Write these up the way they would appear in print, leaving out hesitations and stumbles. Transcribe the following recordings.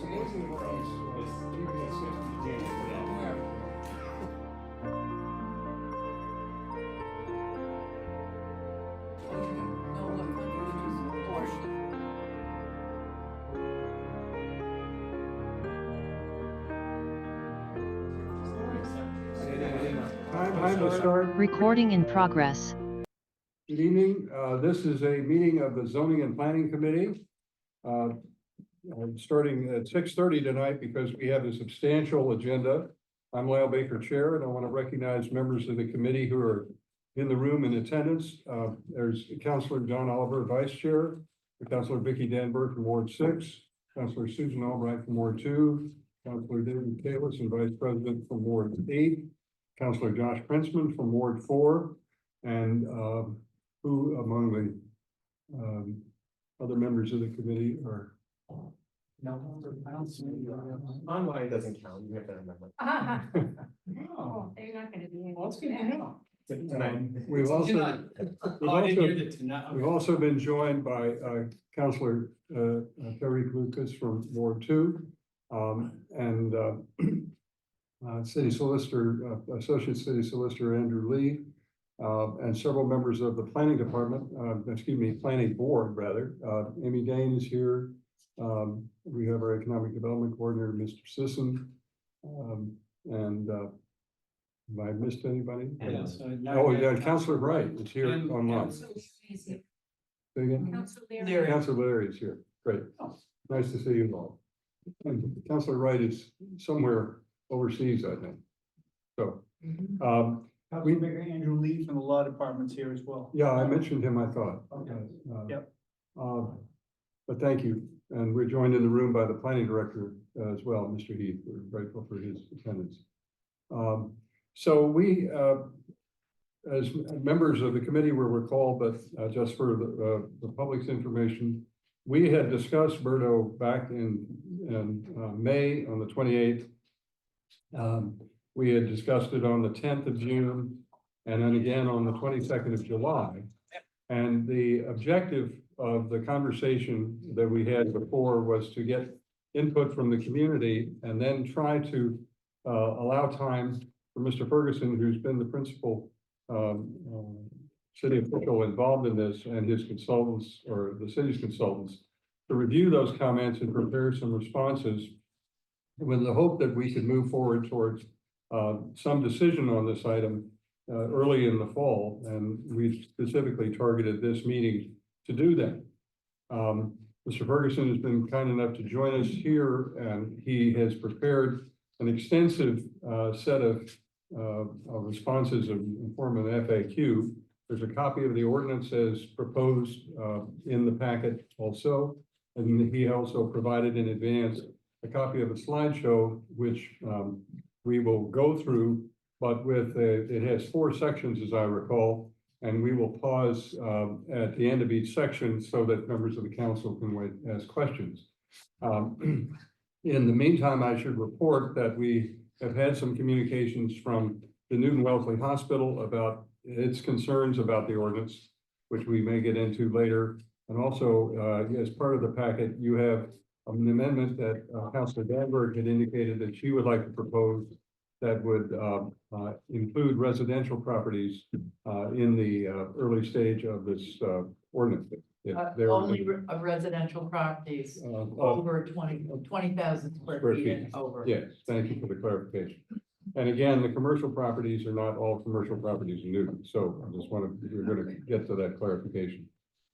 amazing what these GPS systems do. Time to start. Recording in progress. Good evening. This is a meeting of the Zoning and Planning Committee. Starting at 6:30 tonight because we have a substantial agenda. I'm Lyle Baker, Chair, and I want to recognize members of the committee who are in the room in attendance. There's Councilor John Oliver, Vice Chair, Councilor Vicki Danberg from Ward 6, Councilor Susan Albright from Ward 2, Councilor David Kalis and Vice President from Ward 8, Councilor Josh Princeman from Ward 4, and who among the other members of the committee are? No, I don't see it. Online doesn't count, you have to remember. No, they're not gonna be. Well, it's good to know. Tonight. We've also, Tonight. we've also been joined by Councilor Terry Lucas from Ward 2, and City Solicitor, Associate City Solicitor Andrew Lee, and several members of the Planning Department, Planning Board, rather. Amy Dane is here. We have our Economic Development Coordinator, Mr. Sisson, and have I missed anybody? Yes. Oh, yeah, Councilor Wright is here online. Say again? Councilor Larry is here. Great. Nice to see you all. And Councilor Wright is somewhere overseas, I think. So, Councilor Andrew Lee from the law department's here as well. yeah, I mentioned him, I thought. Okay. Yep. But thank you. And we're joined in the room by the planning director as well, Mr. Heath. We're grateful for his attendance. So we, as members of the committee were called, but just for the public's information, we had discussed Berto back in May on the 28th. We had discussed it on the 10th of June and then again on the 22nd of July. And the objective of the conversation that we had before was to get input from the community and then try to allow time for Mr. Ferguson, who's been the principal city official involved in this, and his consultants or the city's consultants to review those comments and prepare some responses with the hope that we could move forward towards some decision on this item early in the fall. And we specifically targeted this meeting to do that. Mr. Ferguson has been kind enough to join us here, and he has prepared an extensive set of responses in form of an FAQ. There's a copy of the ordinance as proposed in the packet also, and he also provided in advance a copy of a slideshow, which we will go through, but with it has 4 sections, as I recall. And we will pause at the end of each section so that members of the council can ask questions. In the meantime, I should report that we have had some communications from the Newton Wellesley Hospital about its concerns about the ordinance, which we may get into later. And also, as part of the packet, you have an amendment that Councilor Danberg had indicated that she would like to propose that would include residential properties in the early stage of this ordinance. Only of residential properties over 20,000 square feet and over. Yes, thank you for the clarification. And again, the commercial properties are not all commercial properties in Newton. So I just we're going to get to that clarification.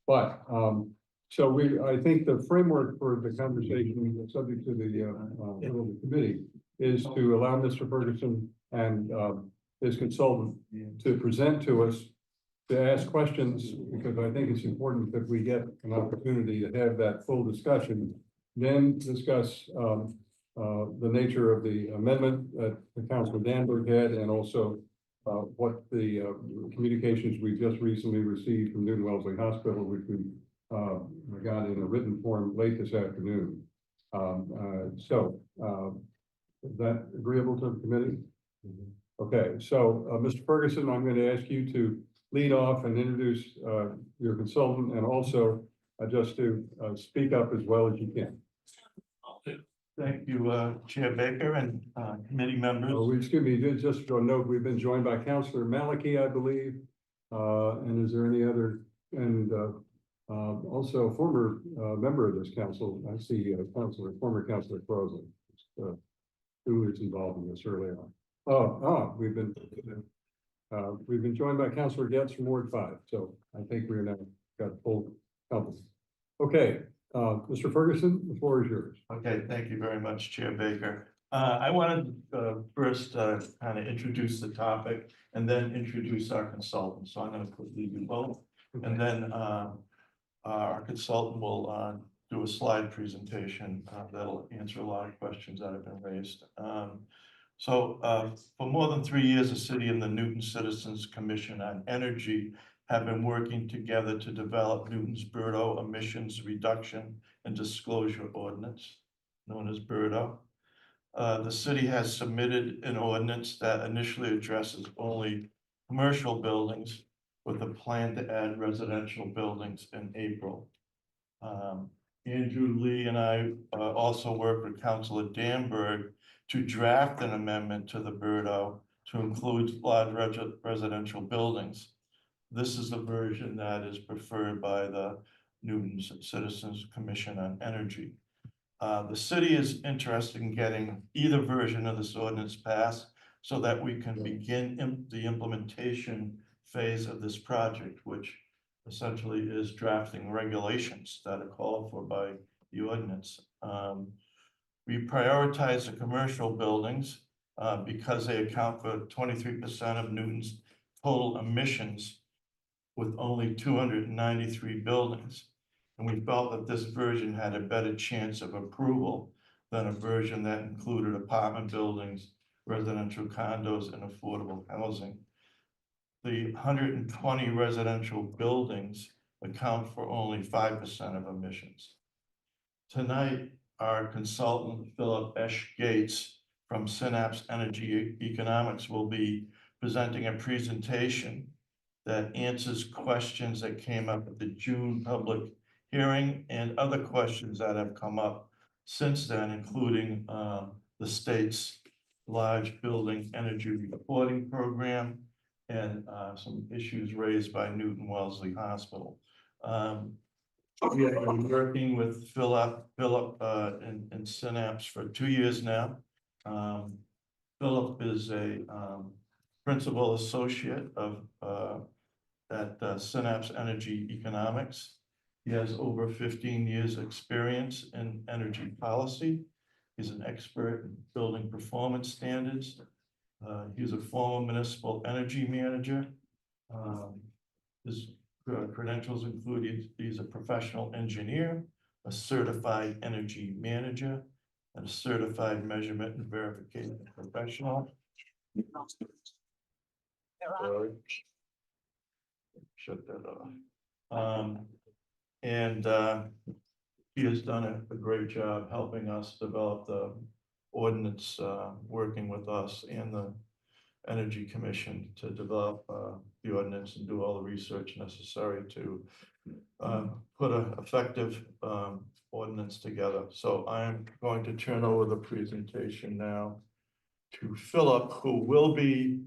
But so I think the framework for the conversation, subject to the committee, is to allow Mr. Ferguson and his consultant to present to us, to ask questions, because I think it's important that we get an opportunity to have that full discussion, then discuss the nature of the amendment that Councilor Danberg had, and also what the communications we just recently received from Newton Wellesley Hospital, which we got in a written form late this afternoon. Is that agreeable to the committee? Okay, so Mr. Ferguson, I'm going to ask you to lead off and introduce your consultant, and also just to speak up as well as you can. Thank you, Chair Baker and committee members. Excuse me, just to note, we've been joined by Councilor Maliki, I believe. And is there any other, and also a former member of this council, I see former Councilor Crosley, who is involved in this early on. We've been joined by Councilor Getz from Ward 5, so I think we're now got full company. Okay, Mr. Ferguson, the floor is yours. Okay, thank you very much, Chair Baker. I wanted first kind of introduce the topic and then introduce our consultant. So I'm going to quickly do both. And then our consultant will do a slide presentation that'll answer a lot of questions that have been raised. For more than 3 years, the city and the Newton Citizens Commission on Energy have been working together to develop Newton's BERDO emissions reduction and disclosure ordinance, known as BERDO. The city has submitted an ordinance that initially addresses only commercial buildings with a plan to add residential buildings in April. Andrew Lee and I also worked with Councilor Danberg to draft an amendment to the BERDO to include large residential buildings. This is the version that is preferred by the Newton Citizens Commission on Energy. The city is interested in getting either version of this ordinance passed so that we can begin the implementation phase of this project, which essentially is drafting regulations that are called for by the ordinance. We prioritize the commercial buildings because they account for 23% of Newton's total emissions, with only 293 buildings. And we felt that this version had a better chance of approval than a version that included apartment buildings, residential condos, and affordable housing. The 120 residential buildings account for only 5% of emissions. Tonight, our consultant, Philip Esch Gates from Synapse Energy Economics, will be presenting a presentation that answers questions that came up at the June public hearing and other questions that have come up since then, including the state's large building energy reporting program and some issues raised by Newton Wellesley Hospital. We have been working with Philip and Synapse for 2 years now. Philip is a principal associate at Synapse Energy Economics. He has over 15 years experience in energy policy. He's an expert in building performance standards. He's a former municipal energy manager. His credentials include he's a professional engineer, a certified energy manager, and a certified measurement and verification professional. Sorry. Shut that off. He has done a great job helping us develop the ordinance, working with us and the Energy Commission to develop the ordinance and do all the research necessary to put an effective ordinance together. So I'm going to turn over the presentation now to Philip, who will be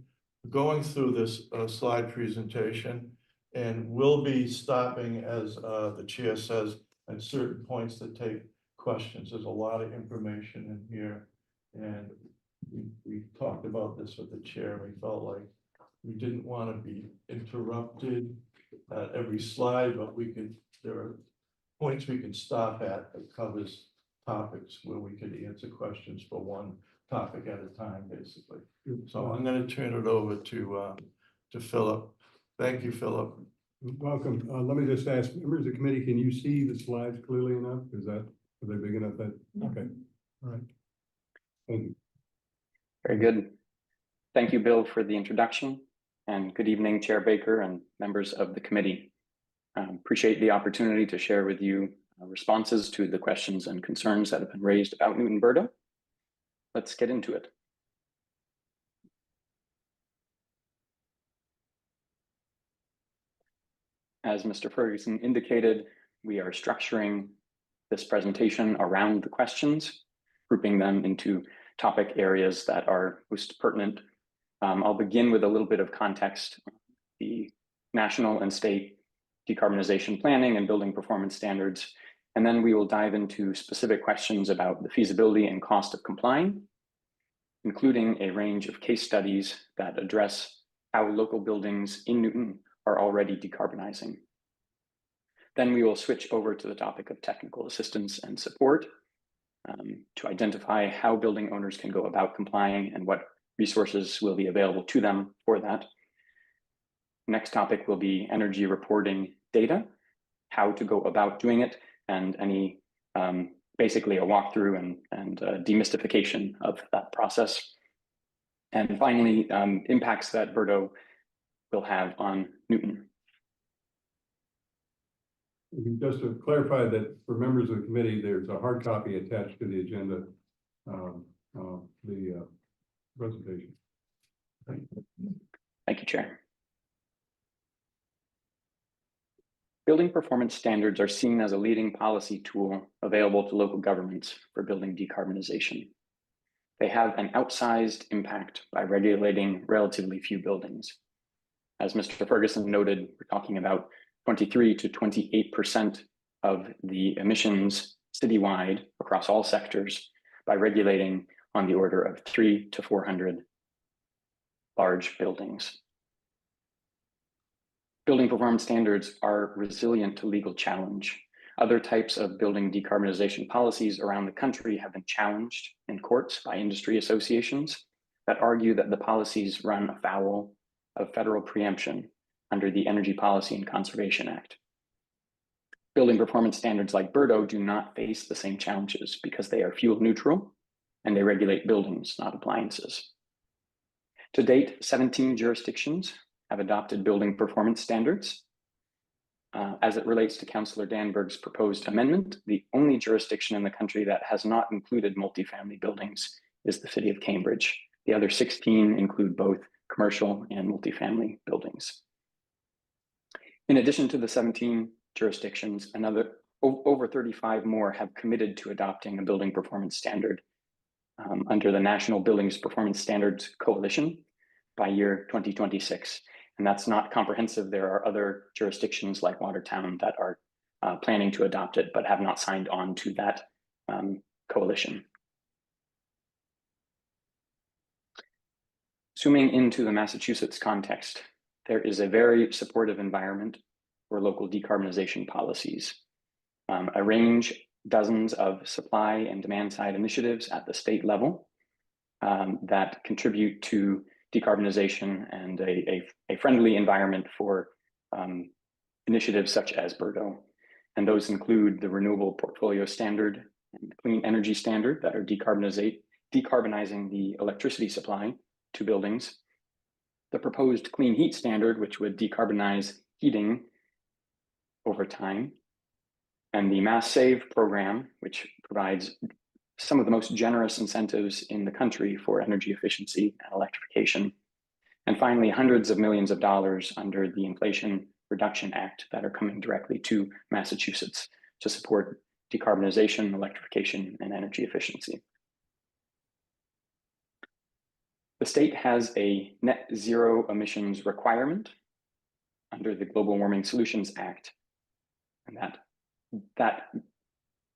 going through this slide presentation and will be stopping, as the chair says, at certain points to take questions. There's a lot of information in here, and we talked about this with the chair. We felt like we didn't want to be interrupted at every slide, but there are points we can stop at that covers topics where we could answer questions for one topic at a time, basically. So I'm going to turn it over to Philip. Thank you, Philip. Welcome. Let me just ask, members of the committee, can you see the slides clearly enough? Are they big enough that, okay, all right. Thank you. Very good. Thank you, Bill, for the introduction, and good evening, Chair Baker and members of the committee. Appreciate the opportunity to share with you responses to the questions and concerns that have been raised about Newton BERDO. Let's get into it. As Mr. Ferguson indicated, we are structuring this presentation around the questions grouping them into topic areas that are most pertinent. I'll begin with a little bit of context. The national and state decarbonization planning and building performance standards, and then we will dive into specific questions about the feasibility and cost of complying, including a range of case studies that address how local buildings in Newton are already decarbonizing. Then we will switch over to the topic of technical assistance and support to identify how building owners can go about complying and what resources will be available to them for that. Next topic will be energy reporting data, how to go about doing it, and any basically a walkthrough and demystification of that process. And finally, impacts that BERDO will have on Newton. Just to clarify that for members of the committee, there's a hard copy attached to the agenda, the presentation. Thank you, Chair. Building performance standards are seen as a leading policy tool available to local governments for building decarbonization. They have an outsized impact by regulating relatively few buildings. As Mr. Ferguson noted, we're talking about 23 to 28% of the emissions citywide across all sectors by regulating on the order of 300 to 400 large buildings. Building performance standards are resilient to legal challenge. Other types of building decarbonization policies around the country have been challenged in courts by industry associations that argue that the policies run afoul of federal preemption under the Energy Policy and Conservation Act. Building performance standards like BERDO do not face the same challenges because they are fuel neutral and they regulate buildings, not appliances. To date, 17 jurisdictions have adopted building performance standards. As it relates to Councillor Danberg's proposed amendment, the only jurisdiction in the country that has not included multifamily buildings is the City of Cambridge. The other 16 include both commercial and multifamily buildings. In addition to the 17 jurisdictions, over 35 more have committed to adopting a building performance standard under the National Buildings Performance Standards Coalition by year 2026. And that's not comprehensive. There are other jurisdictions like Watertown that are planning to adopt it, but have not signed on to that coalition. Zooming into the Massachusetts context, there is a very supportive environment for local decarbonization policies. A range, dozens of supply and demand side initiatives at the state level that contribute to decarbonization and a friendly environment for initiatives such as BERDO. And those include the Renewable Portfolio Standard and the Clean Energy Standard that are decarbonizing the electricity supply to buildings, the proposed Clean Heat Standard, which would decarbonize heating over time, and the Mass Save program, which provides some of the most generous incentives in the country for energy efficiency and electrification. And finally, hundreds of millions of dollars under the Inflation Reduction Act that are coming directly to Massachusetts to support decarbonization, electrification, and energy efficiency. The state has a net zero emissions requirement under the Global Warming Solutions Act, and that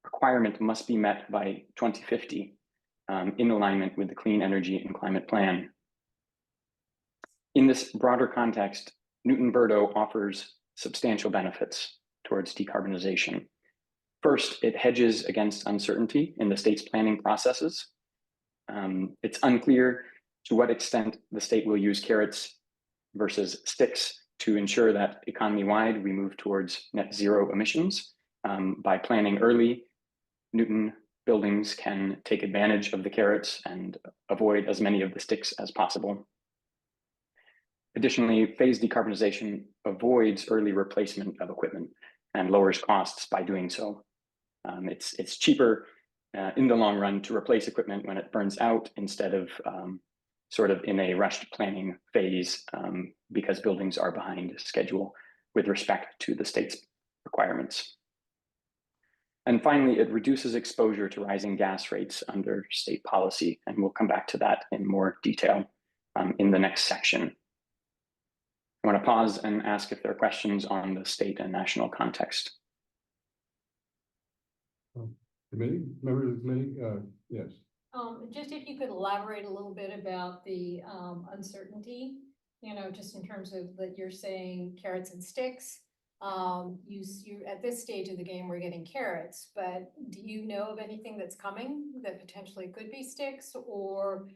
requirement must be met by 2050 in alignment with the Clean Energy and Climate Plan. In this broader context, Newton BERDO offers substantial benefits towards decarbonization. First, it hedges against uncertainty in the state's planning processes. It's unclear to what extent the state will use carrots versus sticks to ensure that economy-wide we move towards net zero emissions. By planning early, Newton buildings can take advantage of the carrots and avoid as many of the sticks as possible. Additionally, phased decarbonization avoids early replacement of equipment and lowers costs by doing so. It's cheaper in the long run to replace equipment when it burns out instead of sort of in a rushed planning phase because buildings are behind schedule with respect to the state's requirements. And finally, it reduces exposure to rising gas rates under state policy, and we'll come back to that in more detail in the next section. I want to pause and ask if there are questions on the state and national context. Committee, members of the committee, yes. Just if you could elaborate a little bit about the uncertainty, just in terms of that you're saying carrots and sticks. You at this stage of the game, we're getting carrots, but do you know of anything that's coming that potentially could be sticks, or,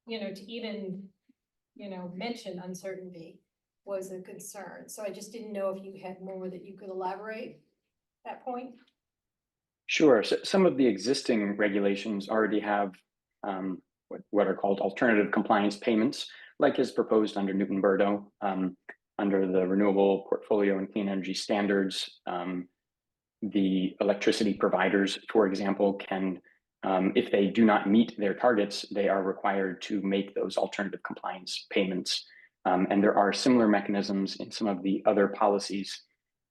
to even, mention uncertainty was a concern. So I just didn't know if you had more that you could elaborate that point. Sure. So some of the existing regulations already have what are called alternative compliance payments, like is proposed under Newton-Burdo, under the Renewable Portfolio and Clean Energy Standards. The electricity providers, for example, can, if they do not meet their targets, they are required to make those alternative compliance payments. And there are similar mechanisms in some of the other policies.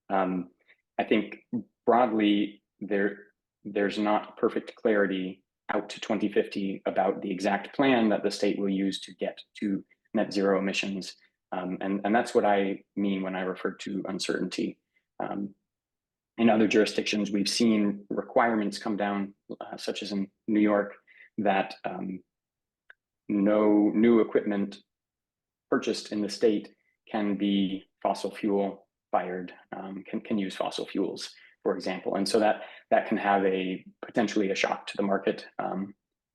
I think broadly, there's not perfect clarity out to 2050 about the exact plan that the state will use to get to net zero emissions. And that's what I mean when I refer to uncertainty. In other jurisdictions, we've seen requirements come down, such as in New York, that no new equipment purchased in the state can be fossil fuel fired, can use fossil fuels, for example. And so that can have potentially a shock to the market,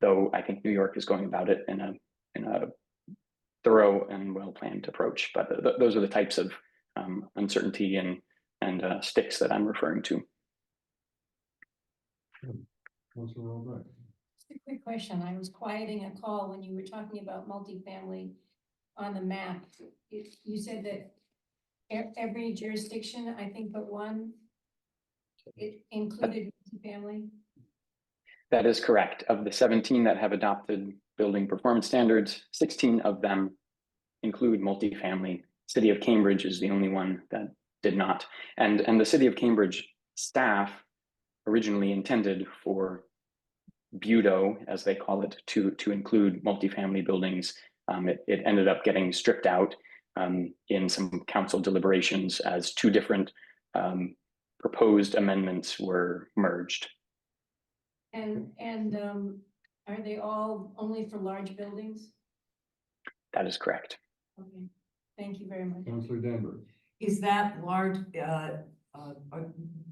though I think New York is going about it in a thorough and well-planned approach. But those are the types of uncertainty and sticks that I'm referring to. Councilor Albright. Just a quick question. I was quieting a call when you were talking about multifamily on the map. You said that every jurisdiction, I think but one, it included multifamily. That is correct. Of the 17 that have adopted building performance standards, 16 of them include multifamily. City of Cambridge is the only one that did not. And the City of Cambridge staff originally intended for BUDO, as they call it, to include multifamily buildings. It ended up getting stripped out in some council deliberations as two different proposed amendments were merged. And are they all only for large buildings? That is correct. Okay, thank you very much. Councilor Danbury. Is that large,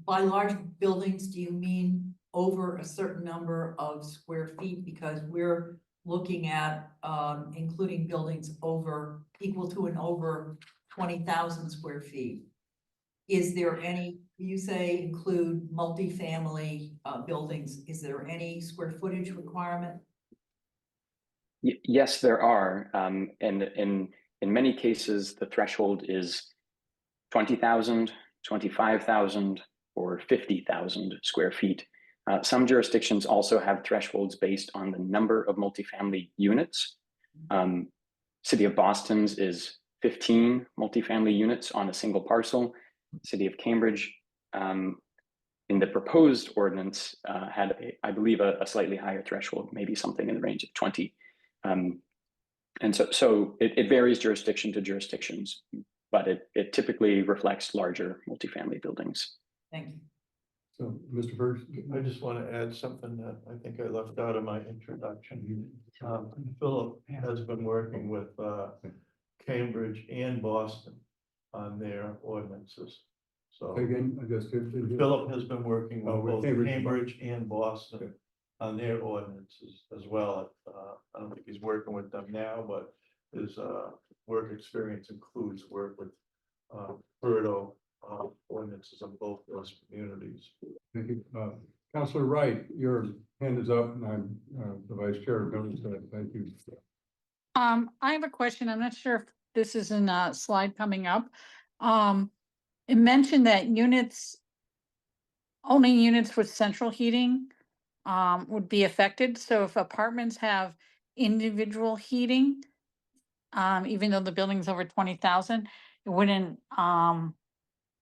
by large buildings, do you mean over a certain number of square feet? Because we're looking at including buildings equal to and over 20,000 square feet. Is there any, you say include multifamily buildings, is there any square footage requirement? Yes, there are. And in many cases, the threshold is 20,000, 25,000, or 50,000 square feet. Some jurisdictions also have thresholds based on the number of multifamily units. City of Boston's is 15 multifamily units on a single parcel. City of Cambridge, in the proposed ordinance, had, I believe, a slightly higher threshold, maybe something in the range of 20. And so it varies jurisdiction to jurisdictions, but it typically reflects larger multifamily buildings. Thank you. So, Mr. Burks. I just want to add something that I think I left out of my introduction. Philip has been working with Cambridge and Boston on their ordinances. So Again, I guess. Philip has been working with with both Cambridge. Cambridge and Boston on their ordinances as well. I don't think he's working with them now, but his work experience includes work with Berto ordinances in both those communities. Thank you. Councilor Wright, your hand is up, and I'm the vice chair. Noticed that. Thank you. I have a question. I'm not sure if this is in a slide coming up. It mentioned that only units with central heating would be affected. So if apartments have individual heating, even though the building's over 20,000, it wouldn't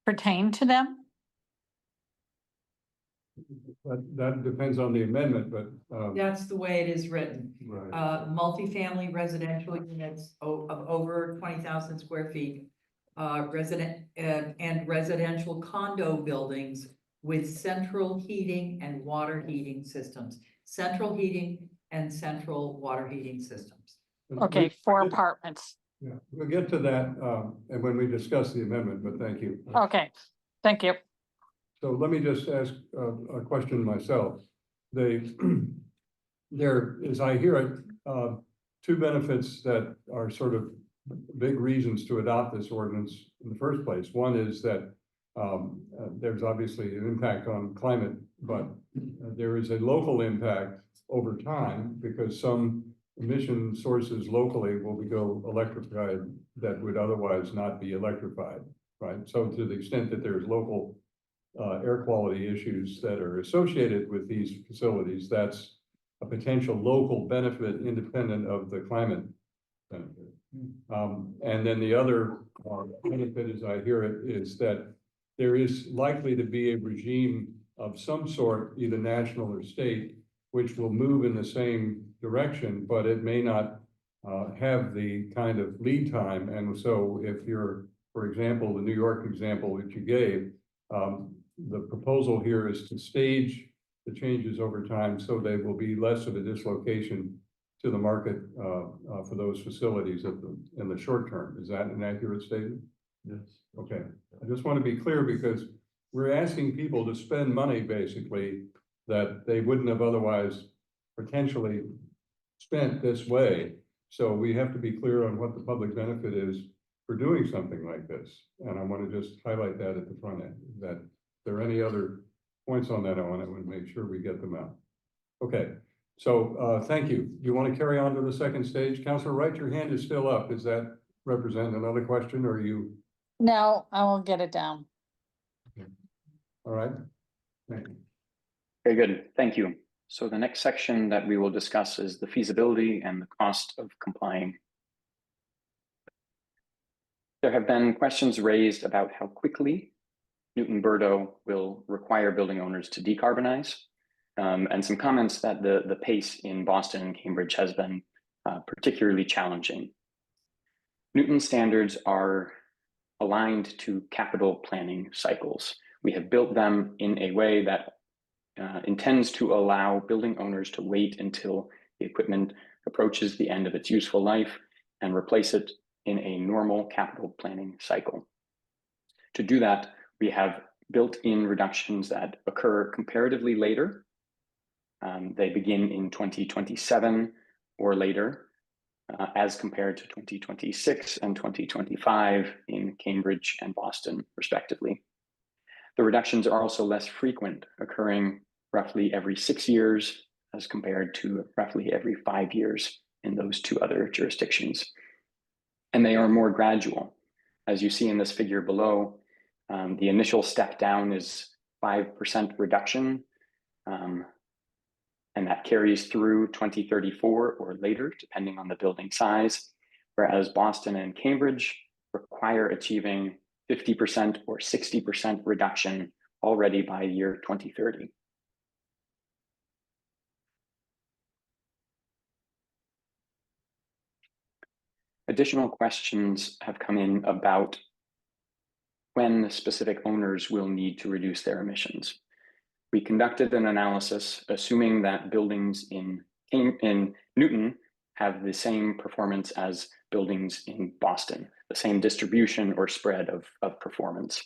pertain to them. that depends on the amendment, but, That's the way it is written. right. Multifamily residential units of over 20,000 square feet. And residential condo buildings with central heating and water heating systems. Central heating and central water heating systems. Okay, for apartments. Yeah, we'll get to that, and when we discuss the amendment, but thank you. Okay, thank you. So let me just ask a question myself. There, as I hear it, two benefits that are sort of big reasons to adopt this ordinance in the first place. One is that there's obviously an impact on climate, but there is a local impact over time because some emission sources locally will go electrified that would otherwise not be electrified, right? So to the extent that there's local air quality issues that are associated with these facilities, that's a potential local benefit independent of the climate benefit. And then the other benefit, as I hear it, is that there is likely to be a regime of some sort, either national or state, which will move in the same direction, but it may not have the kind of lead time. And so if you're, for example, the New York example that you gave, the proposal here is to stage the changes over time so they will be less of a dislocation to the market for those facilities in the short term. Is that an accurate statement? Yes. Okay, I just want to be clear because we're asking people to spend money basically that they wouldn't have otherwise potentially spent this way. So we have to be clear on what the public benefit is for doing something like this. And I want to just highlight that at the front end, that if there are any other points on that, I want to make sure we get them out. Okay, so thank you. Do you want to carry on to the second stage? Councilor Wright, your hand is still up. Does that represent another question or are you? No, I will get it down. All right. Thank you. Very good, thank you. So the next section that we will discuss is the feasibility and the cost of complying. There have been questions raised about how quickly Newton-Burdo will require building owners to decarbonize, and some comments that the pace in Boston and Cambridge has been particularly challenging. Newton standards are aligned to capital planning cycles. We have built them in a way that intends to allow building owners to wait until the equipment approaches the end of its useful life and replace it in a normal capital planning cycle. To do that, we have built-in reductions that occur comparatively later. They begin in 2027 or later, as compared to 2026 and 2025 in Cambridge and Boston, respectively. The reductions are also less frequent, occurring roughly every 6 years, as compared to roughly every 5 years in those two other jurisdictions. And they are more gradual. As you see in this figure below, the initial step down is 5% reduction, and that carries through 2034 or later, depending on the building size, whereas Boston and Cambridge require achieving 50% or 60% reduction already by year 2030. Additional questions have come in about when specific owners will need to reduce their emissions. We conducted an analysis assuming that buildings in Newton have the same performance as buildings in Boston, the same distribution or spread of performance.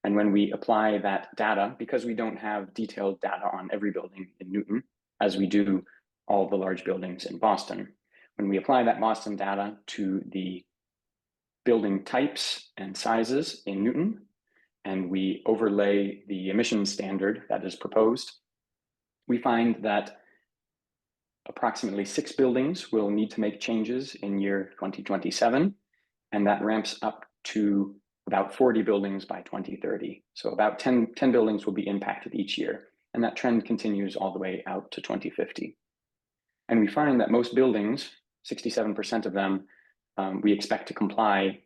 And when we apply that data, because we don't have detailed data on every building in Newton, as we do all the large buildings in Boston, when we apply that Boston data to the building types and sizes in Newton, and we overlay the emission standard that is proposed, we find that approximately 6 buildings will need to make changes in year 2027, and that ramps up to about 40 buildings by 2030. So about 10 buildings will be impacted each year, and that trend continues all the way out to 2050. And we find that most buildings, 67% of them, we expect to comply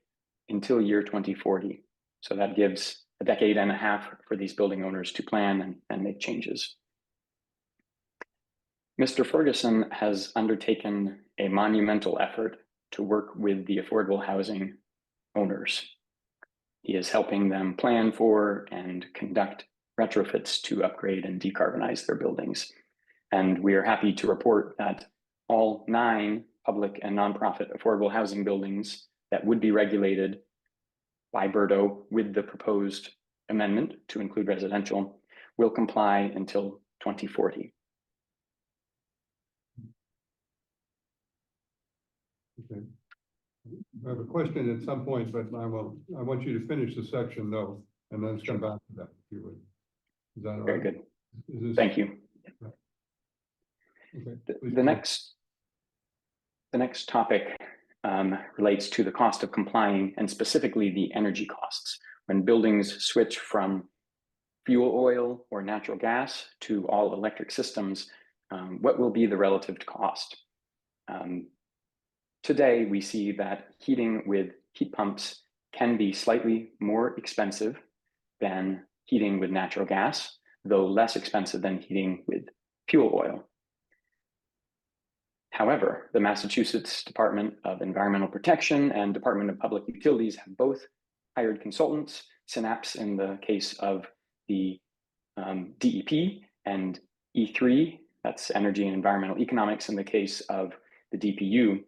until year 2040. So that gives a decade and a half for these building owners to plan and make changes. Mr. Ferguson has undertaken a monumental effort to work with the affordable housing owners. He is helping them plan for and conduct retrofits to upgrade and decarbonize their buildings. And we are happy to report that all 9 public and nonprofit affordable housing buildings that would be regulated by BERDO with the proposed amendment to include residential will comply until 2040. Okay. I have a question at some point, but I want you to finish the section though, and then let's come back to that, if you would. Is that all right? Very good. Is this- Thank you. Okay. The, please the go. next topic relates to the cost of complying, and specifically the energy costs. When buildings switch from fuel oil or natural gas to all electric systems, what will be the relative cost? Today, we see that heating with heat pumps can be slightly more expensive than heating with natural gas, though less expensive than heating with fuel oil. However, the Massachusetts Department of Environmental Protection and Department of Public Utilities have both hired consultants, Synapse in the case of the DEP, and E3, that's Energy and Environmental Economics in the case of the DPU,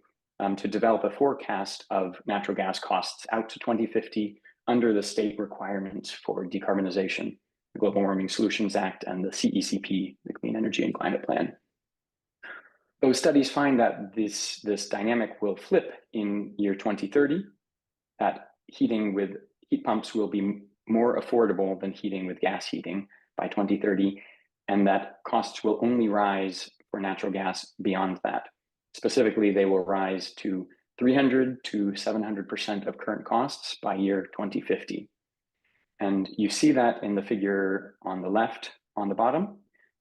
to develop a forecast of natural gas costs out to 2050 under the state requirements for decarbonization, the Global Warming Solutions Act, and the CECP, the Clean Energy and Climate Plan. Those studies find that this dynamic will flip in year 2030, that heating with heat pumps will be more affordable than heating with gas heating by 2030, and that costs will only rise for natural gas beyond that. Specifically, they will rise to 300 to 700% of current costs by year 2050. And you see that in the figure on the left on the bottom.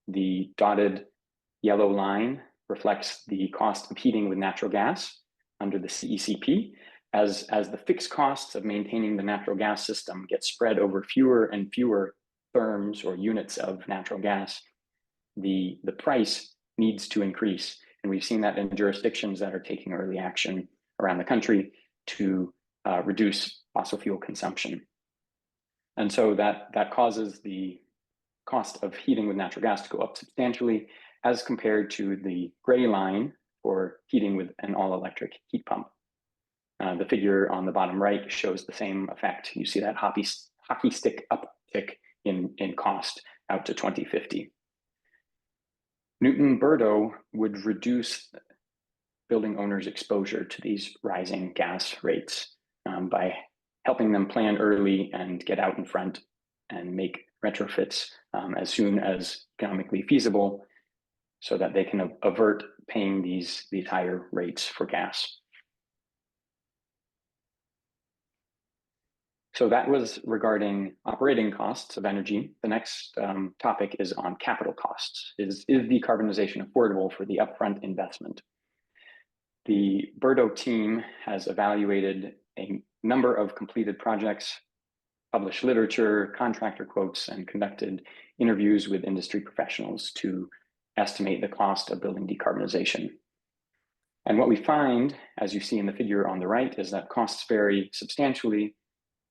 The dotted yellow line reflects the cost of heating with natural gas under the CECP. As the fixed costs of maintaining the natural gas system get spread over fewer and fewer therms or units of natural gas, the price needs to increase. And we've seen that in jurisdictions that are taking early action around the country to reduce fossil fuel consumption. And so that causes the cost of heating with natural gas to go up substantially as compared to the gray line for heating with an all-electric heat pump. The figure on the bottom right shows the same effect. You see that hockey stick uptick in cost out to 2050. Newton-Burdo would reduce building owners' exposure to these rising gas rates by helping them plan early and get out in front and make retrofits as soon as economically feasible so that they can avert paying these higher rates for gas. So that was regarding operating costs of energy. The next topic is on capital costs. Is decarbonization affordable for the upfront investment? The BERDO team has evaluated a number of completed projects, published literature, contractor quotes, and conducted interviews with industry professionals to estimate the cost of building decarbonization. And what we find, as you see in the figure on the right, is that costs vary substantially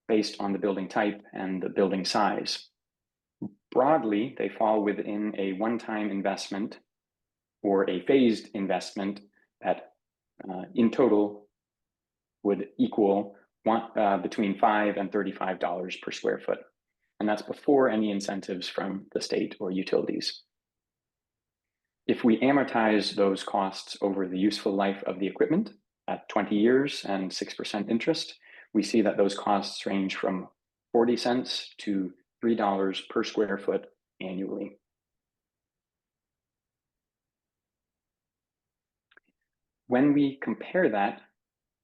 based on the building type and the building size. Broadly, they fall within a one-time investment or a phased investment that in total would equal between $5 and $35 per square foot. And that's before any incentives from the state or utilities. If we amortize those costs over the useful life of the equipment at 20 years and 6% interest, we see that those costs range from 40 cents to $3 per square foot annually. When we compare that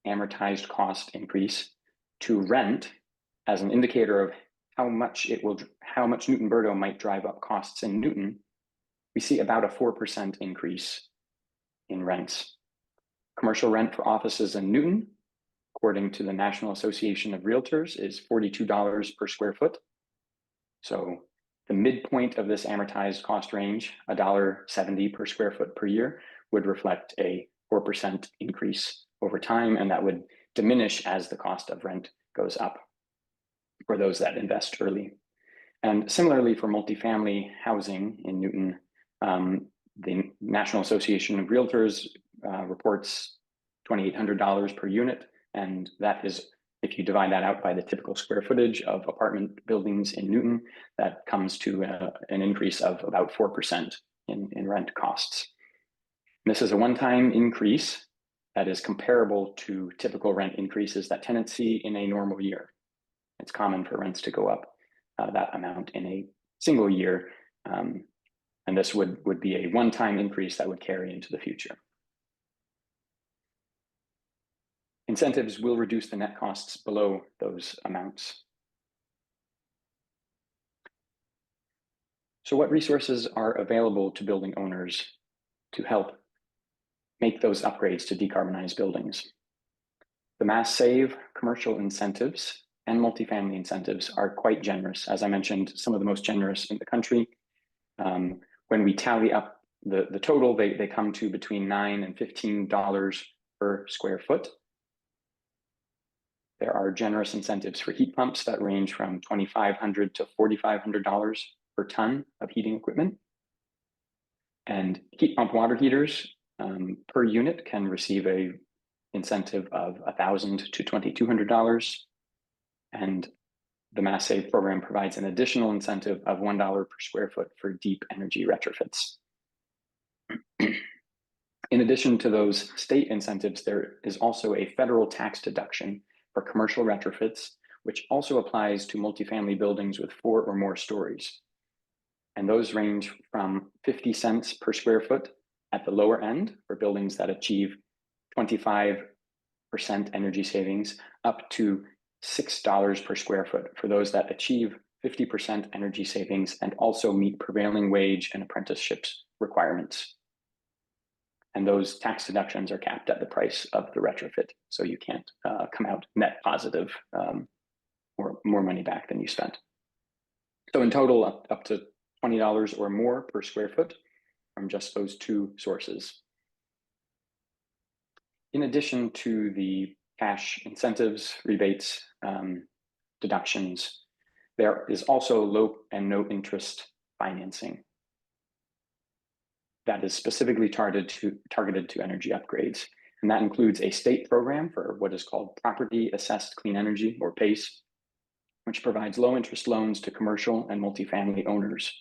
amortized cost increase to rent as an indicator of how much Newton-Burdo might drive up costs in Newton, we see about a 4% increase in rents. Commercial rent for offices in Newton, according to the National Association of Realtors, is $42 per square foot. So The midpoint of this amortized cost range, $1.70 per square foot per year, would reflect a 4% increase over time, and that would diminish as the cost of rent goes up for those that invest early. And similarly for multifamily housing in Newton, the National Association of Realtors reports $2,800 per unit, and that is, if you divide that out by the typical square footage of apartment buildings in Newton, that comes to an increase of about 4% in rent costs. And this is a one-time increase that is comparable to typical rent increases that tenants see in a normal year. It's common for rents to go up that amount in a single year, and this would be a one-time increase that would carry into the future. Incentives will reduce the net costs below those amounts. So what resources are available to building owners to help make those upgrades to decarbonize buildings? The Mass Save commercial incentives and multifamily incentives are quite generous. As I mentioned, some of the most generous in the country. When we tally up the total, they come to between $9 and $15 per square foot. There are generous incentives for heat pumps that range from $2,500 to $4,500 per ton of heating equipment. And heat pump water heaters per unit can receive a incentive of $1,000 to $2,200. And the Mass Save program provides an additional incentive of $1 per square foot for deep energy retrofits. In addition to those state incentives, there is also a federal tax deduction for commercial retrofits, which also applies to multifamily buildings with 4 or more stories. And those range from 50 cents per square foot at the lower end for buildings that achieve 25% energy savings, up to $6 per square foot for those that achieve 50% energy savings and also meet prevailing wage and apprenticeships requirements. And those tax deductions are capped at the price of the retrofit, so you can't come out net positive or more money back than you spent. So in total, up to $20 or more per square foot from just those 2 sources. In addition to the cash incentives, rebates, deductions, there is also low and no interest financing that is specifically targeted to energy upgrades. And that includes a state program for what is called Property Assessed Clean Energy, or PACE, which provides low interest loans to commercial and multifamily owners.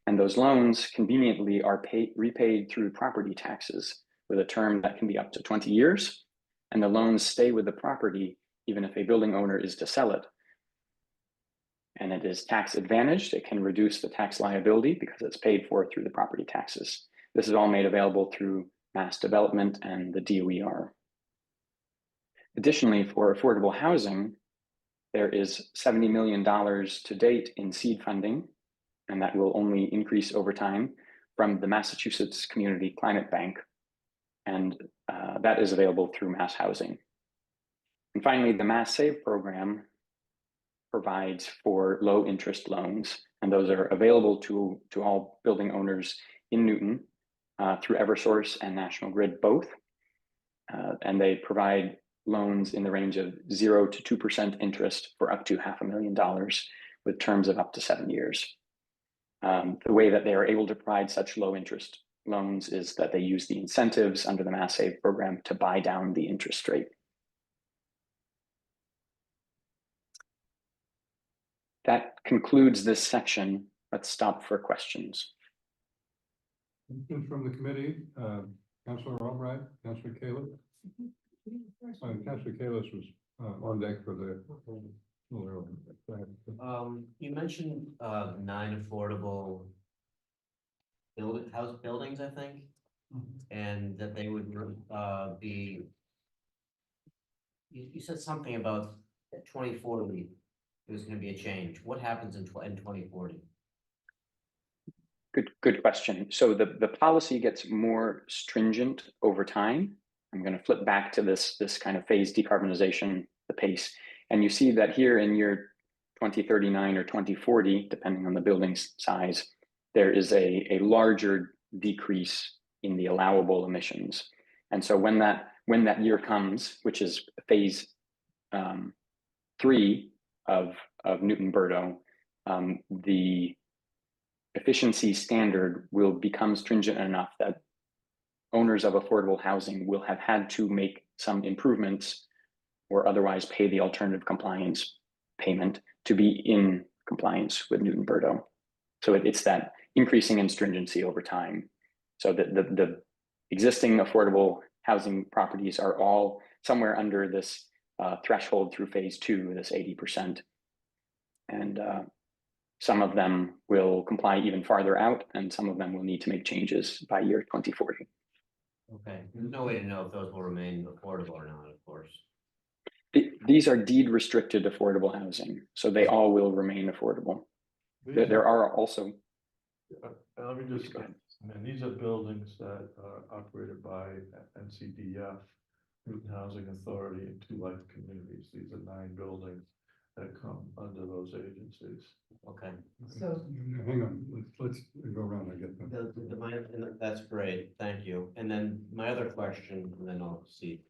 And those loans conveniently are repaid through property taxes with a term that can be up to 20 years. And the loans stay with the property even if a building owner is to sell it. And it is tax advantaged. It can reduce the tax liability because it's paid for through the property taxes. This is all made available through Mass Development and the DOER. Additionally, for affordable housing, there is $70 million to date in seed funding, and that will only increase over time from the Massachusetts Community Climate Bank. And that is available through Mass Housing. And finally, the Mass Save program provides for low interest loans, and those are available to all building owners in Newton through Eversource and National Grid both. And they provide loans in the range of 0 to 2% interest for up to $500,000 with terms of up to 7 years. The way that they are able to provide such low interest loans is that they use the incentives under the Mass Save program to buy down the interest rate. That concludes this section. Let's stop for questions. Questions from the committee, Councilor Albright, Councilor Caleb? Councilor Kalis was on deck for the. Go ahead. You mentioned 9 affordable buildings, I think, and that they would be. You said something about 2040. There's going to be a change. What happens in 2040? Good question. So the policy gets more stringent over time. I'm going to flip back to this kind of phased decarbonization, the PACE, and you see that here in year 2039 or 2040, depending on the building's size, there is a larger decrease in the allowable emissions. And so when that year comes, which is phase 3 of Newton-Burdo, the efficiency standard will become stringent enough that owners of affordable housing will have had to make some improvements or otherwise pay the alternative compliance payment to be in compliance with Newton-Burdo. So it's that increasing in stringency over time. So the existing affordable housing properties are all somewhere under this threshold through phase 2, this 80%. And some of them will comply even farther out, and some of them will need to make changes by year 2040. Okay, there's no way to know if those will remain affordable or not, of course. These are deed restricted affordable housing, so they all will remain affordable. There are also. Let me just, these are buildings that are operated by NCDF, Newton Housing Authority, and Two Life Communities. These are 9 buildings that come under those agencies. Okay. So, Hang on, let's go around and get them. That's great, thank you. And then my other question, and then I'll see.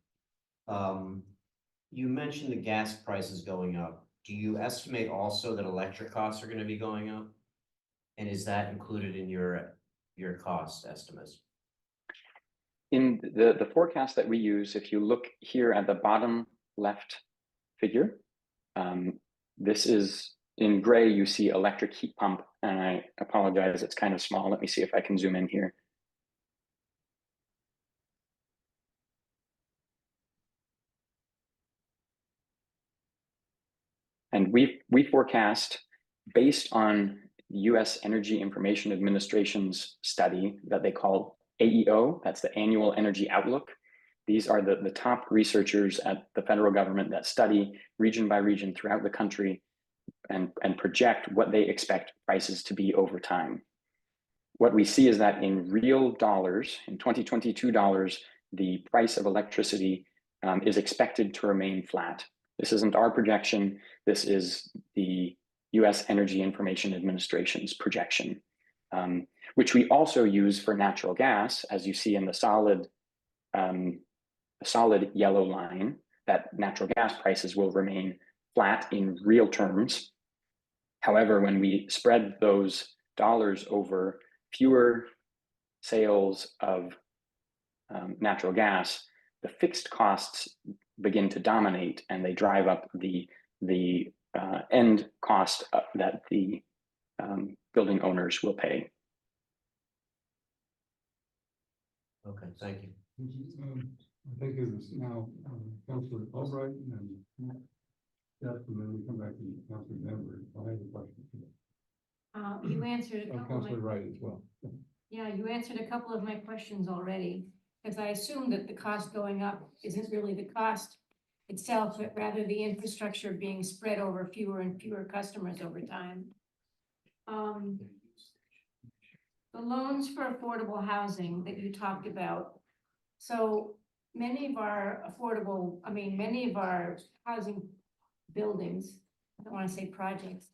You mentioned the gas prices going up. Do you estimate also that electric costs are gonna be going up? And is that included in your cost estimates? In the forecast that we use, if you look here at the bottom left figure, this is in gray, you see electric heat pump, and I apologize, it's kind of small. Let me see if I can zoom in here. And we forecast based on US Energy Information Administration's study that they call AEO, that's the Annual Energy Outlook. These are the top researchers at the federal government that study region by region throughout the country and project what they expect prices to be over time. What we see is that in real dollars, in 2022 dollars, the price of electricity is expected to remain flat. This isn't our projection. This is the US Energy Information Administration's projection, which we also use for natural gas, as you see in the solid yellow line, that natural gas prices will remain flat in real terms. However, when we spread those dollars over fewer sales of natural gas, the fixed costs begin to dominate, and they drive up the end cost that the building owners will pay. Okay, thank you. I think it is now Councilor Albright and Jeff, and then we come back to Councilor Denver. I have a question. You answered a couple of Councilor my, Wright as well. yeah, you answered a couple of my questions already. Because I assume that the cost going up isn't really the cost itself, but rather the infrastructure being spread over fewer and fewer customers over time. The loans for affordable housing that you talked about. So many of our many of our housing buildings, I don't want to say projects,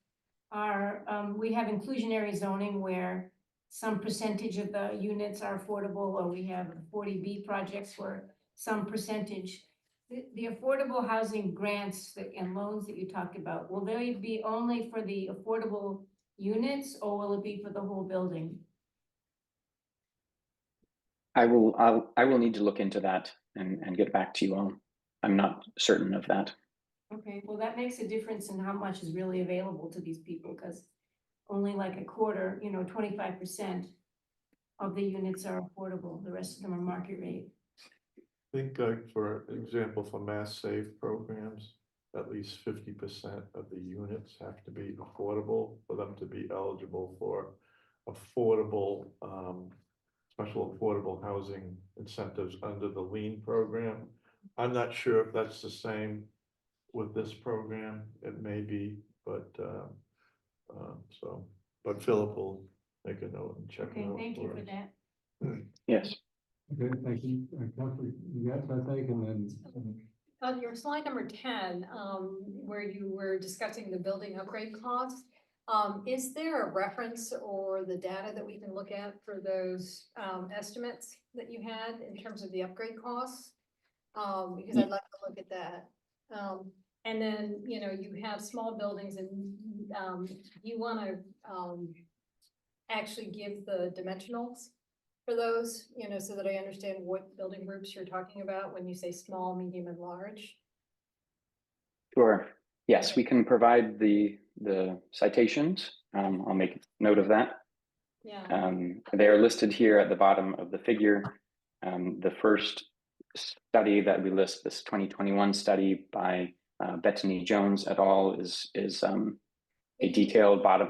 are, we have inclusionary zoning where some percentage of the units are affordable, or we have 40B projects where some percentage. The affordable housing grants and loans that you talked about, will they be only for the affordable units, or will it be for the whole building? I will need to look into that and get back to you all. I'm not certain of that. Okay, well, that makes a difference in how much is really available to these people, because only like a quarter, 25% of the units are affordable. The rest of them are market rate. I think, for example, for Mass Save programs, at least 50% of the units have to be affordable for them to be eligible for affordable, special affordable housing incentives under the LEAN program. I'm not sure if that's the same with this program. It may be, but but Philip will make a note and check it Okay, out. thank you for that. Yes. Okay, thank you. Councilor, yes, I think, and then On your slide number 10, where you were discussing the building upgrade costs, is there a reference or the data that we can look at for those, estimates that you had in terms of the upgrade costs? Because I'd like to look at that. And then, you know, you have small buildings and, you wanna, actually give the dimensionals for those, you know, so that I understand what building groups you're talking about when you say small, medium, and large. Sure. Yes, we can provide the citations. I'll make note of that. Yeah, They are listed here at the bottom of the figure. The first study that we list, this 2021 study by Bettany Jones et al. is a detailed bottom.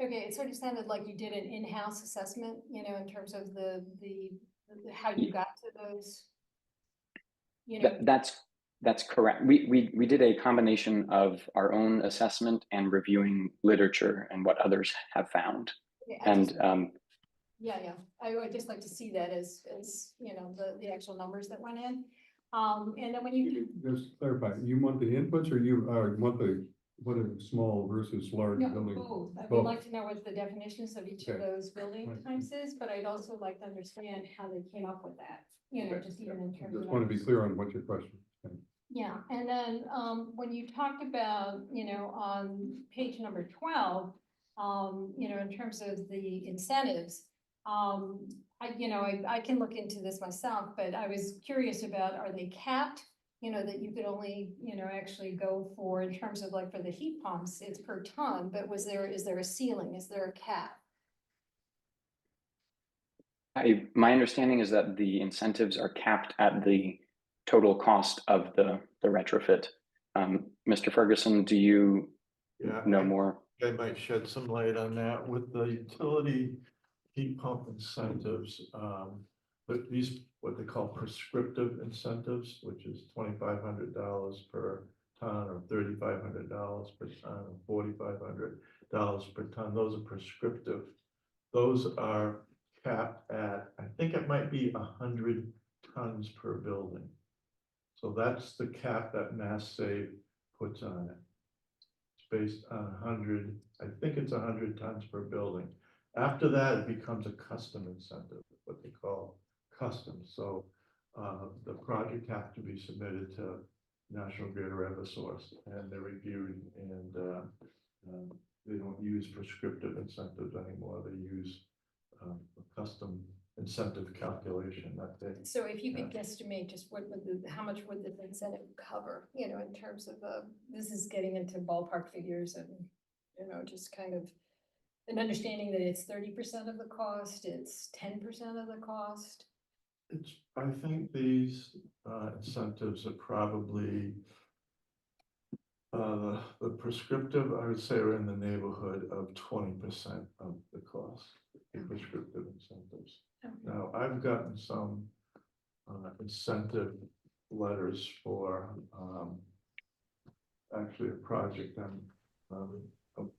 okay, it sort of sounded like you did an in-house assessment, you know, in terms of the how you got to those. You know, That's correct. We did a combination of our own assessment and reviewing literature and what others have found. okay, And yeah, I would just like to see that as, you know, the actual numbers that went in. And then when you, Just clarify, you want the inputs or you want what are small versus large no, building? both. I would Both. like to know what the definitions of each of Okay. those building Right. types is, but I'd also like to understand how they came up with that, you know, Okay. just even in terms of. Just want to be clear on what your question. is. Yeah, and then, when you talked about, you know, on page number 12, you know, in terms of the incentives, I can look into this myself, but I was curious about, are they capped? You know, that you could only, you know, actually go for in terms of like for the heat pumps, it's per ton, but is there a ceiling? Is there a cap? my understanding is that the incentives are capped at the total cost of the retrofit. Mr. Ferguson, do you Yeah, know more? I might shed some light on that with the utility heat pump incentives. But these, what they call prescriptive incentives, which is $2,500 per ton or $3,500 per ton or $4,500 per ton. Those are prescriptive. Those are capped at, I think it might be 100 tons per building. So that's the cap that Mass Save puts on it. It's based on 100, I think it's 100 tons per building. After that, it becomes a custom incentive, what they call custom. So the project has to be submitted to National Grid or Eversource, and they're reviewed, and they don't use prescriptive incentives anymore. They use a custom incentive calculation that they. So if you could guesstimate just how much would this incentive cover, you know, in terms of, this is getting into ballpark figures and, you know, just kind of an understanding that it's 30% of the cost, it's 10% of the cost. I think these incentives are probably the prescriptive, I would say, are in the neighborhood of 20% of the cost, the prescriptive incentives. Now, I've gotten some incentive letters for actually a project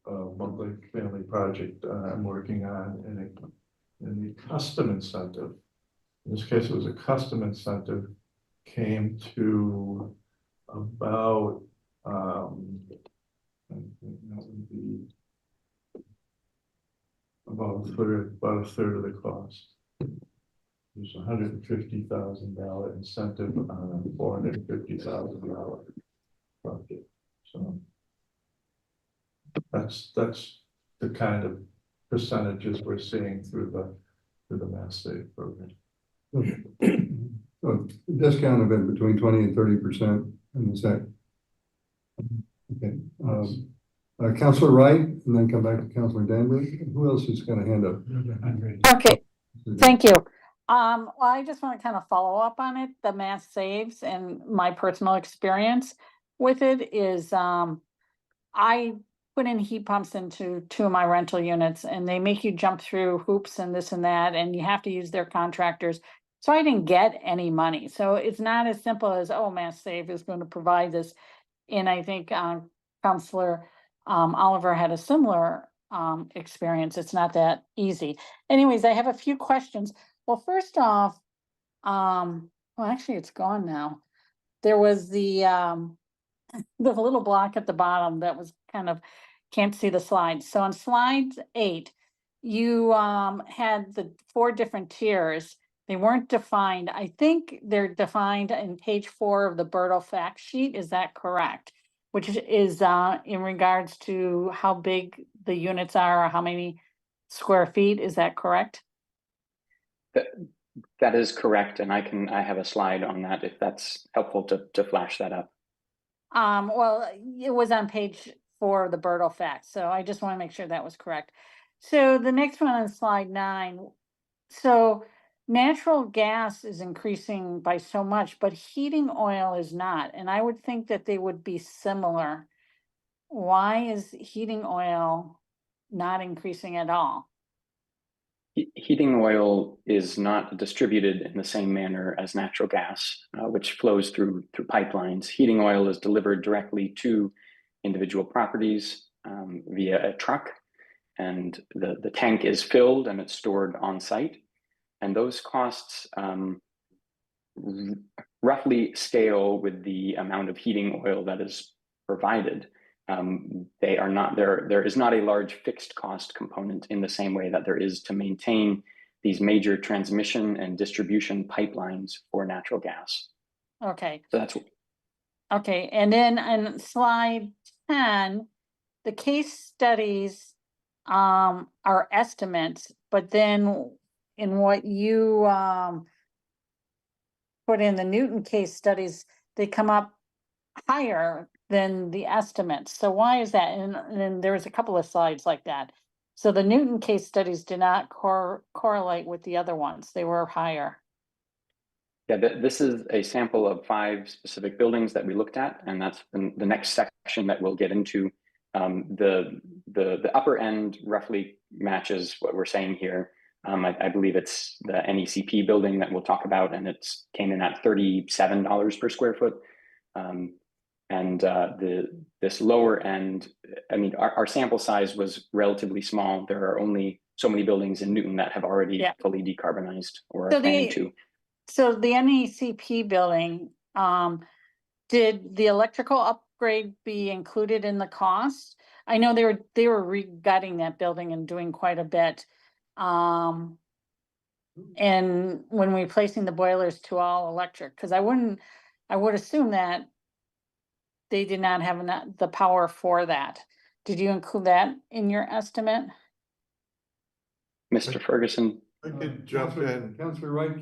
a multi-family project I'm working on, and the custom incentive, in this case, it was a custom incentive, came to about I think that would be about a third of the cost. There's $150,000 incentive on a $450,000 project. So that's the kind of percentages we're seeing through the Mass Save program. So discount of it between 20 and 30%, and is that? Okay, Councilor Wright, and then come back to Councilor Danbury. Who else is going to hand up? Okay, thank you. Well, I just want to kind of follow up on it, the Mass Saves, and my personal experience with it is, I put in heat pumps into 2 of my rental units, and they make you jump through hoops and this and that, and you have to use their contractors. So I didn't get any money. So it's not as simple as, oh, Mass Save is going to provide this. And I think Councilor Oliver had a similar experience. It's not that easy. Anyways, I have a few questions. Well, first off, well, actually, it's gone now. there was the little block at the bottom that was kind of, can't see the slides. So on slide 8, you had the 4 different tiers. They weren't defined. I think they're defined in page 4 of the Berto fact sheet. Is that correct? Which is in regards to how big the units are, or how many square feet. Is that correct? That is correct, and I have a slide on that if that's helpful to flash that up. Well, it was on page 4 of the Berto fact, so I just want to make sure that was correct. So the next one on slide 9, so natural gas is increasing by so much, but heating oil is not, and I would think that they would be similar. Why is heating oil not increasing at all? Heating oil is not distributed in the same manner as natural gas, which flows through pipelines. Heating oil is delivered directly to individual properties via a truck, and the tank is filled and it's stored on site. And those costs roughly scale with the amount of heating oil that is provided. They are not there is not a large fixed cost component in the same way that there is to maintain these major transmission and distribution pipelines for natural gas. Okay. So that's Okay, and then on slide 10, the case studies are estimates, but then in what you put in the Newton case studies, they come up higher than the estimates. So why is that? And then there was a couple of slides like that. So the Newton case studies did not correlate with the other ones. They were higher. Yeah, this is a sample of 5 specific buildings that we looked at, and that's the next section that we'll get into. The upper end roughly matches what we're saying here. I believe it's the NECP building that we'll talk about, and it's came in at $37 per square foot. And this lower end, I mean, our sample size was relatively small. There are only so many buildings in Newton that have already fully decarbonized or are planning to. So the NECP building, did the electrical upgrade be included in the cost? I know they were re-gutting that building and doing quite a bit. And when replacing the boilers to all electric, because I would assume that they did not have the power for that. Did you include that in your estimate? Mr. Ferguson. I could jump in. Councilor Wright,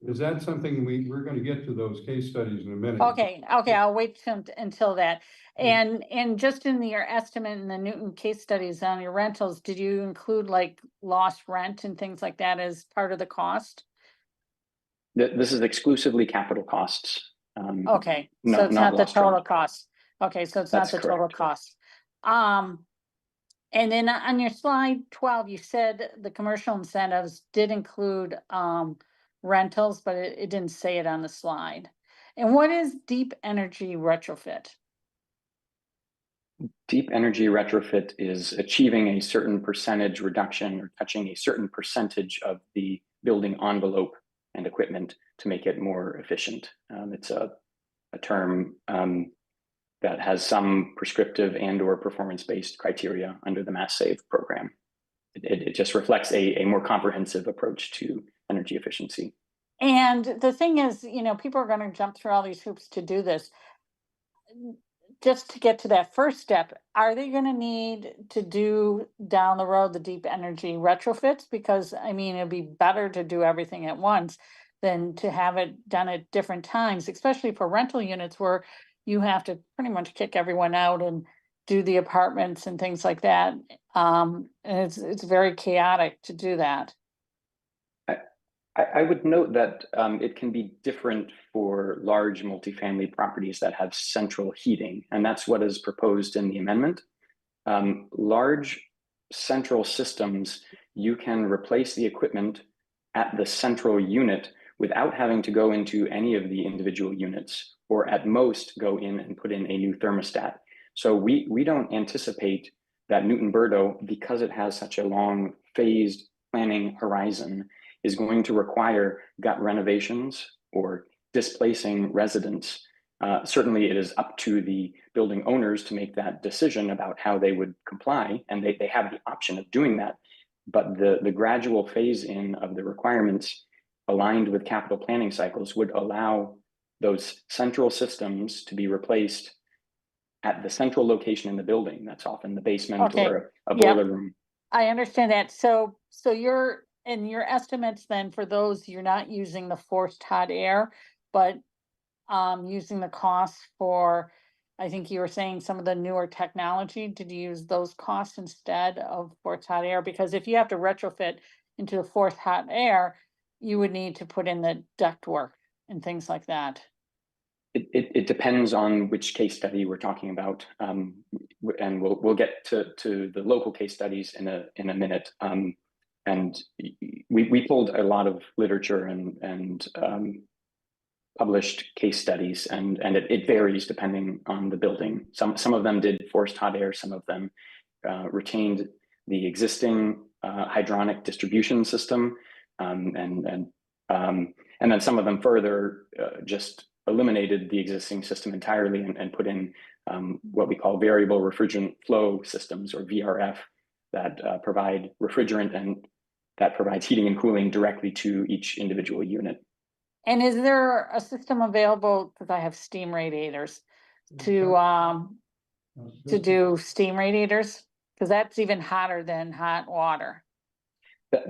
is that something we're gonna get to those case studies in a minute? Okay, I'll wait until that. And just in your estimate in the Newton case studies on your rentals, did you include like lost rent and things like that as part of the cost? This is exclusively capital costs. Okay, so it's not the total cost. Okay, so it's not the total cost. And then on your slide 12, you said the commercial incentives did include rentals, but it didn't say it on the slide. And what is deep energy retrofit? Deep energy retrofit is achieving a certain percentage reduction or touching a certain percentage of the building envelope and equipment to make it more efficient. It's a term that has some prescriptive and or performance-based criteria under the Mass Save program. It just reflects a more comprehensive approach to energy efficiency. And the thing is, people are going to jump through all these hoops to do this. Just to get to that first step, are they going to need to do down the road the deep energy retrofits? Because I mean, it'd be better to do everything at once than to have it done at different times, especially for rental units where you have to pretty much kick everyone out and do the apartments and things like that. And it's very chaotic to do that. I would note that it can be different for large multifamily properties that have central heating, and that's what is proposed in the amendment. Large central systems, you can replace the equipment at the central unit without having to go into any of the individual units, or at most go in and put in a new thermostat. So we don't anticipate that Newton-Berto, because it has such a long phased planning horizon, is going to require gut renovations or displacing residents Certainly, it is up to the building owners to make that decision about how they would comply, and they have the option of doing that. But the gradual phase in of the requirements aligned with capital planning cycles would allow those central systems to be replaced at the central location in the building. That's often the basement Okay, or a yep. boiler room. I understand that. So you're, in your estimates then for those, you're not using the forced hot air, but using the costs for, I think you were saying some of the newer technology, did you use those costs instead of forced hot air? Because if you have to retrofit into the forced hot air, you would need to put in the ductwork and things like that. It depends on which case study we're talking about, and we'll get to the local case studies in a minute. And we pulled a lot of literature and published case studies, and it varies depending on the building. Some of them did forced hot air, some of them retained the existing hydronic distribution system, and then some of them further just eliminated the existing system entirely and put in what we call variable refrigerant flow systems, or VRF, that provide refrigerant and that provides heating and cooling directly to each individual unit. And is there a system available, because I have steam radiators, to do steam radiators? Because that's even hotter than hot water.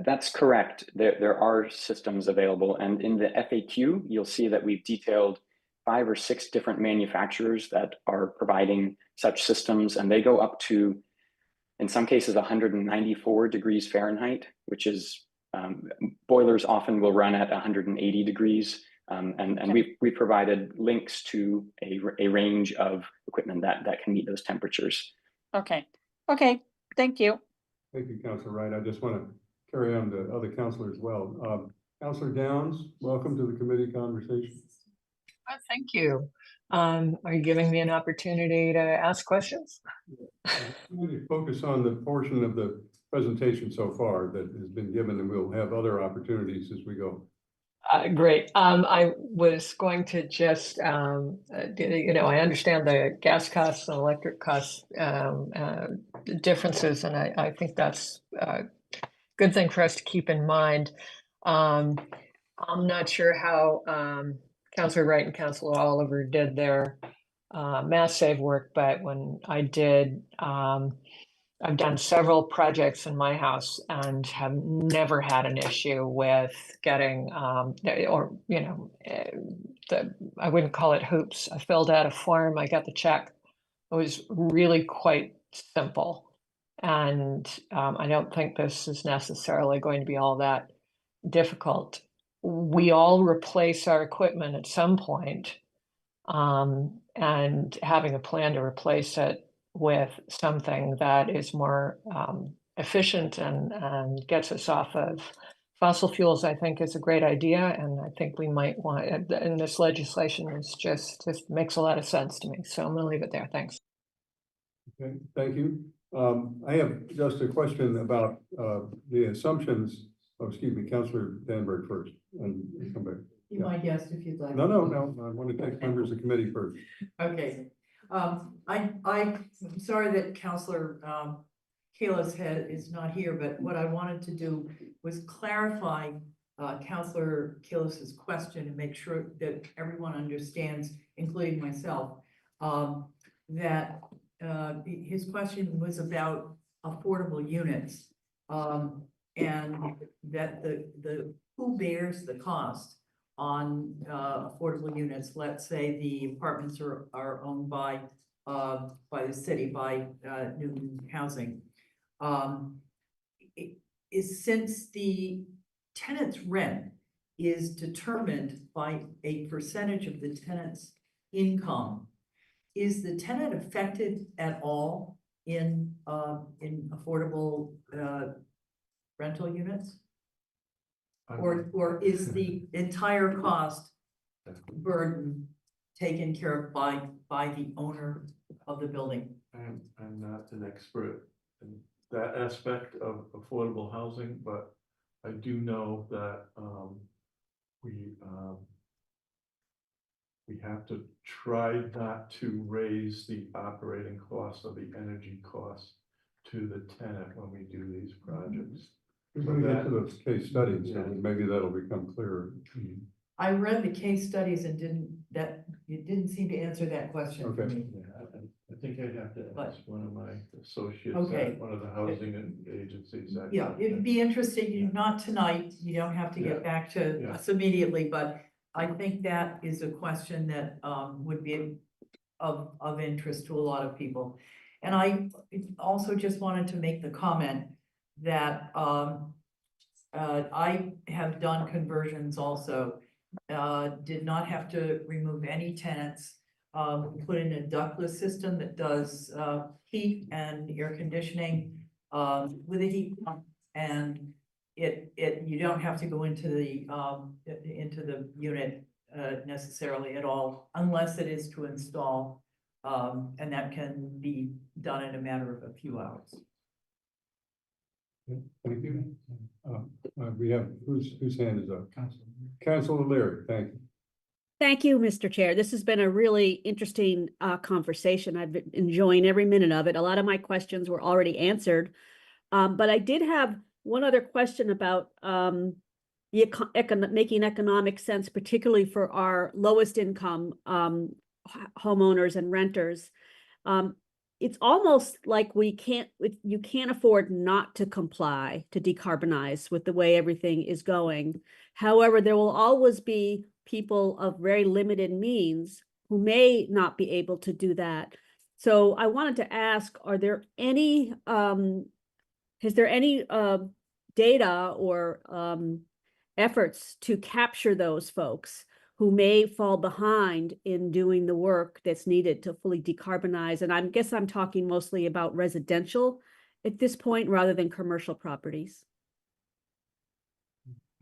That's correct. There are systems available, and in the FAQ, you'll see that we've detailed 5 or 6 different manufacturers that are providing such systems, and they go up to, in some cases, 194 degrees Fahrenheit, which is boilers often will run at 180 degrees, and we provided links to a range of equipment that can meet those temperatures. Okay, thank you. Thank you, Councilor Wright. I just want to carry on to other councilors as well. Councilor Downs, welcome to the committee conversation. Thank you. Are you giving me an opportunity to ask questions? Focus on the portion of the presentation so far that has been given, and we'll have other opportunities as we go. Great. I was going to just, I understand the gas costs and electric costs differences, and I think that's a good thing for us to keep in mind. I'm not sure how Councilor Wright and Councilor Oliver did their mass save work, but when I did, I've done several projects in my house and have never had an issue with getting, I wouldn't call it hoops. I filled out a form, I got the check. It was really quite simple. And I don't think this is necessarily going to be all that difficult. We all replace our equipment at some point, and having a plan to replace it with something that is more efficient and gets us off of fossil fuels, I think is a great idea. And I think we might want, and this legislation is just makes a lot of sense to me. So I'm gonna leave it there. Thanks. Okay, thank you. I have just a question about the assumptions. Oh, excuse me, Councilor Danberg first, and come back. You might guess if you'd like. No, I want to take members of the committee first. Okay, I'm sorry that Councilor Kalis is not here, but what I wanted to do was clarify Councilor Kalis's question and make sure that everyone understands, including myself, that his question was about affordable units, and that the who bears the cost on affordable units. Let's say the apartments are owned by the city, by Newton Housing. Since the tenant's rent is determined by a percentage of the tenant's income, is the tenant affected at all in affordable rental units? Or is the entire cost burden taken care of by the owner of the building? I'm not an expert in that aspect of affordable housing, but I do know that we we have to try not to raise the operating costs or the energy costs to the tenant when we do these projects. We're gonna get to those case studies, Yeah. and maybe that'll become clearer. I read the case studies and it didn't seem to answer that question for Okay. me. Yeah, I think I'd have to But- ask one of my associates Okay. at one of the housing agencies. Yeah, it'd be interesting, not tonight, you don't have to Yeah. get back to Yeah. us immediately, but I think that is a question that would be of interest to a lot of people. And I also just wanted to make the comment that I have done conversions also. Did not have to remove any tenants. We put in a ductless system that does heat and air conditioning with a heat pump. And you don't have to go into the unit necessarily at all, unless it is to install. And that can be done in a matter of a few hours. Thank you. We have, whose hand is up? Councilor Leary, thank you. Thank you, Mr. Chair. This has been a really interesting conversation. I've been enjoying every minute of it. A lot of my questions were already answered. But I did have one other question about making economic sense, particularly for our lowest income homeowners and renters. It's almost like you can't afford not to comply to decarbonize with the way everything is going. However, there will always be people of very limited means who may not be able to do that. So I wanted to ask, is there any data or efforts to capture those folks who may fall behind in doing the work that's needed to fully decarbonize? And I guess I'm talking mostly about residential at this point rather than commercial properties.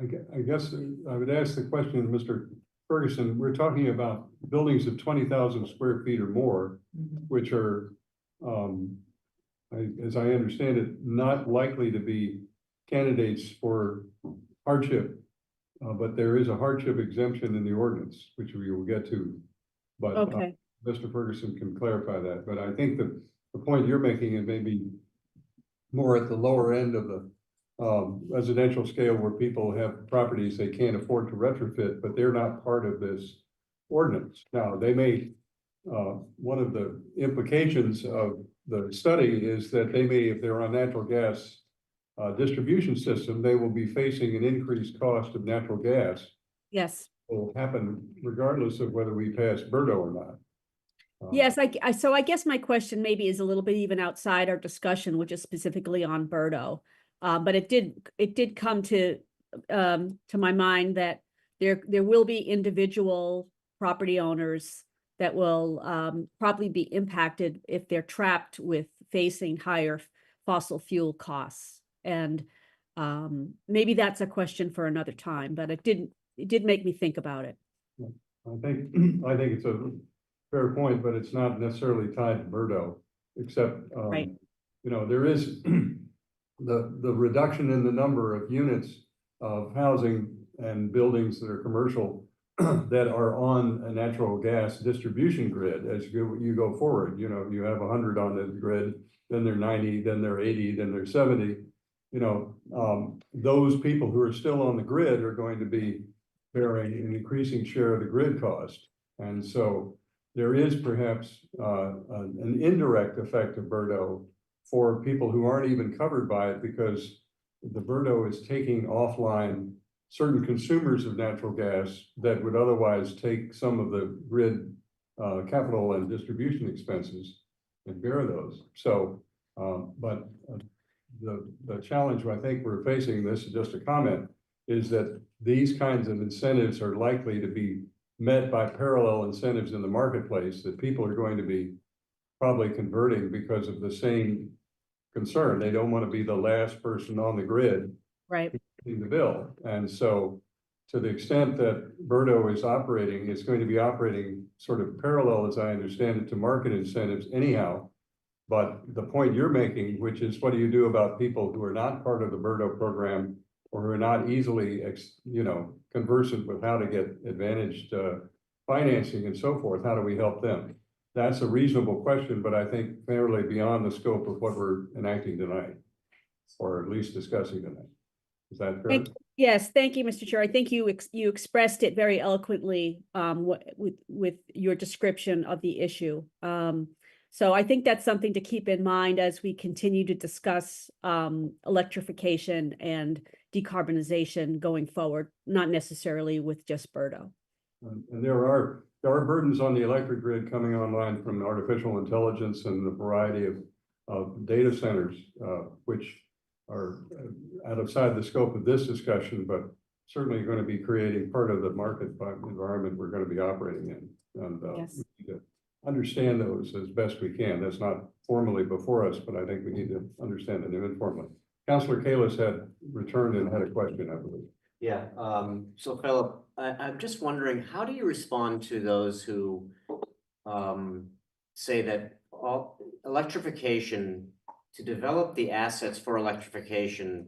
I guess I would ask the question, Mr. Ferguson, we're talking about buildings of 20,000 square feet or more, which are, as I understand it, not likely to be candidates for hardship. But there is a hardship exemption in the ordinance, which we will get to. But Okay. Mr. Ferguson can clarify that. But I think that the point you're making is maybe more at the lower end of the residential scale, where people have properties they can't afford to retrofit, but they're not part of this ordinance. Now, they may, one of the implications of the study is that they may, if they're on natural gas distribution system, they will be facing an increased cost of natural gas. Yes. Will happen regardless of whether we pass Berto or not. Yes, so I guess my question maybe is a little bit even outside our discussion, which is specifically on Berto. But it did come to my mind that there will be individual property owners that will probably be impacted if they're trapped with facing higher fossil fuel costs. And maybe that's a question for another time, but it did make me think about it. I think it's a fair point, but it's not necessarily tied to Berto, except Right. You know, there is the reduction in the number of units of housing and buildings that are commercial that are on a natural gas distribution grid as you go forward. You know, you have 100 on the grid, then they're 90, then they're 80, then they're 70. You know, those people who are still on the grid are going to be bearing an increasing share of the grid cost. And so there is perhaps an indirect effect of Berto for people who aren't even covered by it, because the Berto is taking offline certain consumers of natural gas that would otherwise take some of the grid capital and distribution expenses and bear those. So, but the challenge I think we're facing, this is just a comment, is that these kinds of incentives are likely to be met by parallel incentives in the marketplace that people are going to be probably converting because of the same concern. They don't want to be the last person on the grid Right. in the bill. And so to the extent that Berto is operating, it's going to be operating sort of parallel, as I understand it, to market incentives anyhow. But the point you're making, which is what do you do about people who are not part of the Berto program or who are not easily, conversant with how to get advantaged financing and so forth, how do we help them? That's a reasonable question, but I think fairly beyond the scope of what we're enacting tonight, or at least discussing tonight. Is that fair? Yes, thank you, Mr. Chair. I think you expressed it very eloquently with your description of the issue. So I think that's something to keep in mind as we continue to discuss electrification and decarbonization going forward, not necessarily with just Birdo. And there are burdens on the electric grid coming online from artificial intelligence and the variety of data centers, which are outside the scope of this discussion, but certainly going to be creating part of the market environment we're going to be operating in. And Yes. we need to understand those as best we can. That's not formally before us, but I think we need to understand them informally. Councilor Kalis had returned and had a question, I believe. Yeah, so Philip, I'm just wondering, how do you respond to those who say that all electrification, to develop the assets for electrification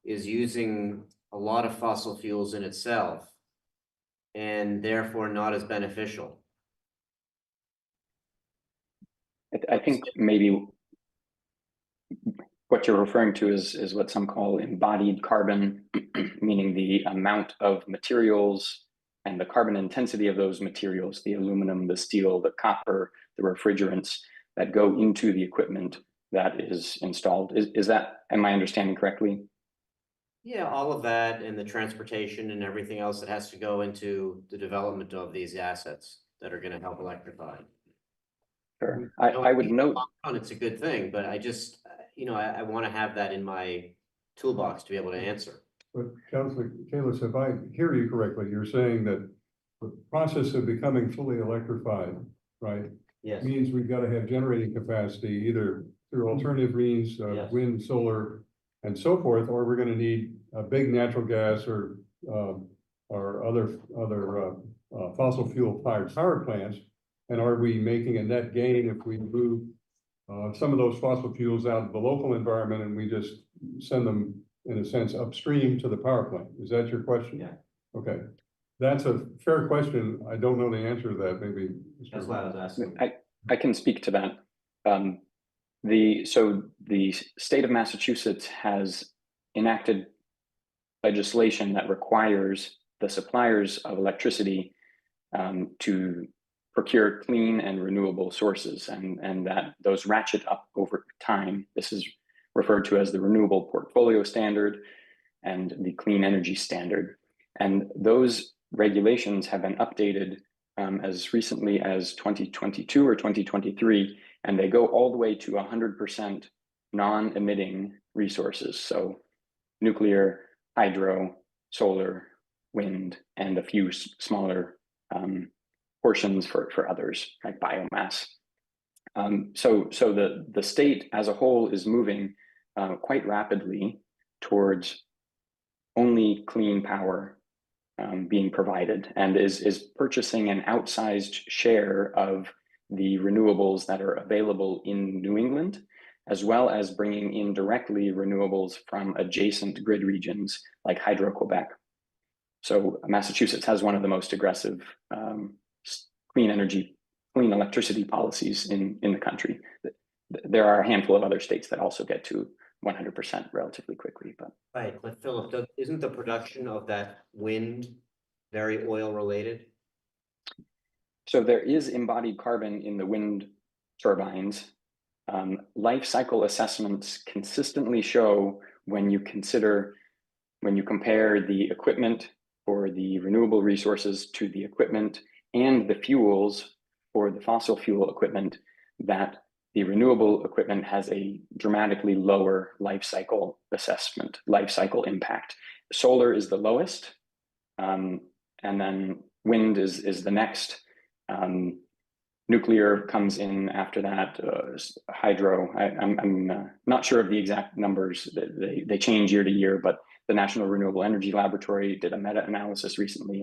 is using a lot of fossil fuels in itself and therefore not as beneficial? I think maybe what you're referring to is what some call embodied carbon, meaning the amount of materials and the carbon intensity of those materials, the aluminum, the steel, the copper, the refrigerants that go into the equipment that is installed. Is that, am I understanding correctly? Yeah, all of that and the transportation and everything else that has to go into the development of these assets that are going to help electrify. Sure. I would note it's a good thing, but I just, I want to have that in my toolbox to be able to answer. But Councilor Kalis, if I hear you correctly, you're saying that the process of becoming fully electrified, right, Yes. means we've got to have generating capacity either through alternative means, Yes. wind, solar, and so forth, or we're going to need a big natural gas or other fossil fuel fired power plants. And are we making a net gain if we move some of those fossil fuels out of the local environment and we just send them, in a sense, upstream to the power plant? Is that your question? Yeah. Okay, that's a fair question. I don't know the answer to that. Maybe. That's why I was asking. I can speak to that. So the state of Massachusetts has enacted legislation that requires the suppliers of electricity to procure clean and renewable sources, and that those ratchet up over time. This is referred to as the Renewable Portfolio Standard and the Clean Energy Standard. And those regulations have been updated as recently as 2022 or 2023, and they go all the way to 100% non-emitting resources. So nuclear, hydro, solar, wind, and a few smaller portions for others, like biomass. So the state as a whole is moving quite rapidly towards only clean power being provided, and is purchasing an outsized share of the renewables that are available in New England, as well as bringing in directly renewables from adjacent grid regions like Hydro-Quebec. So Massachusetts has one of the most aggressive clean electricity policies in the country. There are a handful of other states that also get to 100% relatively quickly. But Right, but Philip, isn't the production of that wind very oil related? so there is embodied carbon in the wind turbines. Life cycle assessments consistently show when you compare the equipment for the renewable resources to the equipment and the fuels for the fossil fuel equipment, that the renewable equipment has a dramatically lower life cycle impact. Solar is the lowest, and then wind is the next. Nuclear comes in after that. Hydro, I'm not sure of the exact numbers. They change year to year, but the National Renewable Energy Laboratory did a meta-analysis recently,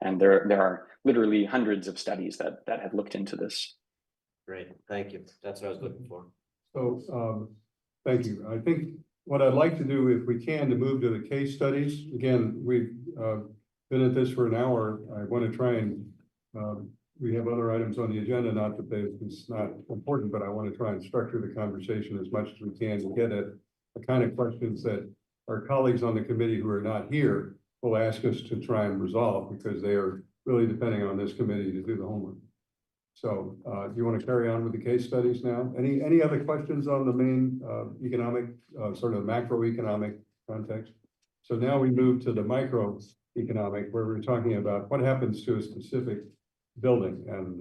and there are literally hundreds of studies that have looked into this. Great, thank you. That's what I was looking for. So, thank you. I think what I'd like to do, if we can, to move to the case studies. Again, we've been at this for an hour. I want to try and We have other items on the agenda, not that it's not important, but I want to try and structure the conversation as much as we can to get at the kind of questions that our colleagues on the committee who are not here will ask us to try and resolve, because they are really depending on this committee to do the homework. So, do you want to carry on with the case studies now? Any other questions on the main economic, sort of macroeconomic context? So now we move to the microeconomic, where we're talking about what happens to a specific building, and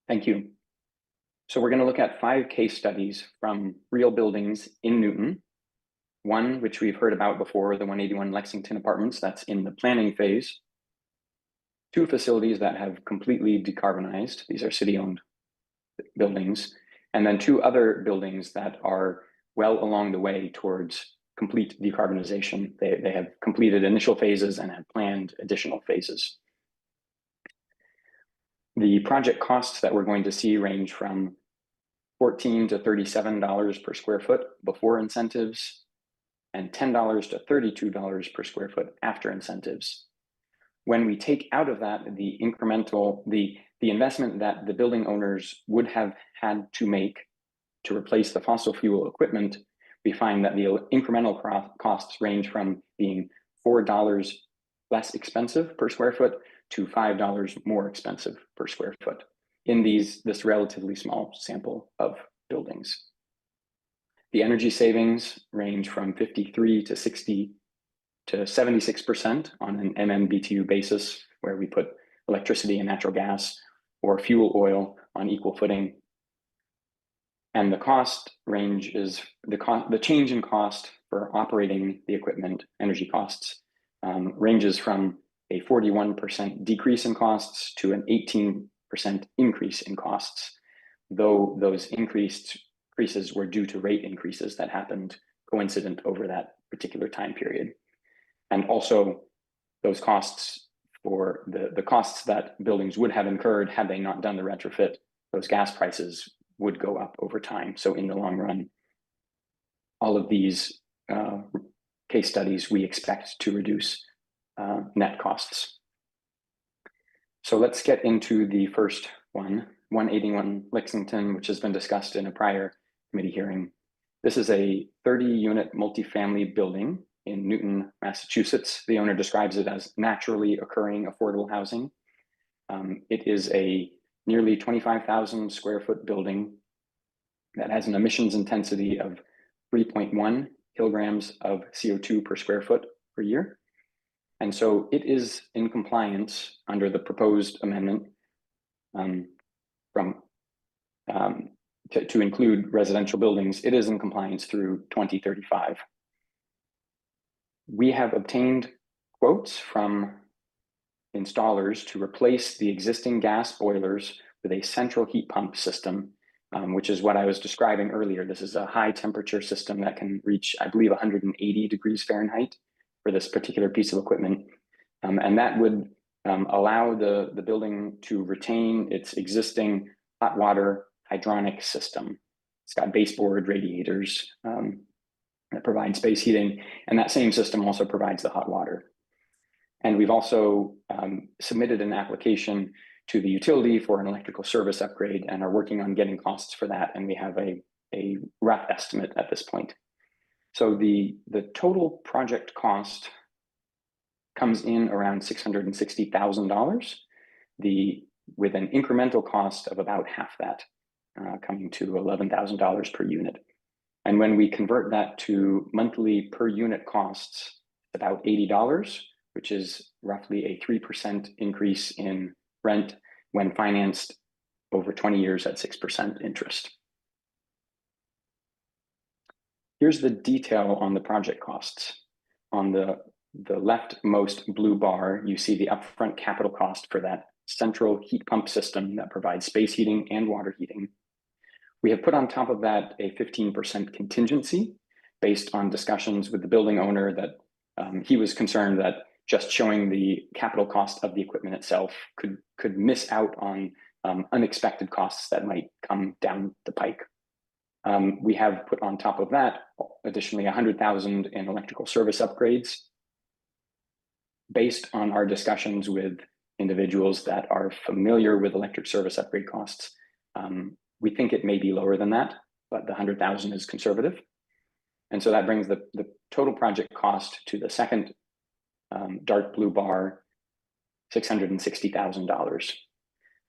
Thank you. So we're going to look at 5 case studies from real buildings in Newton. One, which we've heard about before, the 181 Lexington Apartments, that's in the planning phase. 2 facilities that have completely decarbonized. These are city-owned buildings. And then 2 other buildings that are well along the way towards complete decarbonization. They have completed initial phases and have planned additional phases. The project costs that we're going to see range from $14 to $37 per square foot before incentives, and $10 to $32 per square foot after incentives. When we take out of that the incremental, the investment that the building owners would have had to make to replace the fossil fuel equipment, we find that the incremental costs range from being $4 less expensive per square foot to $5 more expensive per square foot in this relatively small sample of buildings. The energy savings range from 53 to 60 to 76% on an MMBTU basis, where we put electricity and natural gas or fuel oil on equal footing. And the cost range is the change in cost for operating the equipment, energy costs, ranges from a 41% decrease in costs to an 18% increase in costs, though those increases were due to rate increases that happened coincident over that particular time period. And also those costs for the costs that buildings would have incurred had they not done the retrofit, those gas prices would go up over time. So in the long run, all of these case studies we expect to reduce net costs. So let's get into the first one, 181 Lexington, which has been discussed in a prior committee hearing. This is a 30-unit multifamily building in Newton, Massachusetts. The owner describes it as naturally occurring affordable housing. It is a nearly 25,000 square foot building that has an emissions intensity of 3.1 kilograms of CO2 per square foot per year. And so it is in compliance under the proposed amendment to include residential buildings. It is in compliance through 2035. We have obtained quotes from installers to replace the existing gas boilers with a central heat pump system, which is what I was describing earlier. This is a high temperature system that can reach, I believe, 180 degrees Fahrenheit for this particular piece of equipment. And that would allow the building to retain its existing hot water hydronic system. It's got baseboard radiators that provide space heating, and that same system also provides the hot water. And we've also submitted an application to the utility for an electrical service upgrade and are working on getting costs for that. And we have a rough estimate at this point. So the total project cost comes in around $660,000, with an incremental cost of about half that, coming to $11,000 per unit. And when we convert that to monthly per unit costs, about $80, which is roughly a 3% increase in rent when financed over 20 years at 6% interest. Here's the detail on the project costs. On the leftmost blue bar, you see the upfront capital cost for that central heat pump system that provides space heating and water heating. We have put on top of that a 15% contingency based on discussions with the building owner that he was concerned that just showing the capital cost of the equipment itself could miss out on unexpected costs that might come down the pike. We have put on top of that additionally $100,000 in electrical service upgrades based on our discussions with individuals that are familiar with electric service upgrade costs, we think it may be lower than that, but the 100,000 is conservative. And so that brings the total project cost to the second dark blue bar, $660,000.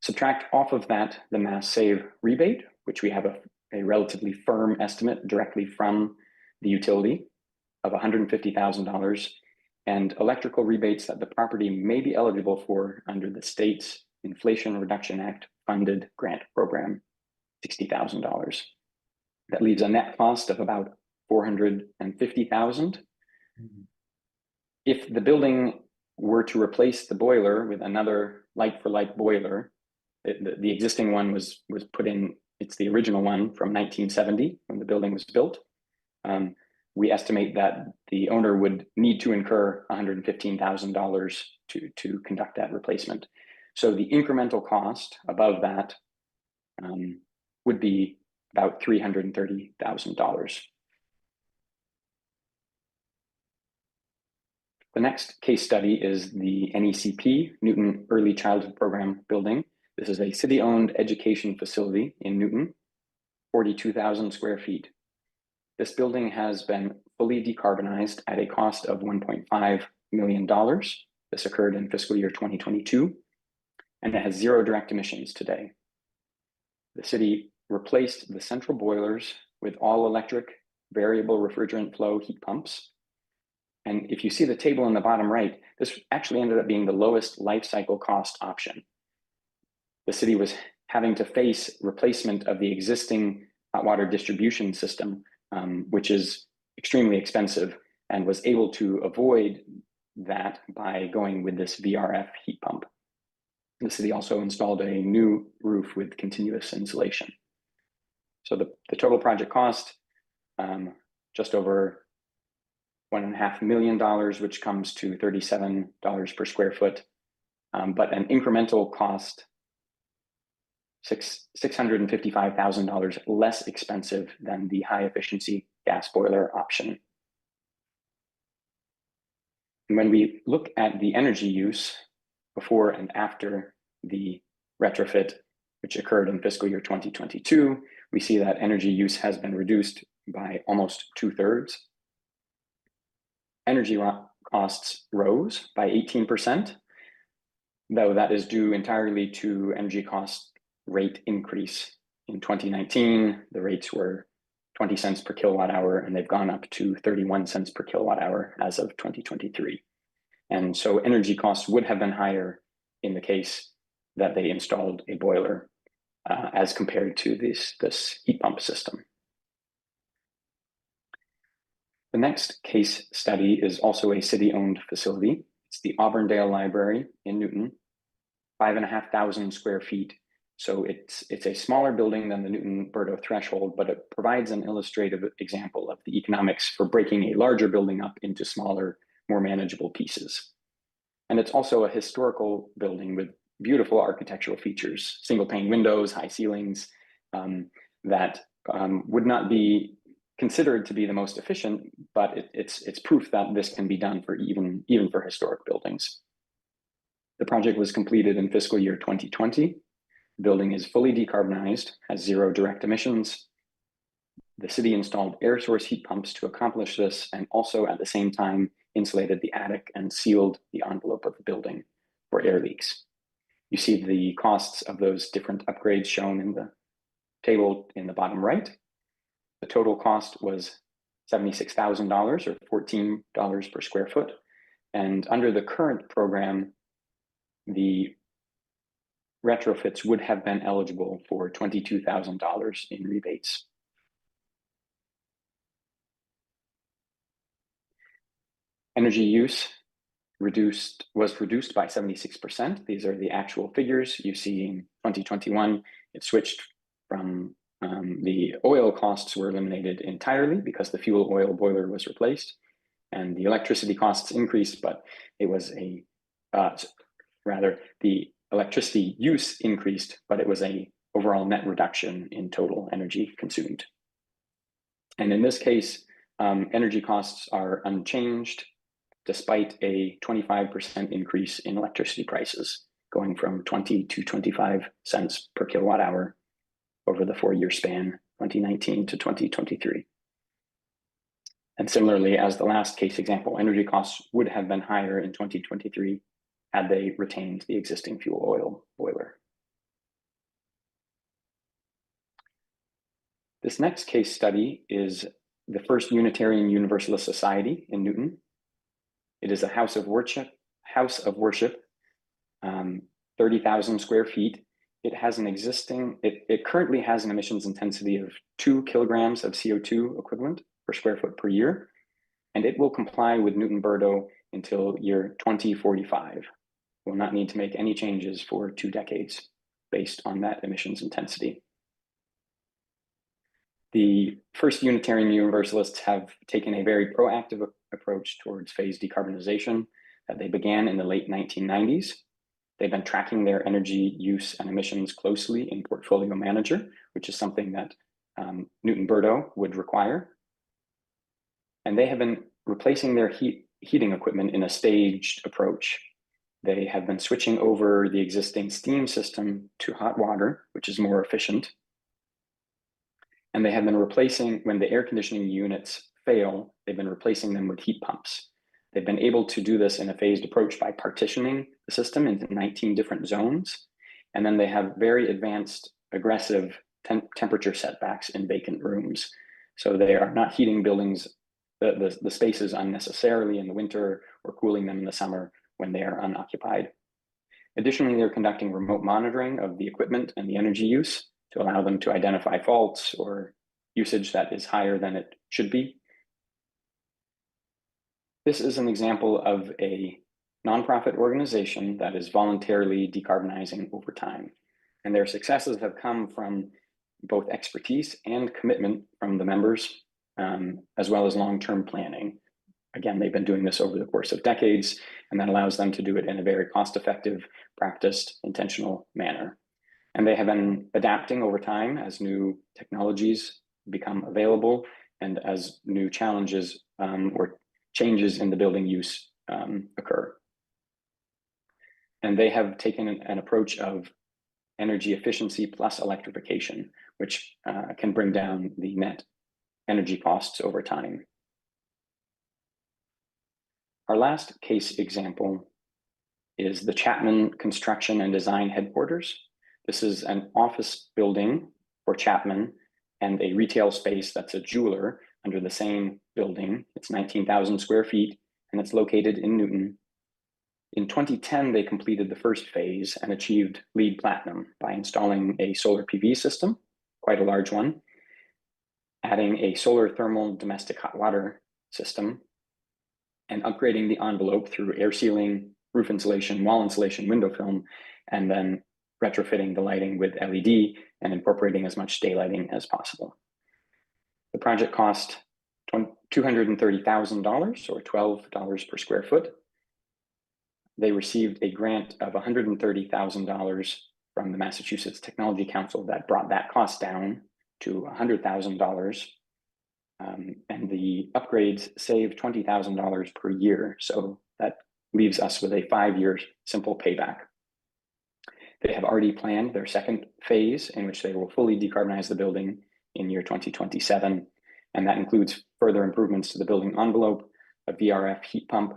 Subtract off of that the Mass Save rebate, which we have a relatively firm estimate directly from the utility of $150,000, and electrical rebates that the property may be eligible for under the state's Inflation Reduction Act funded grant program, $60,000. That leaves a net cost of about $450,000. If the building were to replace the boiler with another like-for-like boiler, the existing one was put in, it's the original one from 1970 when the building was built. We estimate that the owner would need to incur $115,000 to conduct that replacement. So the incremental cost above that would be about $330,000. The next case study is the NECP, Newton Early Childhood Program building. This is a city-owned education facility in Newton, 42,000 square feet. This building has been fully decarbonized at a cost of $1.5 million. This occurred in fiscal year 2022, and it has 0 direct emissions today. The city replaced the central boilers with all-electric variable refrigerant flow heat pumps. And if you see the table on the bottom right, this actually ended up being the lowest life cycle cost option. The city was having to face replacement of the existing hot water distribution system, which is extremely expensive, and was able to avoid that by going with this VRF heat pump. The city also installed a new roof with continuous insulation. So the total project cost, just over $1.5 million, which comes to $37 per square foot, but an incremental cost, $655,000 less expensive than the high efficiency gas boiler option. And when we look at the energy use before and after the retrofit, which occurred in fiscal year 2022, we see that energy use has been reduced by almost 2/3. Energy costs rose by 18%, though that is due entirely to energy cost rate increase. In 2019, the rates were 20 cents per kilowatt hour, and they've gone up to 31 cents per kilowatt hour as of 2023. And so energy costs would have been higher in the case that they installed a boiler as compared to this heat pump system. The next case study is also a city-owned facility. It's the Auburndale Library in Newton, 5,500 square feet. So it's a smaller building than the Newton-Berto threshold, but it provides an illustrative example of the economics for breaking a larger building up into smaller, more manageable pieces. And it's also a historical building with beautiful architectural features, single pane windows, high ceilings, that would not be considered to be the most efficient, but it's proof that this can be done for even for historic buildings. The project was completed in fiscal year 2020. The building is fully decarbonized, has 0 direct emissions. The city installed air source heat pumps to accomplish this, and also at the same time insulated the attic and sealed the envelope of the building for air leaks. You see the costs of those different upgrades shown in the table in the bottom right. The total cost was $76,000 or $14 per square foot. And under the current program, the retrofits would have been eligible for $22,000 in rebates. Energy use was reduced by 76%. These are the actual figures. You see in 2021, it switched from the oil costs were eliminated entirely because the fuel oil boiler was replaced, and the electricity costs increased, but it was the electricity use increased, but it was a overall net reduction in total energy consumed. And in this case, energy costs are unchanged despite a 25% increase in electricity prices, going from 20 to 25 cents per kilowatt hour over the 4-year span, 2019 to 2023. And similarly, as the last case example, energy costs would have been higher in 2023 had they retained the existing fuel oil boiler. This next case study is the First Unitarian Universalist Society in Newton. It is a house of worship, 30,000 square feet. It has it currently has an emissions intensity of 2 kilograms of CO2 equivalent per square foot per year, and it will comply with Newton-Burdo until year 2045. Will not need to make any changes for 2 decades based on that emissions intensity. The First Unitarian Universalists have taken a very proactive approach towards phased decarbonization that they began in the late 1990s. They've been tracking their energy use and emissions closely in Portfolio Manager, which is something that Newton-Burdo would require. And they have been replacing their heating equipment in a staged approach. They have been switching over the existing steam system to hot water, which is more efficient. And they have been replacing, when the air conditioning units fail, they've been replacing them with heat pumps. They've been able to do this in a phased approach by partitioning the system into 19 different zones. And then they have very advanced, aggressive temperature setbacks in vacant rooms. So they are not heating buildings, the spaces unnecessarily in the winter or cooling them in the summer when they are unoccupied. Additionally, they're conducting remote monitoring of the equipment and the energy use to allow them to identify faults or usage that is higher than it should be. This is an example of a nonprofit organization that is voluntarily decarbonizing over time. And their successes have come from both expertise and commitment from the members, as well as long-term planning. Again, they've been doing this over the course of decades, and that allows them to do it in a very cost-effective, practiced, intentional manner. And they have been adapting over time as new technologies become available and as new challenges or changes in the building use occur. And they have taken an approach of energy efficiency plus electrification, which can bring down the net energy costs over time. Our last case example is the Chapman Construction and Design Headquarters. This is an office building for Chapman and a retail space that's a jeweler under the same building. It's 19,000 square feet, and it's located in Newton. In 2010, they completed the first phase and achieved LEED Platinum by installing a solar PV system, quite a large one, adding a solar thermal domestic hot water system, and upgrading the envelope through air sealing, roof insulation, wall insulation, window film, and then retrofitting the lighting with LED and incorporating as much daylighting as possible. The project cost $230,000 or $12 per square foot. They received a grant of $130,000 from the Massachusetts Technology Council that brought that cost down to $100,000. And the upgrades saved $20,000 per year. So that leaves us with a 5-year simple payback. They have already planned their second phase in which they will fully decarbonize the building in year 2027. And that includes further improvements to the building envelope, a VRF heat pump,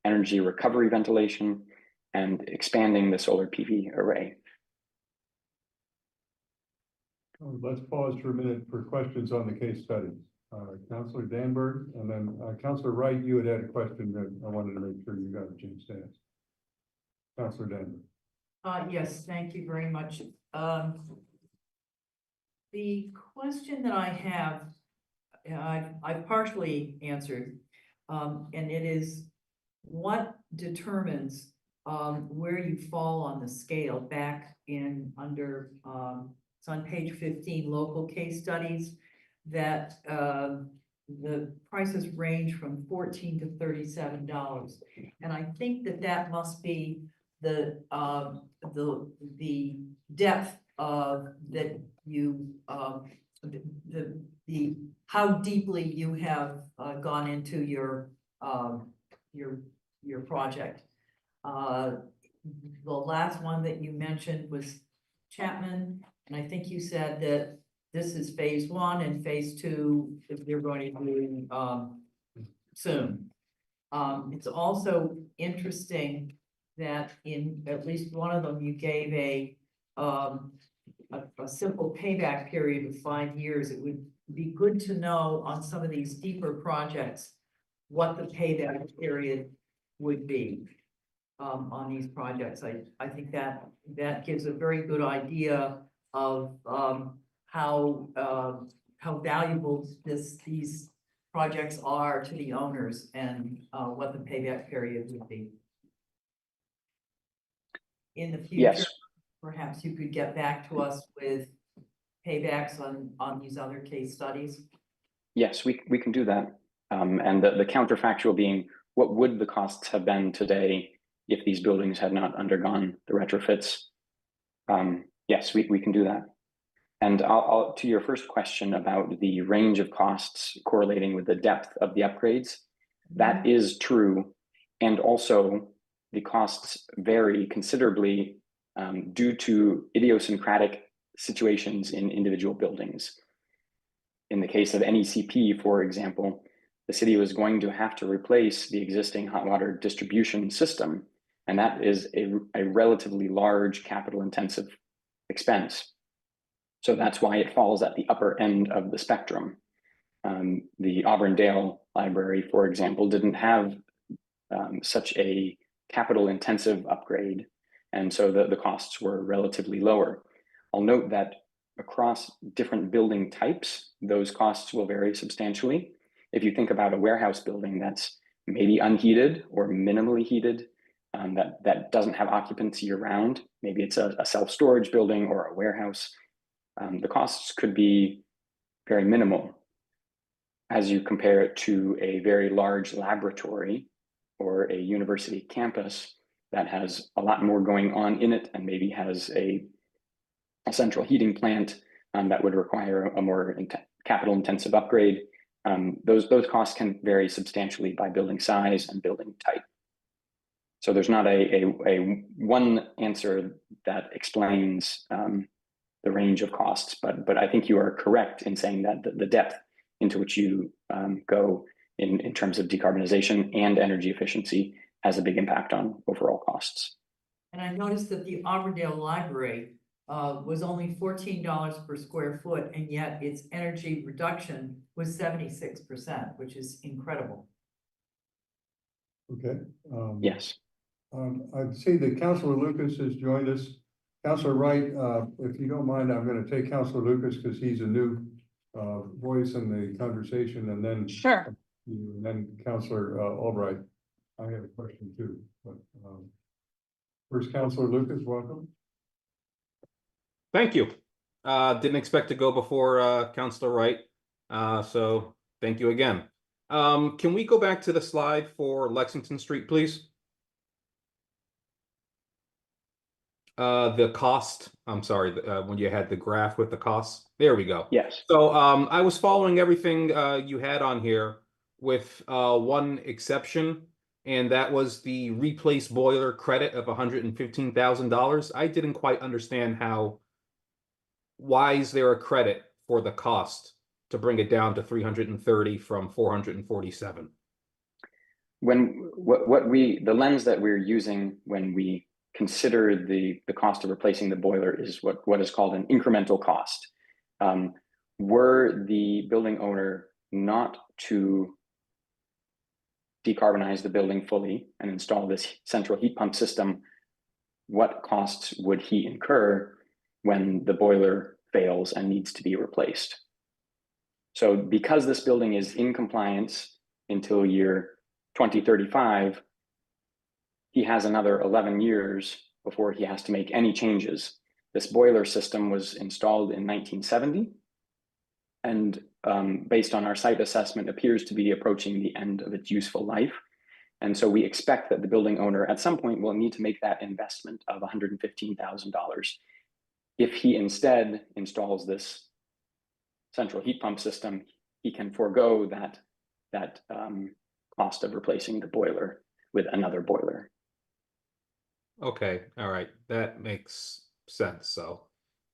energy recovery ventilation, and expanding the solar PV array. Let's pause for a minute for questions on the case studies. Councilor Danberg, and then Councilor Wright, you had a question that I wanted to make sure you got a chance to ask. Councilor Danberg. Yes, thank you very much. The question that I have, I've partially answered, and it is what determines where you fall on the scale back in under, it's on page 15, local case studies, that the prices range from $14 to $37. And I think that that must be the depth of that you the how deeply you have gone into your your project. The last one that you mentioned was Chapman, and I think you said that this is phase one and phase two, if they're going to do, soon. It's also interesting that in at least one of them, you gave a simple payback period of 5 years. It would be good to know on some of these deeper projects, what the payback period would be on these projects. I think that gives a very good idea of how valuable these projects are to the owners and what the payback period would be. In the future, Yes. perhaps you could get back to us with paybacks on these other case studies. Yes, we can do that. And the counterfactual being, what would the costs have been today if these buildings had not undergone the retrofits? Yes, we can do that. And I'll to your first question about the range of costs correlating with the depth of the upgrades, that is true. And also the costs vary considerably due to idiosyncratic situations in individual buildings. In the case of NECP, for example, the city was going to have to replace the existing hot water distribution system, and that is a relatively large capital intensive expense. So that's why it falls at the upper end of the spectrum. The Auburndale Library, for example, didn't have such a capital intensive upgrade, and so the costs were relatively lower. I'll note that across different building types, those costs will vary substantially. If you think about a warehouse building that's maybe unheated or minimally heated, that doesn't have occupancy year round, maybe it's a self-storage building or a warehouse, the costs could be very minimal as you compare it to a very large laboratory or a university campus that has a lot more going on in it and maybe has a central heating plant that would require a more capital intensive upgrade. Those costs can vary substantially by building size and building type. So there's not a one answer that explains the range of costs, but I think you are correct in saying that the depth into which you go in terms of decarbonization and energy efficiency has a big impact on overall costs. And I noticed that the Auburndale Library was only $14 per square foot, and yet its energy reduction was 76%, which is incredible. Okay. Yes. I see that Councilor Lucas has joined us. Councilor Wright, if you don't mind, I'm going to take Councilor Lucas because he's a new voice in the conversation, and then Sure. and then Councilor Albright. I have a question too, but first, Councilor Lucas, welcome. Thank you. Didn't expect to go before Councilor Wright, so thank you again. Can we go back to the slide for Lexington Street, please? The cost, I'm sorry, when you had the graph with the costs. There we go. Yes. So I was following everything you had on here with one exception, and that was the replace boiler credit of $115,000. I didn't quite understand why is there a credit for the cost to bring it down to 330 from 447? The lens that we're using when we consider the cost of replacing the boiler is what is called an incremental cost. Were the building owner not to decarbonize the building fully and install this central heat pump system, what costs would he incur when the boiler fails and needs to be replaced? So because this building is in compliance until year 2035, he has another 11 years before he has to make any changes. This boiler system was installed in 1970, and based on our site assessment, appears to be approaching the end of its useful life. And so we expect that the building owner at some point will need to make that investment of $115,000. If he instead installs this central heat pump system, he can forego that cost of replacing the boiler with another boiler. Okay, all right, that makes sense, so,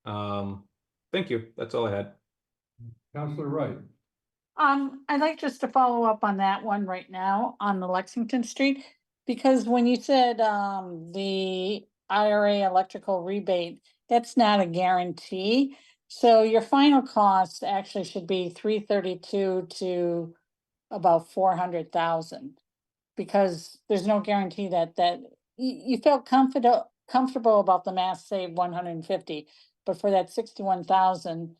thank you, that's all I had. Counselor Wright. I'd like just to follow up on that one right now on the Lexington Street. Because when you said, the IRA electrical rebate, that's not a guarantee. So your final cost actually should be 332 to about 400,000. Because there's no guarantee that you felt comfortable about the Mass Save 150, but for that 61,000,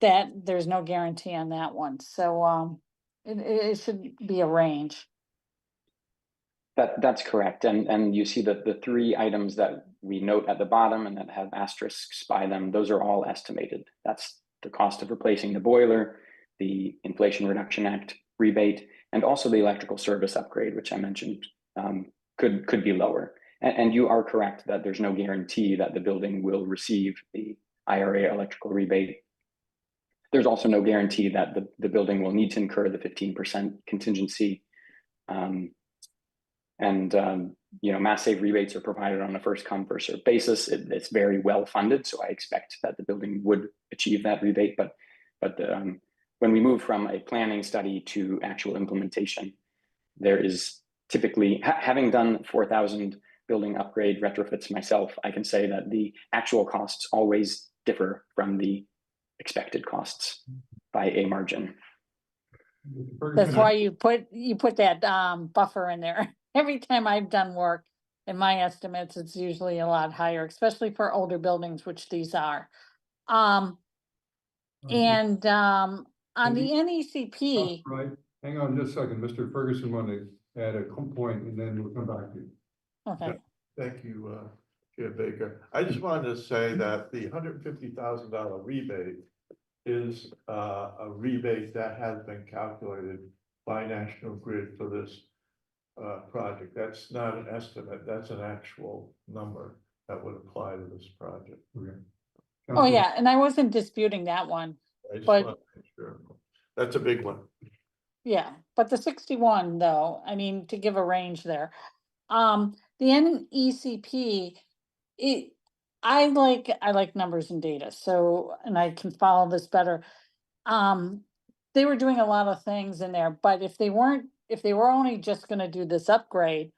that there's no guarantee on that one, so, it should be a range. That's correct. And you see that the three items that we note at the bottom and that have asterisks by them, those are all estimated. That's the cost of replacing the boiler, the Inflation Reduction Act rebate, and also the electrical service upgrade, which I mentioned could be lower. And you are correct that there's no guarantee that the building will receive the IRA electrical rebate. There's also no guarantee that the building will need to incur the 15% contingency. Mass Save rebates are provided on a first come, first served basis. It's very well funded, so I expect that the building would achieve that rebate. But when we move from a planning study to actual implementation, there is typically, having done 4,000 building upgrade retrofits myself, I can say that the actual costs always differ from the expected costs by a margin. That's why you put that, buffer in there. Every time I've done work, in my estimates, it's usually a lot higher, especially for older buildings, which these are. On the NECP. Right, hang on just a second, Mr. Ferguson wanted to add a point and then we'll come back to you. Okay, Thank you, Chair Baker. I just wanted to say that the $150,000 rebate is a rebate that has been calculated by National Grid for this project. That's not an estimate, that's an actual number that would apply to this project. Okay. oh yeah, and I wasn't disputing that one, I just But- wanna make sure. That's a big one. yeah, but the 61 though, I mean, to give a range there. The NECP, I like numbers and data, so, and I can follow this better. They were doing a lot of things in there, but if they were only just gonna do this upgrade,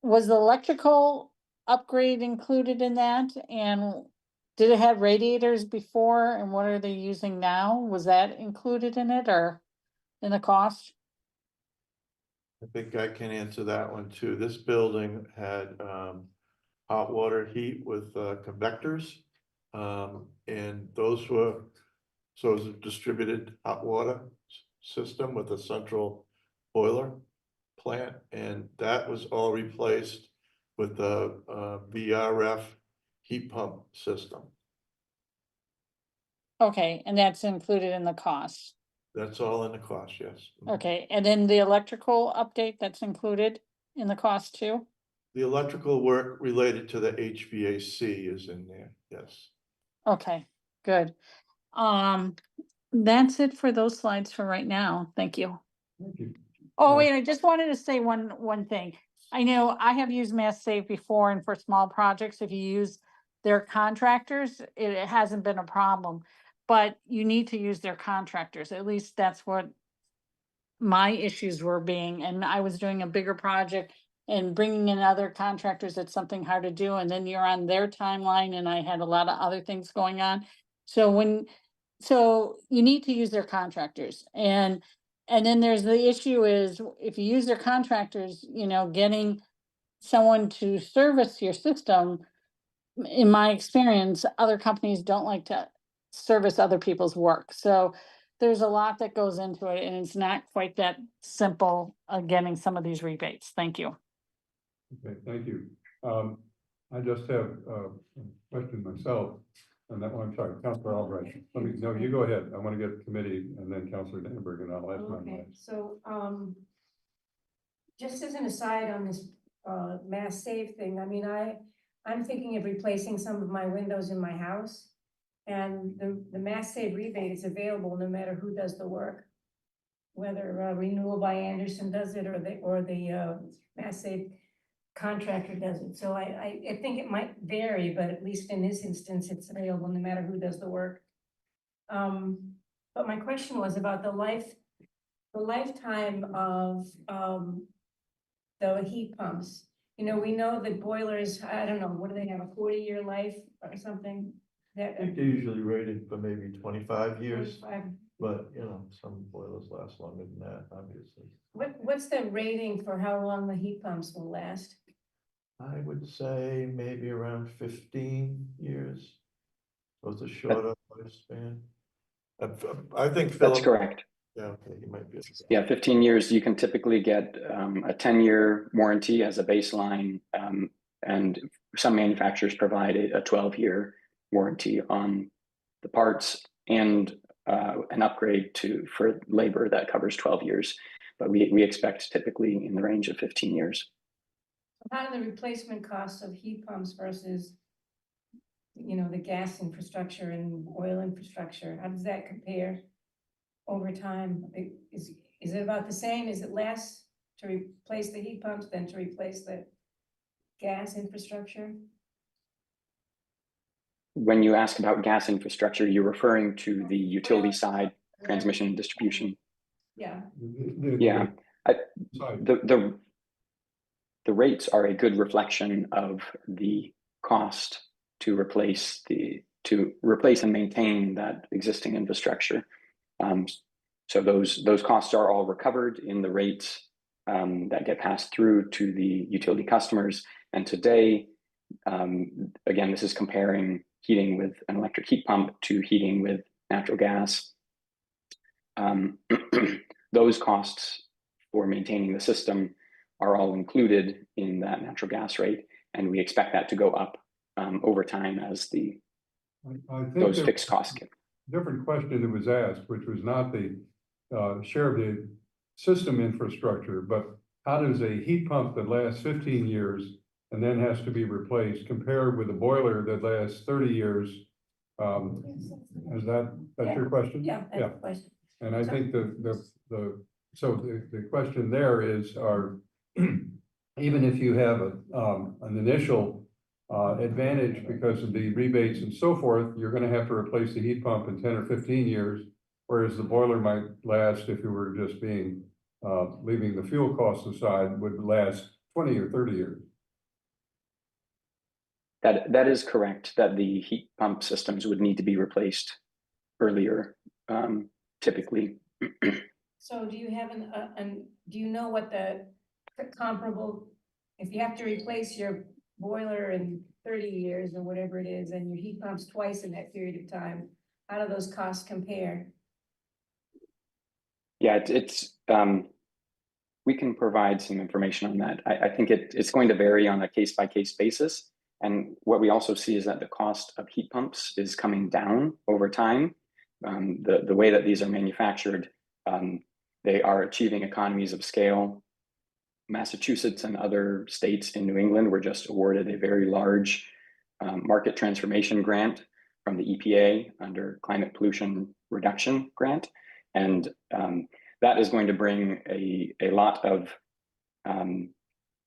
was the electrical upgrade included in that? And did it have radiators before, and what are they using now? Was that included in it or in the cost? I think I can answer that one too. This building had hot water heat with convectors. And those were, so it was a distributed hot water system with a central boiler plant. And that was all replaced with the VRF heat pump system. Okay, and that's included in the cost. That's all in the cost, yes. Okay, and then the electrical update, that's included in the cost too? The electrical work related to the HVAC is in there, yes. Okay, good. That's it for those slides for right now. Thank you. Thank you. Oh, wait, I just wanted to say one thing. I know I have used Mass Save before, and for small projects, if you use their contractors, it hasn't been a problem. But you need to use their contractors. At least that's what my issues were being, and I was doing a bigger project and bringing in other contractors, it's something hard to do, and then you're on their timeline, and I had a lot of other things going on. So you need to use their contractors, and then there's the issue is, if you use their contractors, getting someone to service your system, in my experience, other companies don't like to service other people's work, so there's a lot that goes into it, and it's not quite that simple, getting some of these rebates. Thank you. Okay, thank you. I just have a question myself, and that one, I'm sorry, Councilor Albright. No, you go ahead. I want to get the committee and then Councilor Danberg, and I'll ask my Okay, question. so, just as an aside on this, Mass Save thing, I mean, I'm thinking of replacing some of my windows in my house. And the Mass Save rebate is available no matter who does the work. whether Renewal by Anderson does it or the Mass Save contractor does it. So I think it might vary, but at least in this instance, it's available no matter who does the work. But my question was about the lifetime of the heat pumps. You know, we know that boilers, I don't know, what do they have, a 40-year life or something? I think they're usually rated for maybe 25 years, 25. but you know, some boilers last longer than that, obviously. What's the rating for how long the heat pumps will last? I would say maybe around 15 years. So it's a shorter lifespan. I think That's Philip. correct. Yeah, okay, you might be. Yeah, 15 years, you can typically get a 10-year warranty as a baseline, and some manufacturers provide a 12-year warranty on the parts and an upgrade for labor that covers 12 years. But we expect typically in the range of 15 years. How do the replacement costs of heat pumps versus, you know, the gas infrastructure and oil infrastructure, how does that compare over time? Is it about the same? Is it less to replace the heat pumps than to replace the gas infrastructure? When you ask about gas infrastructure, you're referring to the utility side, transmission and distribution. Yeah. Yeah, Sorry. the rates are a good reflection of the cost to replace and maintain that existing infrastructure. So those costs are all recovered in the rates that get passed through to the utility customers. And today, again, this is comparing heating with an electric heat pump to heating with natural gas. Those costs for maintaining the system are all included in that natural gas rate, and we expect that to go up over time as I think those there- fixed costs get. Different question that was asked, which was not the share of the system infrastructure, but how does a heat pump that lasts 15 years and then has to be replaced compare with a boiler that lasts 30 years? Is that's your question? Yeah, that's the question. And I think the question there is, even if you have an initial advantage because of the rebates and so forth, you're gonna have to replace the heat pump in 10 or 15 years, whereas the boiler might last, if you were just leaving the fuel costs aside, would last 20 or 30 years. That is correct, that the heat pump systems would need to be replaced earlier, typically. So do you have do you know what the comparable, if you have to replace your boiler in 30 years or whatever it is, and your heat pumps twice in that period of time, how do those costs compare? Yeah, we can provide some information on that. I think it's going to vary on a case-by-case basis. And what we also see is that the cost of heat pumps is coming down over time. The way that these are manufactured, they are achieving economies of scale. Massachusetts and other states in New England were just awarded a very large market transformation grant from the EPA under Climate Pollution Reduction Grant. And that is going to bring a lot of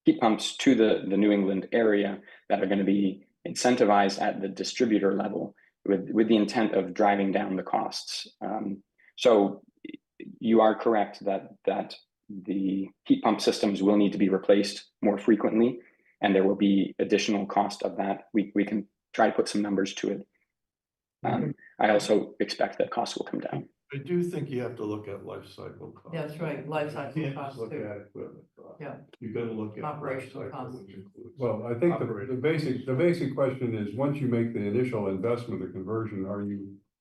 heat pumps to the New England area that are going to be incentivized at the distributor level with the intent of driving down the costs. So you are correct that the heat pump systems will need to be replaced more frequently, and there will be additional cost of that. We can try to put some numbers to it. I also expect that costs will come down. I do think you have to look at life cycle costs. That's right, life You cycle can't just costs look too. at equipment costs. Yeah. You gotta look at life Operational cycle, costs. which includes. Well, I think the operating basic question is, once you make the initial investment, the conversion,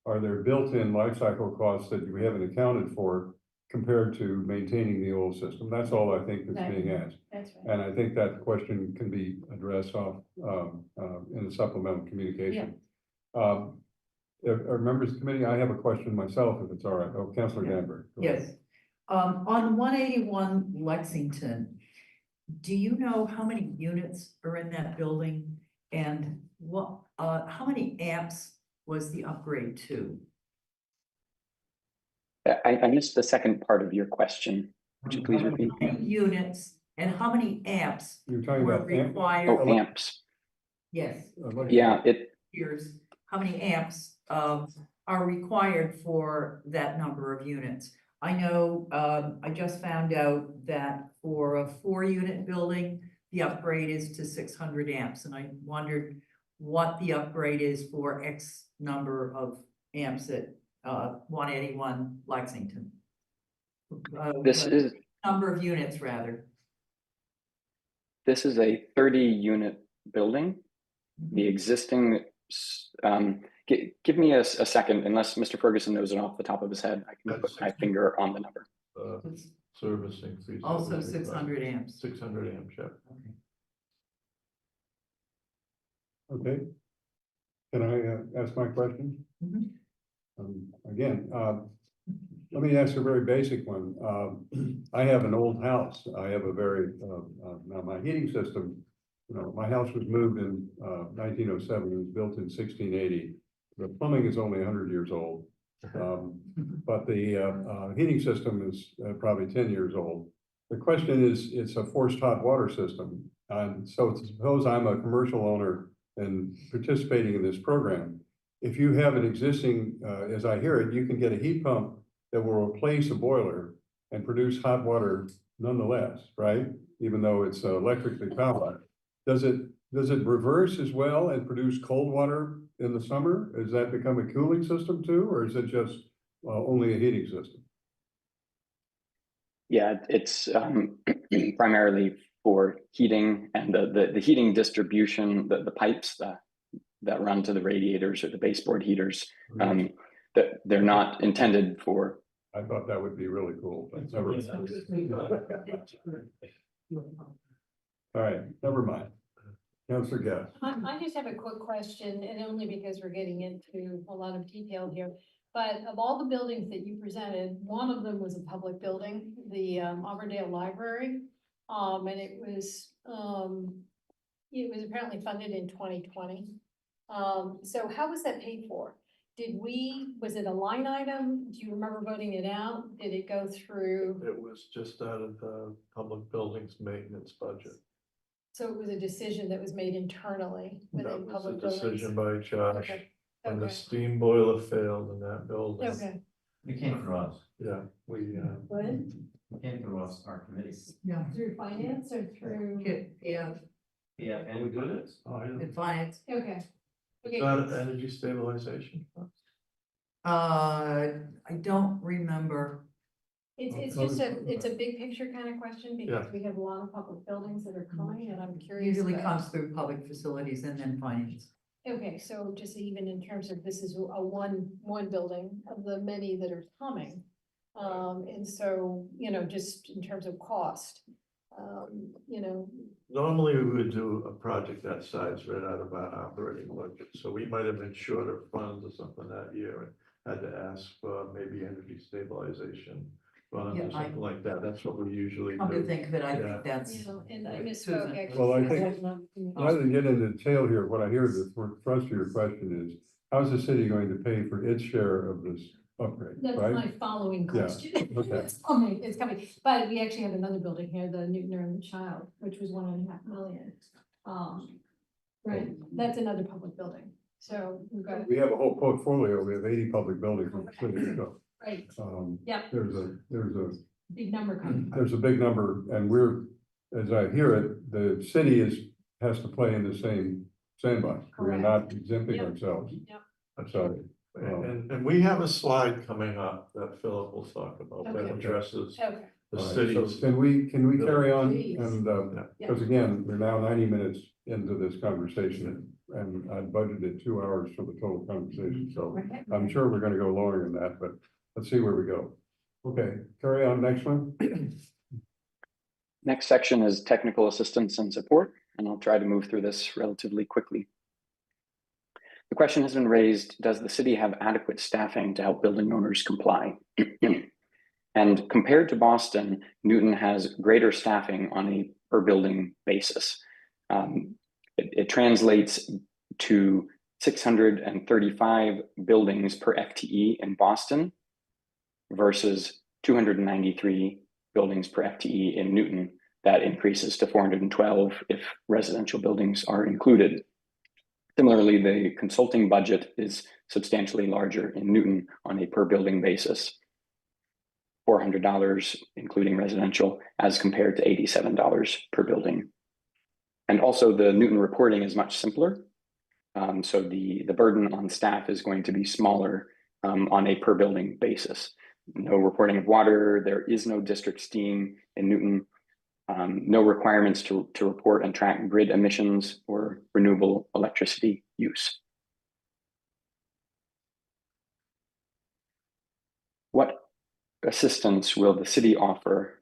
are there built-in life cycle costs that you haven't accounted for compared to maintaining the old system? That's all I think that's being asked. That's right. And I think that question can be addressed off in a supplemental communication. Members of the committee, I have a question myself, if it's all right. Oh, Councilor Danbury. Go ahead. Yes. On 181 Lexington, do you know how many units are in that building? And how many amps was the upgrade to? I missed the second part of your question. Would you please repeat? How many units and how many amps You're talking were about amp- required? Oh, amps. Yes, Yeah, here's how many amps are required for that number of units. I know, I just found out that for a 4-unit building, the upgrade is to 600 amps, and I wondered what the upgrade is for X number of amps at 181 Lexington. this is Number of units, rather. this is a 30-unit building. The existing, give me a second, unless Mr. Ferguson knows it off the top of his head, I can put my finger on the number. Servicing. Also 600 amps. 600 amp, yeah. Okay. Can I ask my question? Mhm. Again, let me ask a very basic one. I have an old house. I have a very, now my heating system, you know, my house was moved in 1907. It was built in 1680. The plumbing is only 100 years old. But the heating system is probably 10 years old. The question is, it's a forced hot water system. And so suppose I'm a commercial owner and participating in this program. If you have an existing, as I hear it, you can get a heat pump that will replace a boiler and produce hot water nonetheless, right? Even though it's electrically powered. Does it reverse as well and produce cold water in the summer? Does that become a cooling system too, or is it just only a heating system? Yeah, it's primarily for heating, and the heating distribution, the pipes that run to the radiators or the baseboard heaters, that they're not intended for. I thought that would be really cool, but never. All right, never mind. Councilor Guest. I just have a quick question, and only because we're getting into a lot of detail here. But of all the buildings that you presented, one of them was a public building, the Auburndale Library. And it was apparently funded in 2020. So how was that paid for? Was it a line item? Do you remember voting it out? Did it go through? It was just out of the public buildings maintenance budget. So it was a decision that was made internally That within was a public buildings? decision by Josh. Okay. When the Okay. steam boiler failed in that building. Okay. It came through us. Yeah, we, What? It came through us, our committee. Yeah. Through finance or through? Yeah, Yeah, and we did it. in finance. Okay. Is Okay. that energy stabilization? I don't remember. It's a big picture kind of question because we have a lot of public buildings that are coming and I'm curious. Usually about- comes through public facilities and then finance. Okay, so just even in terms of this is a one building of the many that are coming. And so, just in terms of cost, Normally, we would do a project that size right out of our operating budget, so we might have been short of funds or something that year and had to ask for maybe energy stabilization funds Yeah, or something like that. That's what we usually Come to do. think of it, I Yeah. think that's. and I Susan. misspoke actually. Well, I think, rather than get into detail here, what I hear the thrust of your question is, how's the city going to pay for its share of this upgrade, That's right? my following Yeah, question. okay. It's coming, but we actually have another building here, the Newton Urban Child, which was 1.5 million. Right, that's another public building, so we've got, We have a whole portfolio. We have 80 public buildings in the city, so. right, There's big number coming. a big number, and we're, as I hear it, the city has to play in the same sandbox. We're not exempting Yep. ourselves. Yep. So, And we have a slide coming up that Philip will talk about that Okay. addresses Okay, the all right, city's. so can we carry on? Please. And, because again, we're now 90 minutes into this conversation, and I budgeted 2 hours for the total conversation, so okay. I'm sure we're gonna go longer than that, but let's see where we go. Okay, carry on, next one. Next section is technical assistance and support, and I'll try to move through this relatively quickly. The question has been raised, does the city have adequate staffing to help building owners comply? And compared to Boston, Newton has greater staffing on a per building basis. It translates to 635 buildings per FTE in Boston versus 293 buildings per FTE in Newton. That increases to 412 if residential buildings are included. Similarly, the consulting budget is substantially larger in Newton on a per building basis, $400 including residential, as compared to $87 per building. And also the Newton reporting is much simpler. So the burden on staff is going to be smaller on a per building basis. No reporting of water, there is no district steam in Newton, no requirements to report and track grid emissions or renewable electricity use. What assistance will the city offer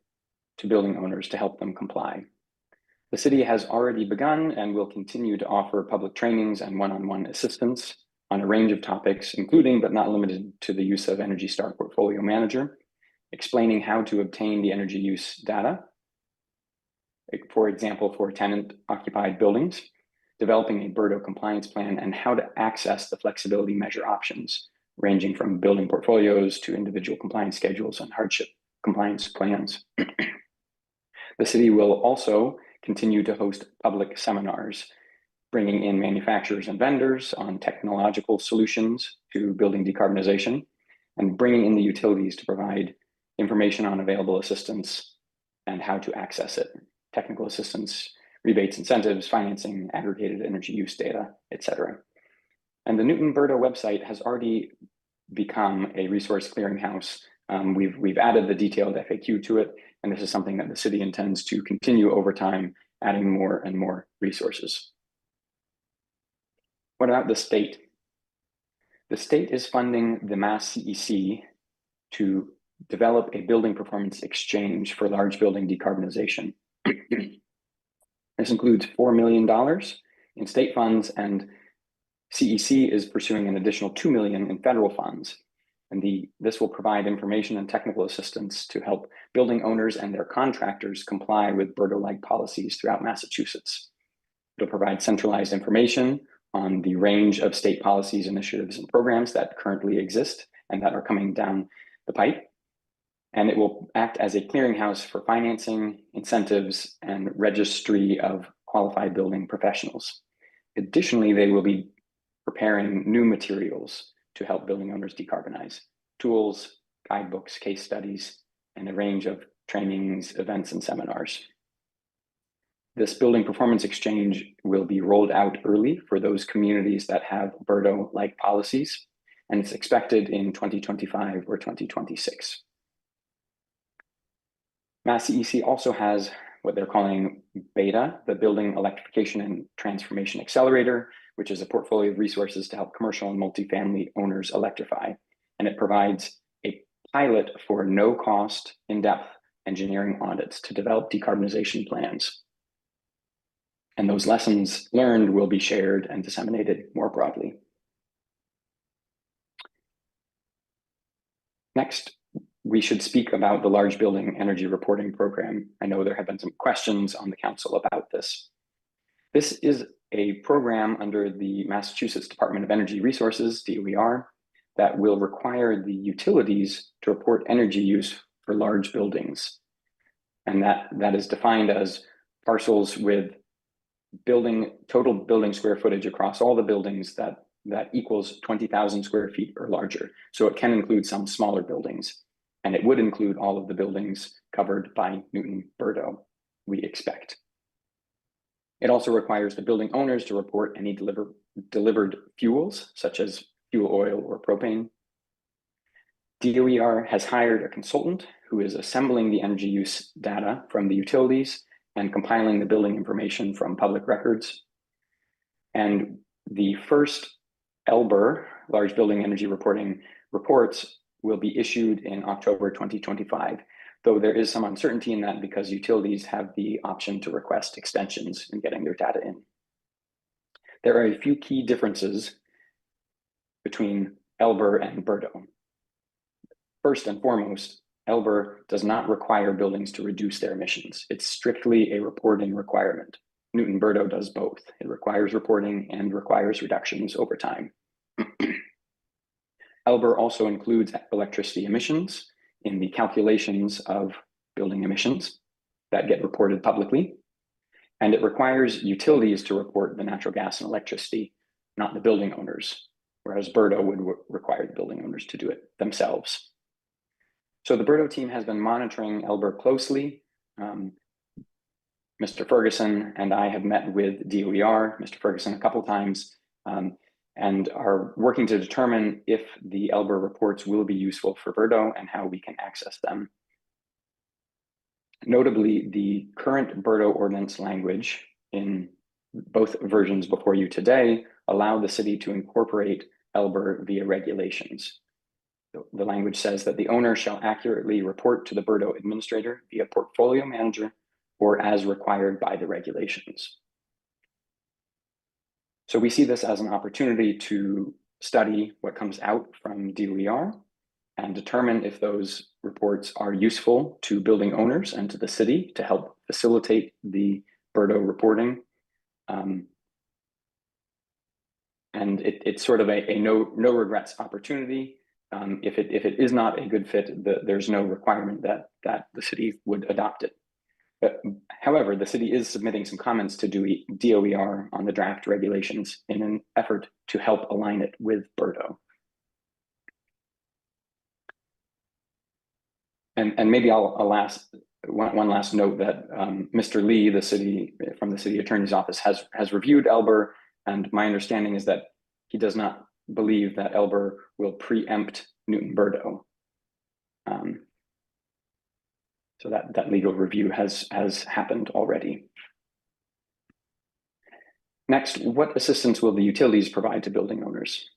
to building owners to help them comply? The city has already begun and will continue to offer public trainings and one-on-one assistance on a range of topics, including but not limited to the use of Energy Star Portfolio Manager, explaining how to obtain the energy use data, for example, for tenant-occupied buildings, developing a BERDO compliance plan, and how to access the flexibility measure options, ranging from building portfolios to individual compliance schedules and hardship compliance plans. The city will also continue to host public seminars, bringing in manufacturers and vendors on technological solutions to building decarbonization, and bringing in the utilities to provide information on available assistance and how to access it, technical assistance, rebates, incentives, financing, aggregated energy use data, etc. And the Newton BERDO website has already become a resource clearinghouse. We've added the detailed FAQ to it, and this is something that the city intends to continue over time, adding more and more resources. What about the state? The state is funding the Mass CEC to develop a building performance exchange for large building decarbonization. This includes $4 million in state funds, and CEC is pursuing an additional $2 million in federal funds. And this will provide information and technical assistance to help building owners and their contractors comply with BERDO-like policies throughout Massachusetts. It'll provide centralized information on the range of state policies, initiatives, and programs that currently exist and that are coming down the pipe. And it will act as a clearinghouse for financing, incentives, and registry of qualified building professionals. Additionally, they will be preparing new materials to help building owners decarbonize: tools, guidebooks, case studies, and a range of trainings, events, and seminars. This building performance exchange will be rolled out early for those communities that have BERDO-like policies, and it's expected in 2025 or 2026. Mass CEC also has what they're calling BETA, the Building Electrification and Transformation Accelerator, which is a portfolio of resources to help commercial and multifamily owners electrify. And it provides a pilot for no-cost, in-depth engineering audits to develop decarbonization plans. And those lessons learned will be shared and disseminated more broadly. Next, we should speak about the Large Building Energy Reporting Program. I know there have been some questions on the council about this. This is a program under the Massachusetts Department of Energy Resources, DOER, that will require the utilities to report energy use for large buildings. And that is defined as parcels with total building square footage across all the buildings that equals 20,000 square feet or larger. So it can include some smaller buildings, and it would include all of the buildings covered by Newton BERDO, we expect. It also requires the building owners to report any delivered fuels, such as fuel oil or propane. DOER has hired a consultant who is assembling the energy use data from the utilities and compiling the building information from public records. And the first LBER, Large Building Energy Reporting reports, will be issued in October 2025, though there is some uncertainty in that because utilities have the option to request extensions in getting their data in. There are a few key differences between LBER and BERDO. First and foremost, LBER does not require buildings to reduce their emissions. It's strictly a reporting requirement. Newton BERDO does both. It requires reporting and requires reductions over time. LBER also includes electricity emissions, in the calculations of building emissions that get reported publicly. And it requires utilities to report the natural gas and electricity, not the building owners, whereas BERDO would require the building owners to do it themselves. So the BERDO team has been monitoring Elber closely. Mr. Ferguson and I have met with DOER, Mr. Ferguson a couple times, and are working to determine if the Elber reports will be useful for BERDO and how we can access them. Notably, the current BERDO ordinance language in both versions before you today allow the city to incorporate Elber via regulations. The language says that the owner shall accurately report to the BERDO administrator via portfolio manager or as required by the regulations. So we see this as an opportunity to study what comes out from DOER and determine if those reports are useful to building owners and to the city to help facilitate the BERDO reporting. And it's sort of a no regrets opportunity. If it is not a good fit, there's no requirement that the city would adopt it. However, the city is submitting some comments to DOER on the draft regulations in an effort to help align it with BERDO. And maybe I'll one last note that Mr. Lee, from the city attorney's office, has reviewed Elber, and my understanding is that he does not believe that Elber will preempt Newton-Burdo. So that legal review has happened already. Next, what assistance will the utilities provide to building owners?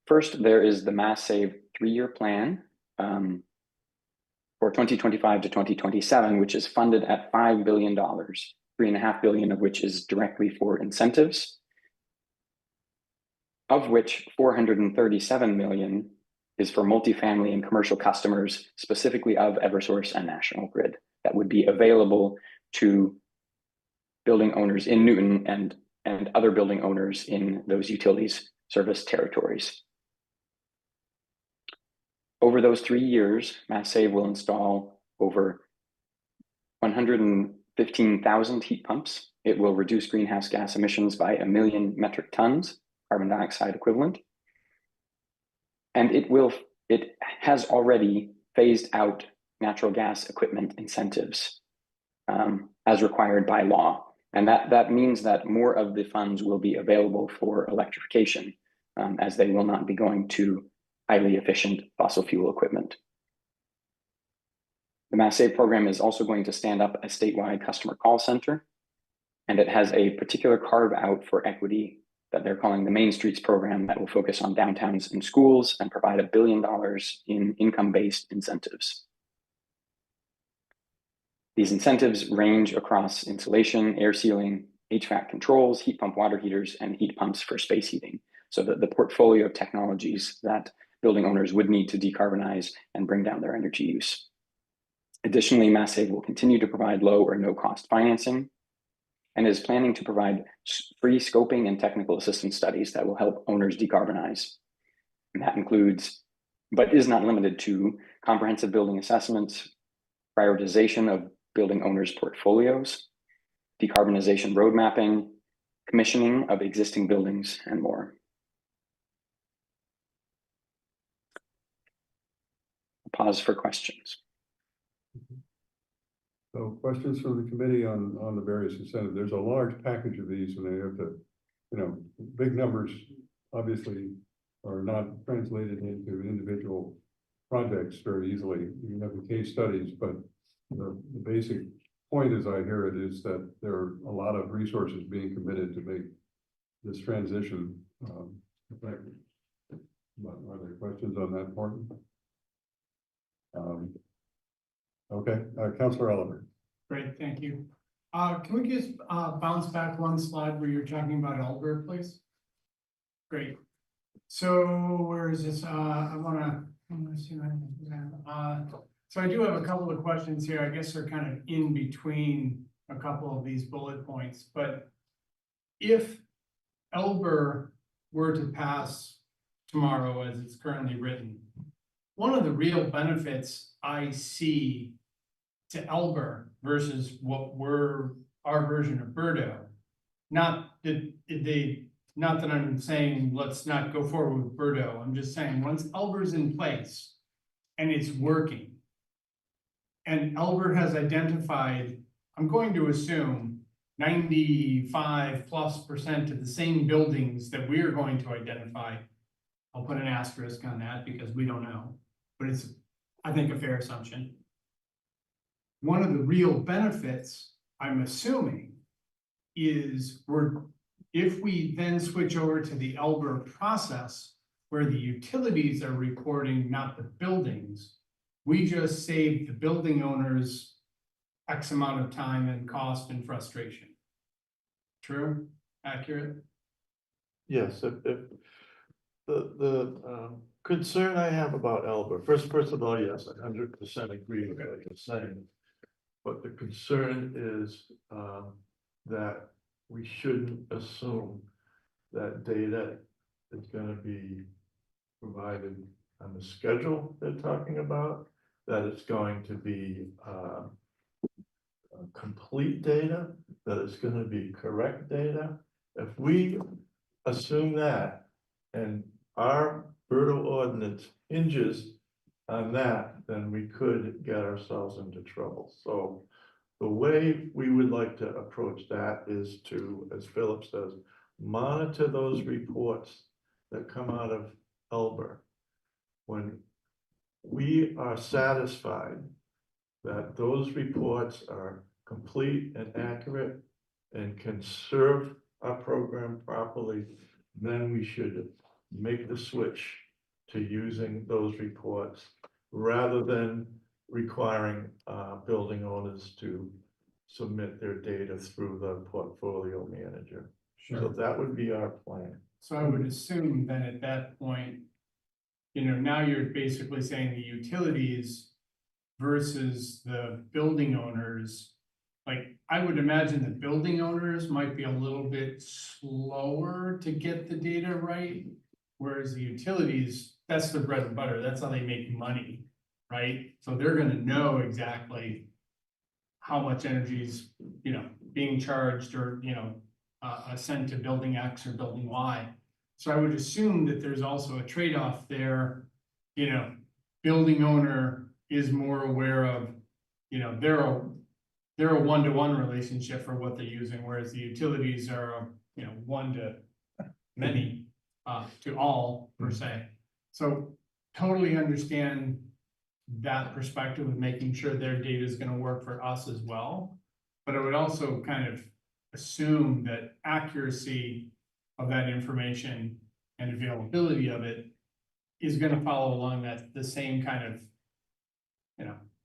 First, there is the Mass Save 3-year plan for 2025 to 2027, which is funded at $5 billion, $3.5 billion of which is directly for incentives, of which $437 million is for multifamily and commercial customers, specifically of Eversource and National Grid, that would be available to building owners in Newton and other building owners in those utilities service territories. Over those 3 years, Mass Save will install over 115,000 heat pumps. It will reduce greenhouse gas emissions by 1 million metric tons, carbon dioxide equivalent. And it has already phased out natural gas equipment incentives as required by law. And that means that more of the funds will be available for electrification as they will not be going to highly efficient fossil fuel equipment. The Mass Save program is also going to stand up a statewide customer call center, and it has a particular carve out for equity that they're calling the Main Streets program that will focus on downtowns and schools and provide $1 billion in income-based incentives. These incentives range across insulation, air sealing, HVAC controls, heat pump water heaters, and heat pumps for space heating. So the portfolio of technologies that building owners would need to decarbonize and bring down their energy use. Additionally, Mass Save will continue to provide low or no cost financing and is planning to provide free scoping and technical assistance studies that will help owners decarbonize. And that includes, but is not limited to, comprehensive building assessments, prioritization of building owners' portfolios, decarbonization road mapping, commissioning of existing buildings, and more. Pause for questions. So questions from the committee on the various incentives. There's a large package of these and they have to, big numbers obviously are not translated into individual projects very easily. You have the case studies, but the basic point as I hear it is that there are a lot of resources being committed to make this transition effective. Are there questions on that point? Okay, Councilor Oliver. Great, thank you. Can we just bounce back one slide where you're talking about Elber, please? Great. So where is this? I wanna see so I do have a couple of questions here. I guess they're kind of in between a couple of these bullet points, but if Elber were to pass tomorrow as it's currently written, one of the real benefits I see to Elber versus our version of Birdo. Not that I'm saying, let's not go forward with Birdo, I'm just saying, once Elber's in place and it's working. And Elber has identified, I'm going to assume 95+% of the same buildings that we are going to identify. I'll put an asterisk on that because we don't know, but it's, I think, a fair assumption. One of the real benefits, I'm assuming, is if we then switch over to the Elber process where the utilities are reporting, not the buildings, we just save the building owners X amount of time and cost and frustration. True? Accurate? Yes, if the concern I have about Elber, first of all, yes, I 100% agree with what you're saying. But the concern is that we shouldn't assume that data is gonna be provided on the schedule they're talking about, that it's going to be complete data, that it's gonna be correct data. If we assume that, and our Birdo ordinance hinges on that, then we could get ourselves into trouble. So the way we would like to approach that is to, as Philip says, monitor those reports that come out of Elber. When we are satisfied that those reports are complete and accurate and can serve our program properly, then we should make the switch to using those reports rather than requiring building owners to submit their data through the portfolio manager. So that would be our plan. So I would assume that at that point, now you're basically saying the utilities versus the building owners. Like, I would imagine the building owners might be a little bit slower to get the data right. Whereas the utilities, that's their bread and butter, that's how they make money, right? So they're gonna know exactly how much energy is, being charged or, sent to building X or building Y. So I would assume that there's also a trade-off there, building owner is more aware of, they're a one-to-one relationship for what they're using, whereas the utilities are, one to many, to all per se. So totally understand that perspective of making sure their data is gonna work for us as well. But I would also kind of assume that accuracy of that information and availability of it is gonna follow along the same kind of,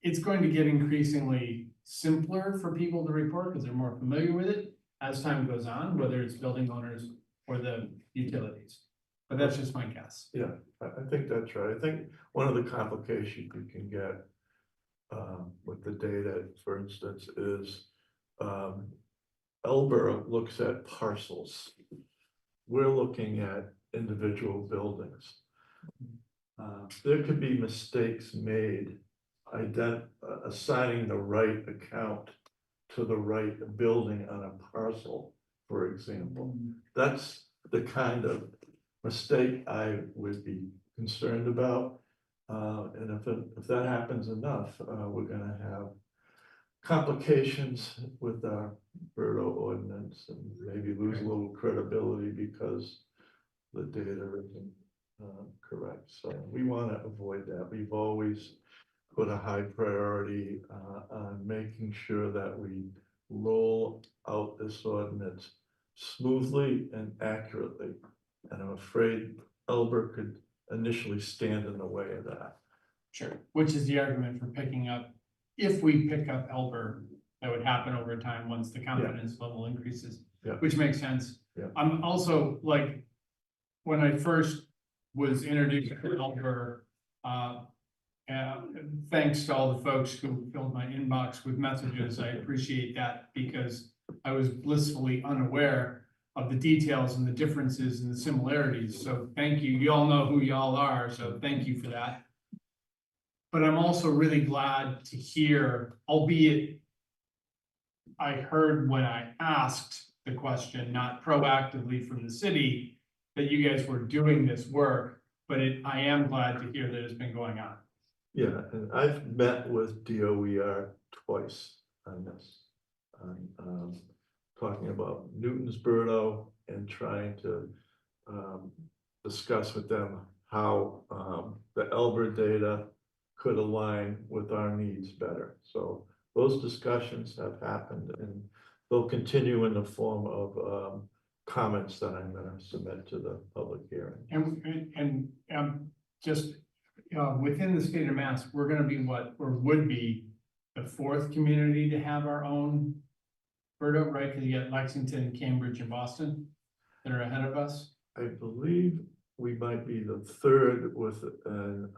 it's going to get increasingly simpler for people to report because they're more familiar with it as time goes on, whether it's building owners or the utilities. But that's just my guess. Yeah, I think that's right. I think one of the complications you can get with the data, for instance, is Elber looks at parcels. We're looking at individual buildings. There could be mistakes made assigning the right account to the right building on a parcel, for example. That's the kind of mistake I would be concerned about. And if that happens enough, we're gonna have complications with our Birdo ordinance and maybe lose a little credibility because the data isn't correct. So we want to avoid that. We've always put a high priority on making sure that we roll out this ordinance smoothly and accurately. And I'm afraid Elber could initially stand in the way of that. Sure. Which is the argument for picking up, if we pick up Elber, that would happen over time once the confidence level increases, Yeah. which makes sense. Yeah. I'm also like, when I first was introduced to Elber, thanks to all the folks who filled my inbox with messages. I appreciate that because I was blissfully unaware of the details and the differences and the similarities. So thank you. You all know who y'all are. So thank you for that. But I'm also really glad to hear, albeit I heard when I asked the question, not proactively from the city, that you guys were doing this work, but I am glad to hear that it's been going on. Yeah, and I've met with DOER twice on this. Talking about Newtonsboro and trying to discuss with them how the Elbert data could align with our needs better. So those discussions have happened, and they'll continue in the form of comments that I'm gonna submit to the public hearing. And just within the state of Mass, we're gonna be what, or would be the fourth community to have our own Birdo, right? Because you got Lexington, Cambridge, and Boston that are ahead of us. I believe we might be the third with an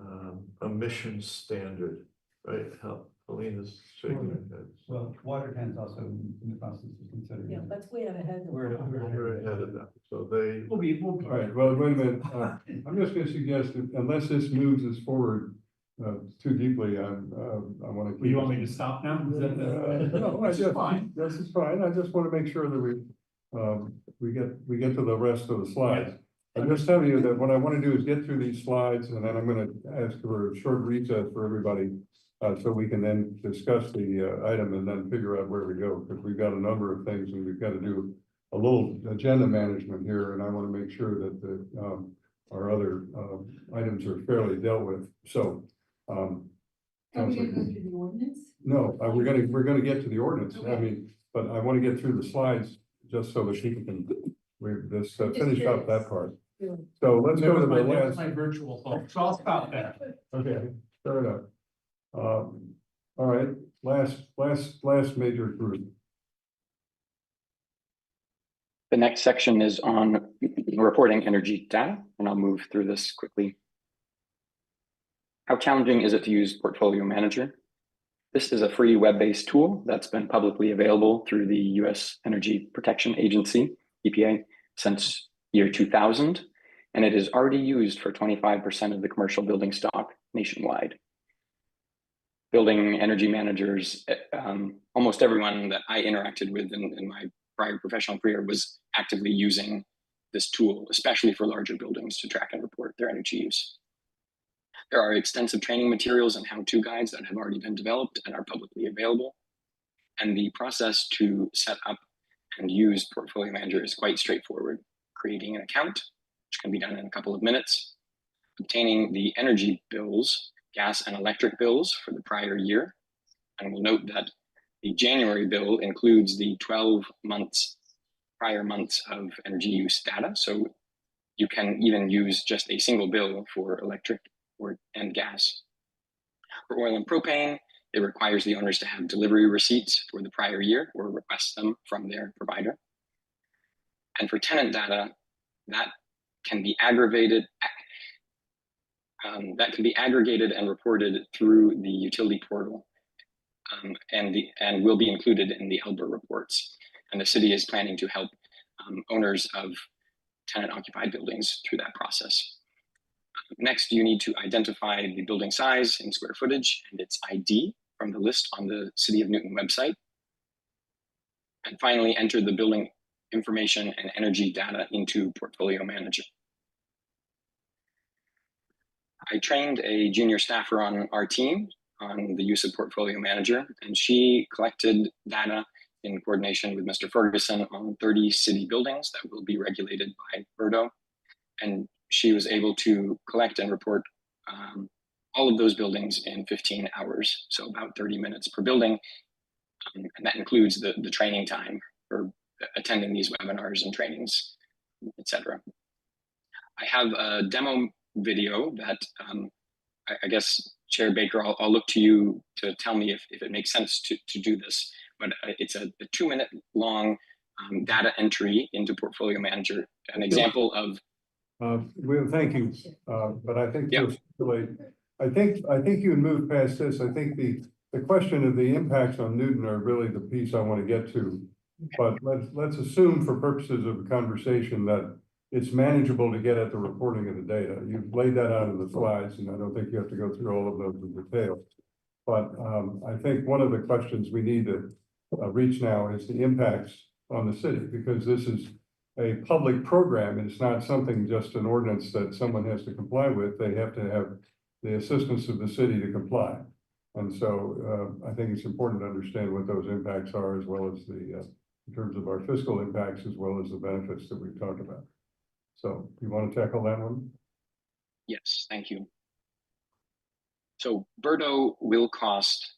emission standard, right? Helena's shaking her head. Well, Watertown's also in the process of considering. Yeah, that's way out ahead. We're We're ahead of them, so they, We'll be. All right, well, wait a minute, I'm just gonna suggest that unless this moves us forward too deeply, I wanna. You want me to stop now? Is that the- No, Which is fine. This is fine, I just wanna make sure that we get to the rest of the slides. I'm just telling you that what I wanna do is get through these slides, and then I'm gonna ask for a short recess for everybody. So we can then discuss the item and then figure out where we go, because we've got a number of things and we've got to do a little agenda management here, and I want to make sure that our other items are fairly dealt with, so. Are we gonna go through the ordinance? No, we're gonna get to the ordinance, I mean, but I want to get through the slides just so that people can, finish up that part. So let's go to the That was last, my virtual phone, so I'll stop there. okay, fair enough. All right, last major group. The next section is on reporting energy data, and I'll move through this quickly. How challenging is it to use Portfolio Manager? This is a free web-based tool that's been publicly available through the US Energy Protection Agency, EPA, since year 2000, and it is already used for 25% of the commercial building stock nationwide. Building energy managers, almost everyone that I interacted with in my prior professional career was actively using this tool, especially for larger buildings, to track and report their energy use. There are extensive training materials and how-to guides that have already been developed and are publicly available. And the process to set up and use Portfolio Manager is quite straightforward. Creating an account, which can be done in a couple of minutes, obtaining the energy bills, gas and electric bills for the prior year. And we'll note that the January bill includes the 12 prior months of energy use data. So you can even use just a single bill for electric and gas. For oil and propane, it requires the owners to have delivery receipts for the prior year or request them from their provider. And for tenant data, that can be aggregated and reported through the utility portal, and will be included in the Elbert reports. And the city is planning to help owners of tenant-occupied buildings through that process. Next, you need to identify the building size in square footage and its ID from the list on the City of Newton website. And finally, enter the building information and energy data into Portfolio Manager. I trained a junior staffer on our team on the use of Portfolio Manager, and she collected data in coordination with Mr. Ferguson on 30 city buildings that will be regulated by Birdo. And she was able to collect and report all of those buildings in 15 hours, so about 30 minutes per building. And that includes the training time for attending these webinars and trainings, etc. I have a demo video that I guess, Chair Baker, I'll look to you to tell me if it makes sense to do this, but it's a 2-minute long data entry into Portfolio Manager, an example of. Well, thank you, but I think Yep. I think you moved past this. I think the question of the impacts on Newton are really the piece I want to get to. But let's assume for purposes of conversation that it's manageable to get at the reporting of the data. You've laid that out in the slides, and I don't think you have to go through all of those in detail. But I think one of the questions we need to reach now is the impacts on the city, because this is a public program, and it's not something just an ordinance that someone has to comply with. They have to have the assistance of the city to comply. And so I think it's important to understand what those impacts are, as well as the, in terms of our fiscal impacts, as well as the benefits that we've talked about. So you want to tackle that one? Yes, thank you. So Berto will cost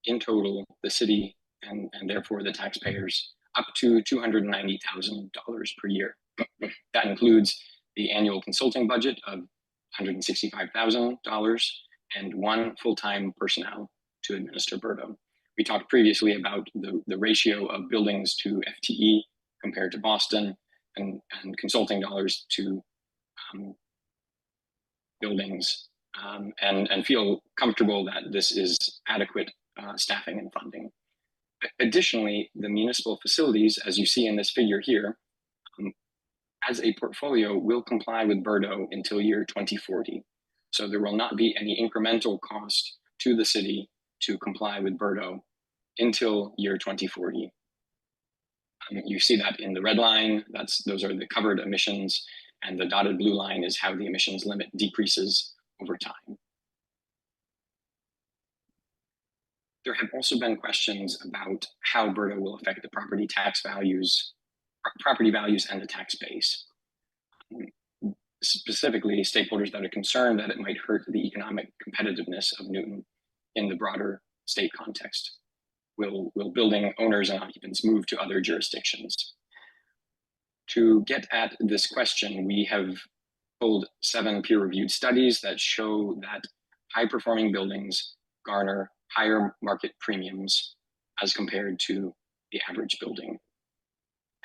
in total the city and therefore the taxpayers up to $290,000 per year. That includes the annual consulting budget of $165,000 and 1 full-time personnel to administer Berto. We talked previously about the ratio of buildings to FTE compared to Boston, and consulting dollars to buildings, and feel comfortable that this is adequate staffing and funding. Additionally, the municipal facilities, as you see in this figure here, as a portfolio will comply with Berto until year 2040. So there will not be any incremental cost to the city to comply with Berto until year 2040. You see that in the red line, those are the covered emissions, and the dotted blue line is how the emissions limit decreases over time. There have also been questions about how Berto will affect the property values and the tax base. Specifically, stakeholders that are concerned that it might hurt the economic competitiveness of Newton in the broader state context. Will building owners and occupants move to other jurisdictions? To get at this question, we have pulled 7 peer-reviewed studies that show that high-performing buildings garner higher market premiums as compared to the average building.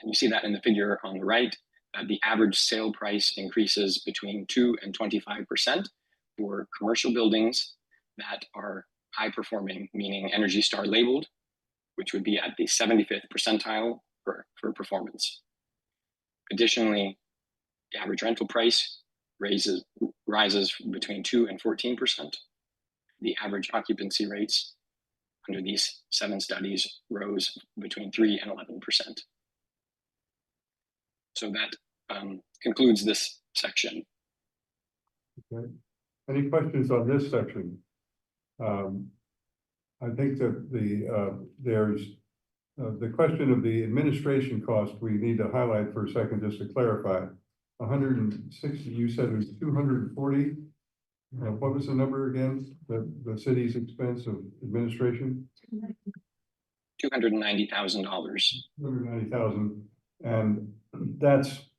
And you see that in the figure on the right, that the average sale price increases between 2 and 25% for commercial buildings that are high-performing, meaning Energy Star labeled, which would be at the 75th percentile for performance. Additionally, the average rental price rises between 2 and 14%. The average occupancy rates under these 7 studies rose between 3 and 11%. So that concludes this section. Okay. Any questions on this section? I think that there's the question of the administration cost we need to highlight for a second, just to clarify. 160, you said it was 240. What was the number again? The city's expense of administration? $290,000. $290,000, and that's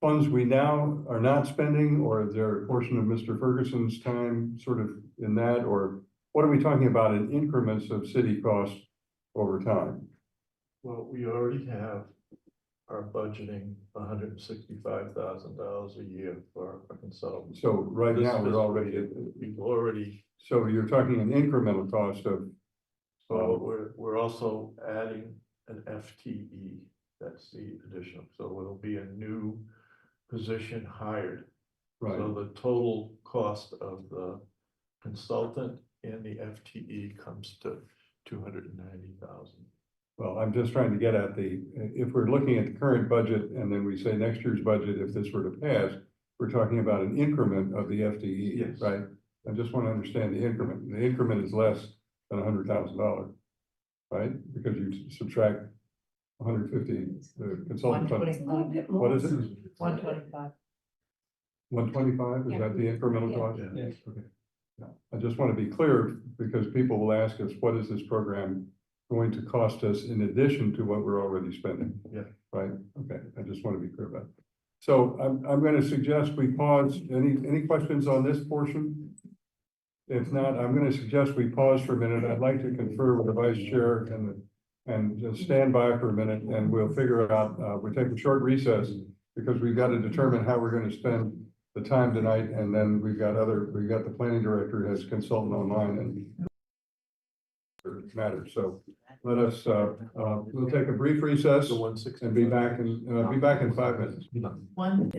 funds we now are not spending, or is there a portion of Mr. Ferguson's time sort of in that, or what are we talking about in increments of city costs over time? Well, we already have our budgeting $165,000 a year for a consultant. So right now we're already at, We've already, so you're talking an incremental cost of, so we're also adding an FTE. That's the additional, so it'll be a new position hired. right, So the total cost of the consultant and the FTE comes to $290,000. well, I'm just trying to get at if we're looking at the current budget and then we say next year's budget, if this were to pass, we're talking about an increment of the FTE, Yes. right? I just want to understand the increment. The increment is less than $100,000, right? Because you subtract 150, the consultant fund. 125. What is it? 125. 125, is that the incremental Yeah. cost? Yeah. Yes. Okay. Yeah. I just want to be clear, because people will ask us, what is this program going to cost us in addition to what we're already spending? Yeah. Right, okay, I just want to be clear about it. So I'm going to suggest we pause. Any questions on this portion? If not, I'm going to suggest we pause for a minute. I'd like to confer with the vice chair and just stand by for a minute, and we'll figure out, we'll take a short recess, because we've got to determine how we're going to spend the time tonight, and then we've got the planning director as consultant online, and matters. So let us, we'll take a brief recess The 160. and be back in 5 minutes. One.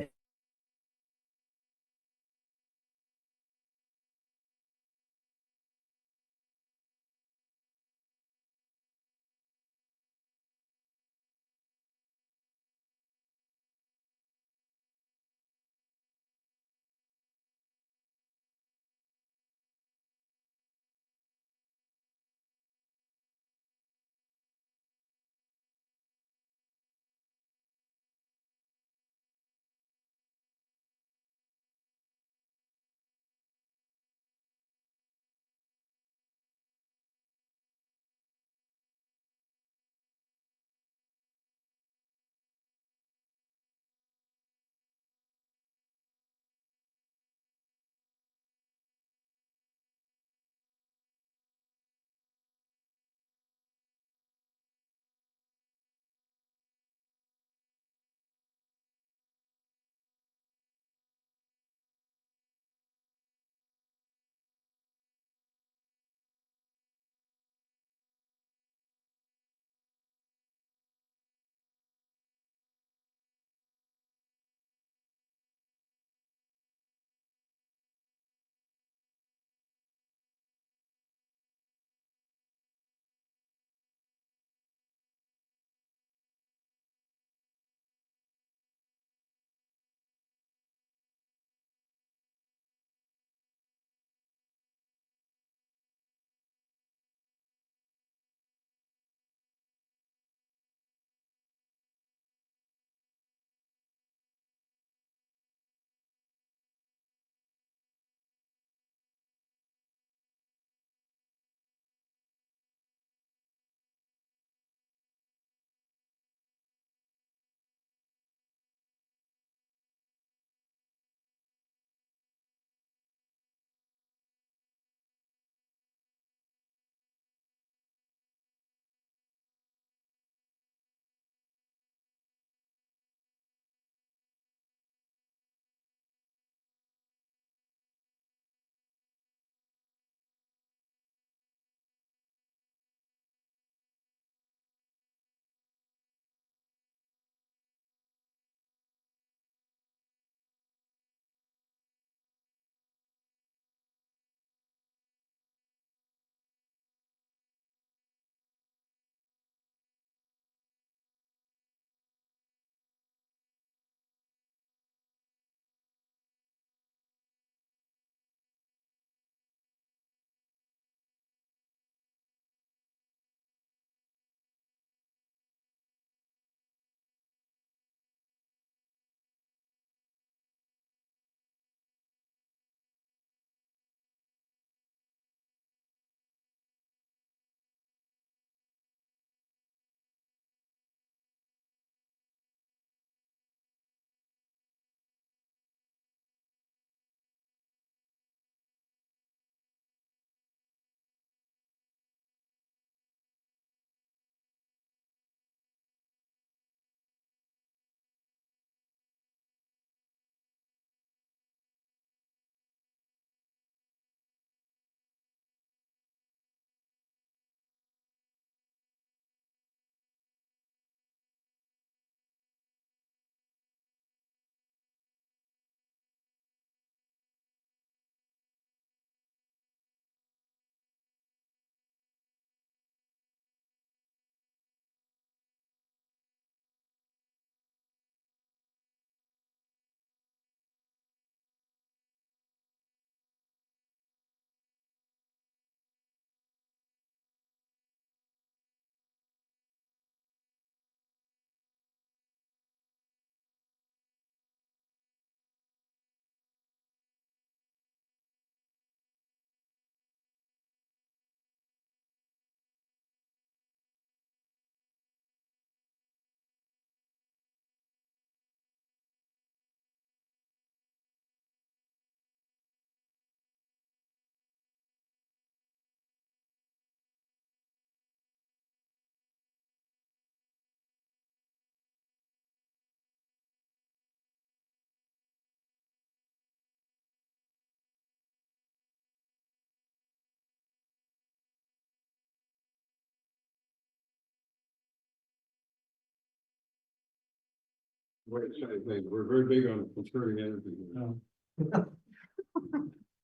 We're very big on conserving energy.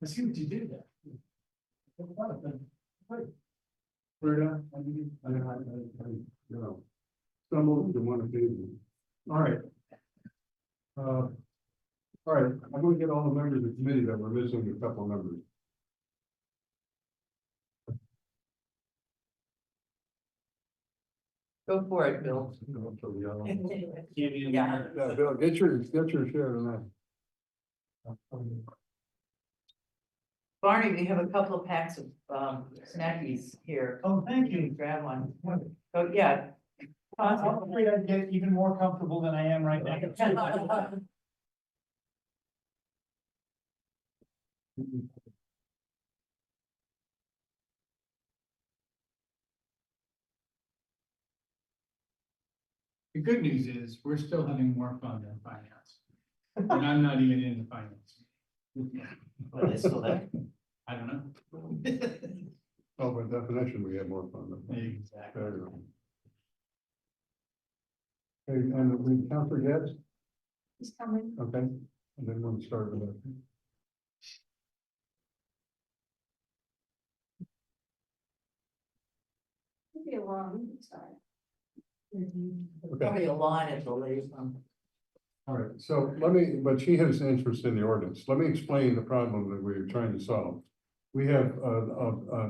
I see what you did there. Where, You know, stumbled in one occasion. All right. All right, I'm gonna get all the members of the committee that we're missing a couple of members. Go for it, Bill. Yeah. Yeah, Bill, get your share tonight. Barney, we have a couple of packs of snackies here. Oh, thank you. Grab one. Oh, yeah. Hopefully I get even more comfortable than I am right now. The good news is, we're still having more fun than finance. And I'm not even into finance. But it's still there. I don't know. Oh, by definition, we have more fun. Exactly. There you go. Okay, and we count for yes, He's coming. okay, and then we'll start with that. Could be a long, sorry. Okay. Probably a line at the latest one. All right, so let me, but she has an interest in the ordinance. Let me explain the problem that we're trying to solve. We have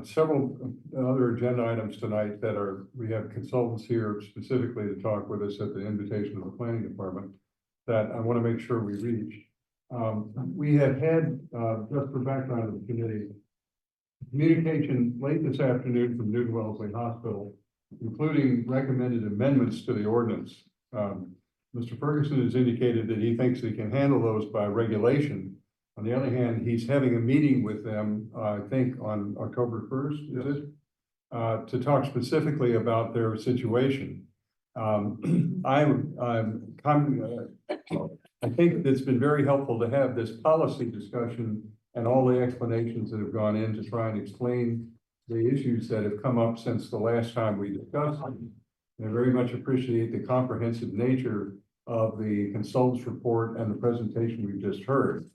several other agenda items tonight that are, we have consultants here specifically to talk with us at the invitation of the planning department that I want to make sure we reach. We have had, just for background of the committee, communication late this afternoon from Newton Wellesley Hospital, including recommended amendments to the ordinance. Mr. Ferguson has indicated that he thinks he can handle those by regulation. On the other hand, he's having a meeting with them, I think on October 1st, is it? To talk specifically about their situation. I think it's been very helpful to have this policy discussion and all the explanations that have gone in to try and explain the issues that have come up since the last time we discussed them. And I very much appreciate the comprehensive nature of the consultants report and the presentation we've just heard.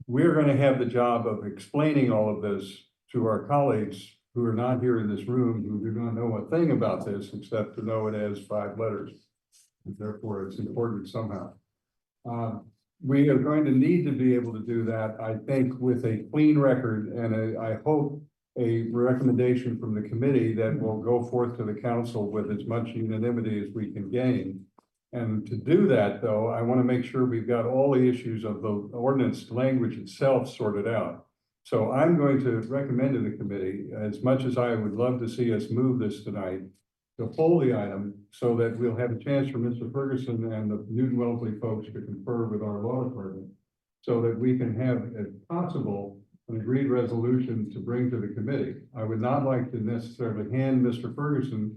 We're going to have the job of explaining all of this to our colleagues who are not here in this room, who do not know a thing about this, except to know it as 5 letters. And therefore, it's important somehow. We are going to need to be able to do that, I think, with a clean record and I hope a recommendation from the committee that will go forth to the council with as much unanimity as we can gain. And to do that, though, I want to make sure we've got all the issues of the ordinance language itself sorted out. So I'm going to recommend to the committee, as much as I would love to see us move this tonight, to hold the item so that we'll have a chance for Mr. Ferguson and the Newton Wellesley folks to confer with our law department so that we can have, if possible, an agreed resolution to bring to the committee. I would not like to necessarily hand Mr. Ferguson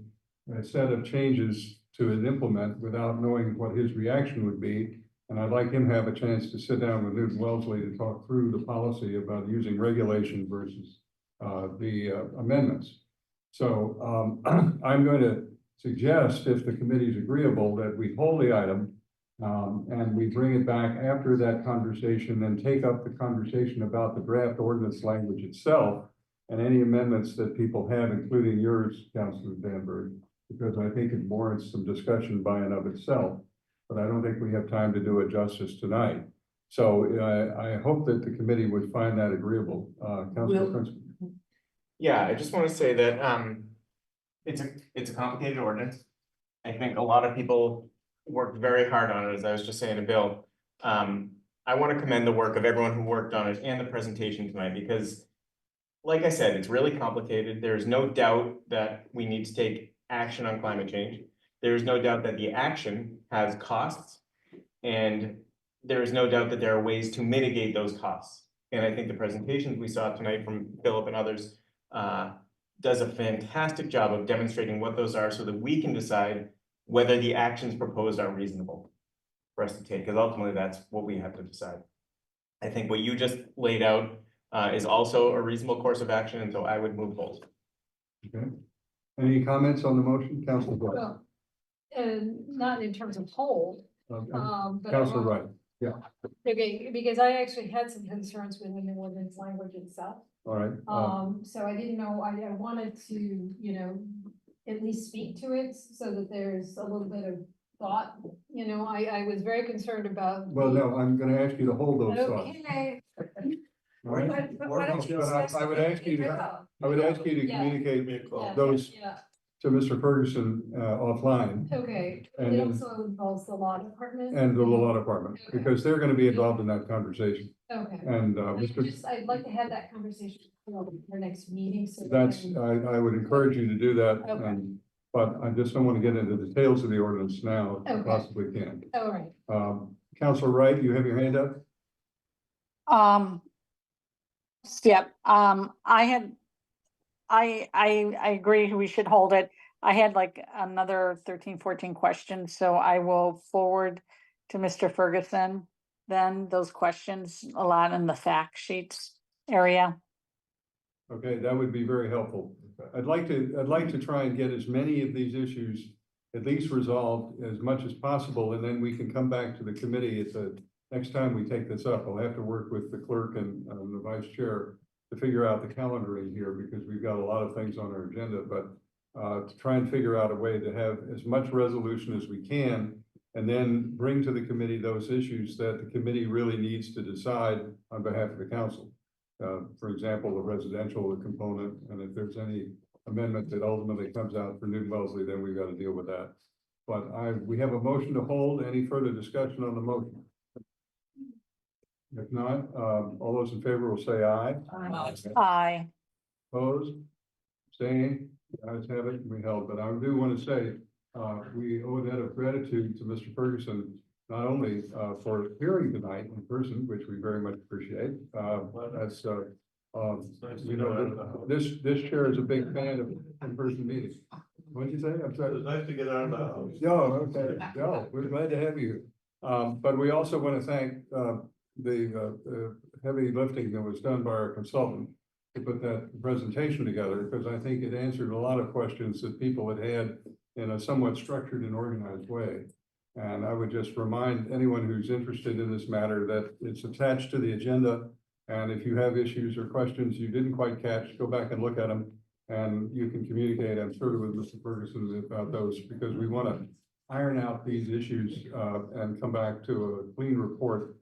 a set of changes to implement without knowing what his reaction would be. And I'd like him to have a chance to sit down with Newton Wellesley to talk through the policy about using regulation versus the amendments. So I'm going to suggest, if the committee is agreeable, that we hold the item and we bring it back after that conversation and take up the conversation about the draft ordinance language itself and any amendments that people have, including yours, Councilor Danberg, because I think it warrants some discussion by and of itself. But I don't think we have time to do it justice tonight. So I hope that the committee would find that agreeable. Councilor Prince. Yeah, I just want to say that it's a complicated ordinance. I think a lot of people worked very hard on it, as I was just saying to Bill. I want to commend the work of everyone who worked on it and the presentation tonight, because like I said, it's really complicated. There's no doubt that we need to take action on climate change. There is no doubt that the action has costs, and there is no doubt that there are ways to mitigate those costs. And I think the presentations we saw tonight from Philip and others does a fantastic job of demonstrating what those are so that we can decide whether the actions proposed are reasonable for us to take, because ultimately that's what we have to decide. I think what you just laid out is also a reasonable course of action, and so I would move both. Okay. Any comments on the motion, Councilor Dwight? Well, and not in terms of hold, But I Counselor won't- Wright, Okay, because I actually had some concerns with the ordinance language itself. all right. So I didn't know, I wanted to, you know, at least speak to it so that there's a little bit of thought. You know, I was very concerned about. Well, no, I'm gonna ask you to hold those thoughts. Okay. all right? But why don't you But discuss I would it ask you to, yourself? I would ask you to Yeah. communicate Give me a call. Yeah, those yeah, to Mr. Ferguson, offline okay. And It then- also involves the law department. and the law department, Okay. because they're gonna be involved in that conversation. Okay. And, I'd like to have that conversation for our next meeting, so. that that's, then- I would encourage you to do that. Okay. But I just don't want to get into the details of the ordinance now, if I Okay. possibly can. All right. Counselor Wright, you have your hand up? Yep, I agree we should hold it. I had like another 13, 14 questions, so I will forward to Mr. Ferguson. Then those questions, a lot in the fact sheets area. Okay, that would be very helpful. I'd like to try and get as many of these issues at least resolved as much as possible, and then we can come back to the committee at the next time we take this up. I'll have to work with the clerk and the vice chair to figure out the calendaring here, because we've got a lot of things on our agenda, but to try and figure out a way to have as much resolution as we can, and then bring to the committee those issues that the committee really needs to decide on behalf of the council. For example, the residential component, and if there's any amendment that ultimately comes out for Newton Wellesley, then we've got to deal with that. But we have a motion to hold. Any further discussion on the motion? If not, all those in favor will say aye. Aye. Opposed? Staying? Guys have it, we held, but I do want to say, we owe a debt of gratitude to Mr. Ferguson, not only, for appearing tonight in person, which we very much appreciate, that's, you know, this chair is a big fan of in-person meetings. What'd you say? I'm It sorry. was nice to get out of the house. No, okay, no, we're glad to have you. But we also want to thank, the heavy lifting that was done by our consultant to put that presentation together, because I think it answered a lot of questions that people had had in a somewhat structured and organized way. And I would just remind anyone who's interested in this matter that it's attached to the agenda. And if you have issues or questions you didn't quite catch, go back and look at them. And you can communicate, I'm sure, with Mr. Ferguson about those, because we want to iron out these issues and come back to a clean report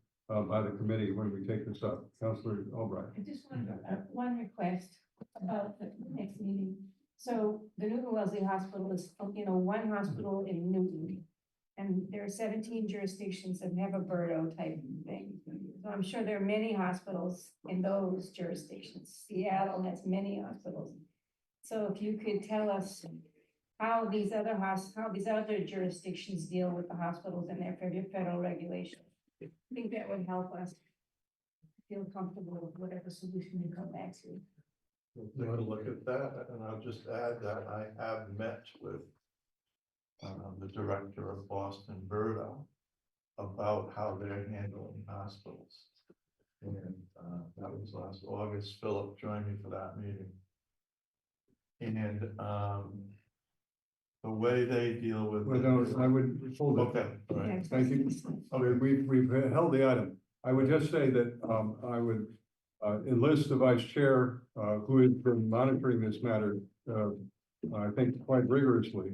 by the committee when we take this up. Councilor Albright. I just want one request about the next meeting. So the Newton Wellesley Hospital is, you know, one hospital in Newton. And there are 17 jurisdictions that have a Berto type thing. So I'm sure there are many hospitals in those jurisdictions. Seattle has many hospitals. So if you could tell us how these other jurisdictions deal with the hospitals and their federal regulations. I think that would help us feel comfortable with whatever solution you come back to. We'll take a look at that, and I'll just add that I have met with the director of Boston Berto about how they're handling hospitals. And that was last August. Philip joined me for that meeting. And the way they deal with. Well, no, I would hold it. Okay, all right. Thank you. Okay, we've held the item. I would just say that, I would, enlist the vice chair, who has been monitoring this matter, I think quite rigorously,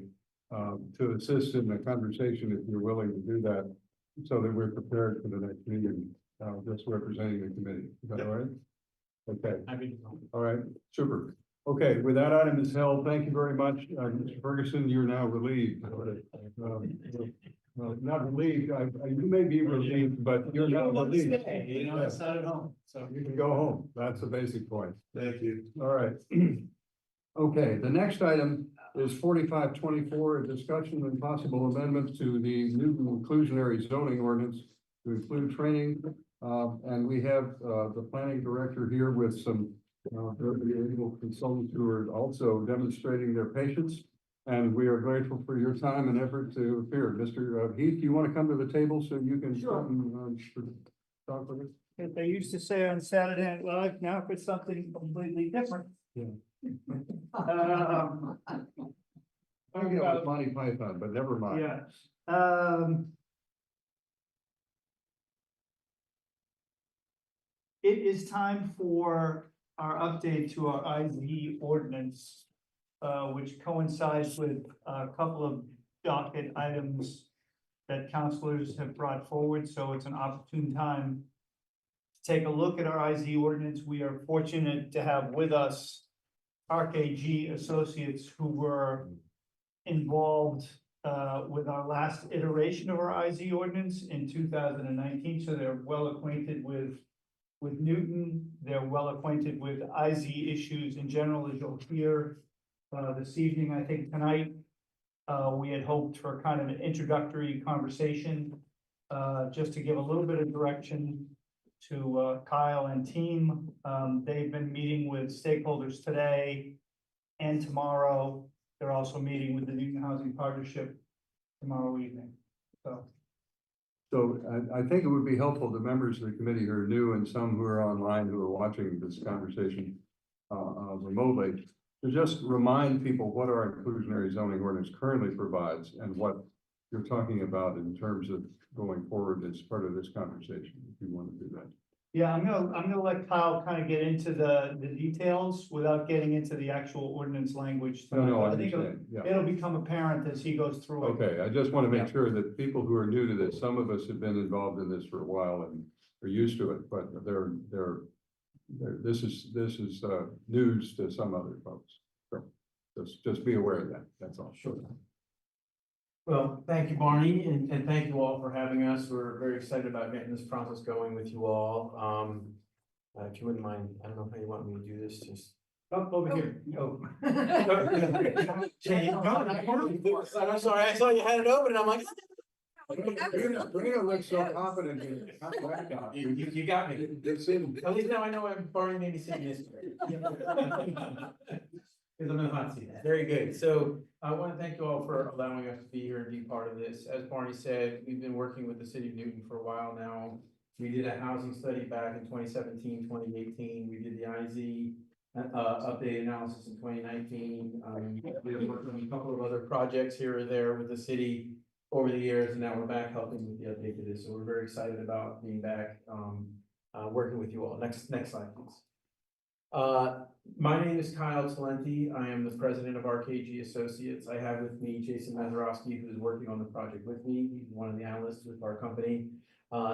to assist in the conversation if you're willing to do that, so that we're prepared for the next meeting, just representing the committee. Is that all right? Okay, all right, super. Okay, with that item is held, thank you very much. Mr. Ferguson, you're now relieved. Well, not relieved, you may be relieved, but you're not relieved. You know, it's not at home, so. You can go home, that's the basic point. Thank you. All right. Okay, the next item is 4524, a discussion and possible amendments to the new inclusionary zoning ordinance to include training. And we have the planning director here with some very able consultants who are also demonstrating their patience. And we are grateful for your time and effort to appear. Mr. Heath, you want to come to the table so you can talk with us? As they used to say on Saturday Night Live, now for something completely different. Yeah. I get with Monty Python, but never mind. Yeah. it is time for our update to our IZ ordinance, which coincides with a couple of docket items that counselors have brought forward, so it's an opportune time to take a look at our IZ ordinance. We are fortunate to have with us RKG Associates who were involved with our last iteration of our IZ ordinance in 2019, so they're well acquainted with Newton. They're well acquainted with IZ issues in general, as you'll hear this evening. I think tonight we had hoped for kind of an introductory conversation, just to give a little bit of direction to Kyle and team. They've been meeting with stakeholders today and tomorrow. They're also meeting with the Newton Housing Partnership tomorrow evening, so. So I think it would be helpful to members of the committee who are new and some who are online who are watching this conversation remotely, to just remind people what our inclusionary zoning ordinance currently provides and what you're talking about in terms of going forward as part of this conversation, if you want to do that. Yeah, I'm gonna let Kyle kind of get into the details without getting into the actual ordinance language. No, I I think understand, yeah. it'll become apparent as he goes through it. Okay, I just want to make sure that people who are new to this, some of us have been involved in this for a while and are used to it, but this is news to some other folks. So just be aware of that, that's all. Sure. Well, thank you, Barney, and thank you all for having us. We're very excited about getting this process going with you all. If you wouldn't mind, I don't know how you want me to do this, just. Oh, over here. Oh. Jay, I'm sorry, I saw you had it open and I'm like. Brina looks so confident. You got me. At least now I know I'm Barney maybe sitting this way. Because I'm in the hot seat. Very good. So I want to thank you all for allowing us to be here and be part of this. As Barney said, we've been working with the city of Newton for a while now. We did a housing study back in 2017, 2018. We did the IZ update analysis in 2019. We've worked on a couple of other projects here or there with the city over the years, and now we're back helping with the update to this. So we're very excited about being back, working with you all. Next slide, please. My name is Kyle Talenti. I am the president of RKG Associates. I have with me Jason Mazurowski, who is working on the project with me. He's one of the analysts with our company.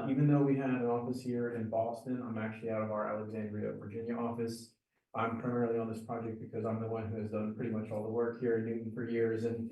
Even though we had an office here in Boston, I'm actually out of our Alexandria, Virginia office. I'm primarily on this project because I'm the one who has done pretty much all the work here in Newton for years. And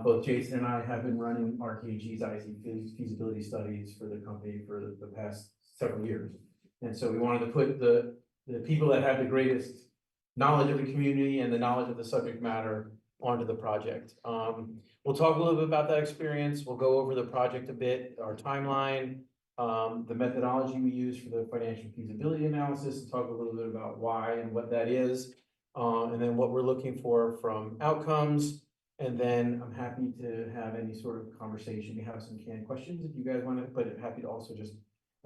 both Jason and I have been running RKG's IZ feasibility studies for the company for the past several years. And so we wanted to put the people that have the greatest knowledge of the community and the knowledge of the subject matter onto the project. We'll talk a little bit about that experience. We'll go over the project a bit, our timeline, the methodology we use for the financial feasibility analysis, and talk a little bit about why and what that is, and then what we're looking for from outcomes. And then I'm happy to have any sort of conversation. We have some canned questions if you guys want to, but I'm happy to also just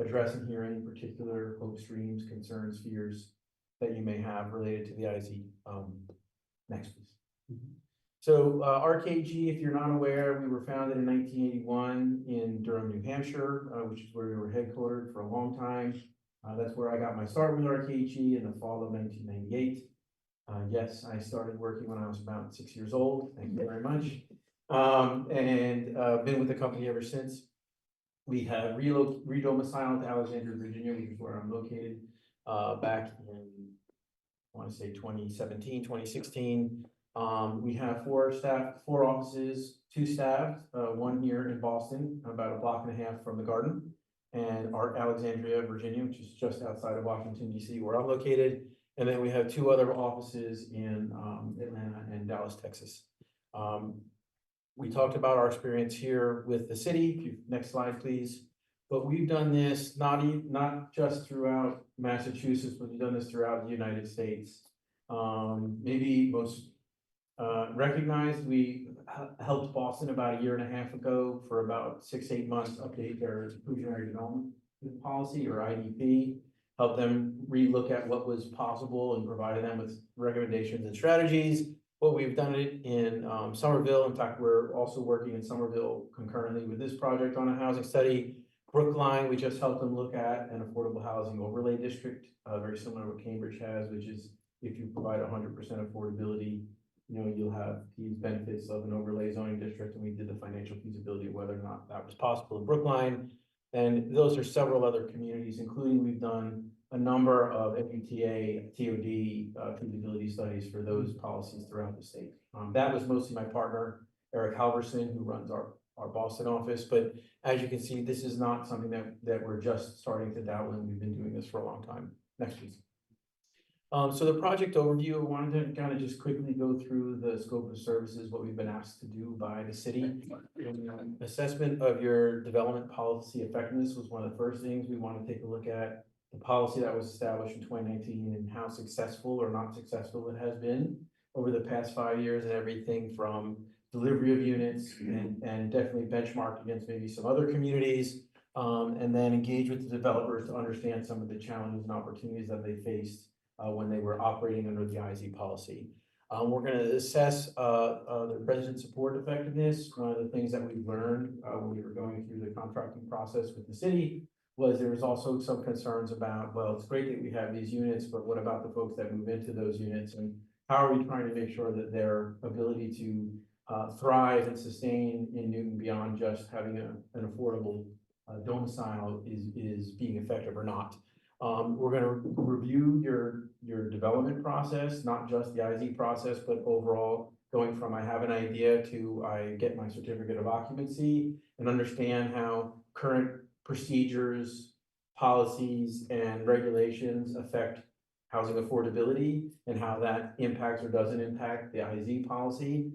address and hear any particular hopes, dreams, concerns, fears that you may have related to the IZ. Next, please. So RKG, if you're not aware, we were founded in 1981 in Durham, New Hampshire, which is where we were headquartered for a long time. That's where I got my start with RKG in the fall of 1998. Yes, I started working when I was about 6 years old. Thank you very much. And been with the company ever since. We have re-domiciled to Alexandria, Virginia, which is where I'm located, back in, I want to say 2017, 2016. We have four offices, 2 staffed, one here in Boston, about a block and a half from the Garden, and our Alexandria, Virginia, which is just outside of Washington, DC, where I'm located. And then we have 2 other offices in Atlanta and Dallas, Texas. We talked about our experience here with the city. Next slide, please. But we've done this not just throughout Massachusetts, but we've done this throughout the United States. Maybe most recognized, we helped Boston about 1.5 years ago for about 6-8 months update their inclusionary development policy, or IDP. Help them relook at what was possible and provided them with recommendations and strategies. But we've done it in Somerville. In fact, we're also working in Somerville concurrently with this project on a housing study. Brookline, we just helped them look at an affordable housing overlay district, very similar to what Cambridge has, which is if you provide 100% affordability, you know, you'll have these benefits of an overlay zoning district, and we did the financial feasibility of whether or not that was possible in Brookline. And those are several other communities, including we've done a number of FUTA, TOD feasibility studies for those policies throughout the state. That was mostly my partner, Eric Halverson, who runs our Boston office. But as you can see, this is not something that we're just starting to dabble in. We've been doing this for a long time. Next, please. So the project overview, I wanted to kind of just quickly go through the scope of services, what we've been asked to do by the city. Assessment of your development policy effectiveness was one of the first things we want to take a look at. The policy that was established in 2019 and how successful or not successful it has been over the past 5 years, and everything from delivery of units and definitely benchmark against maybe some other communities. And then engage with the developers to understand some of the challenges and opportunities that they faced when they were operating under the IZ policy. We're going to assess the resident support effectiveness. One of the things that we've learned when we were going through the contracting process with the city was there was also some concerns about, well, it's great that we have these units, but what about the folks that move into those units? And how are we trying to make sure that their ability to thrive and sustain in Newton beyond just having an affordable domicile is being effective or not? We're going to review your development process, not just the IZ process, but overall going from I have an idea to I get my certificate of occupancy, and understand how current procedures, policies, and regulations affect housing affordability and how that impacts or doesn't impact the IZ policy.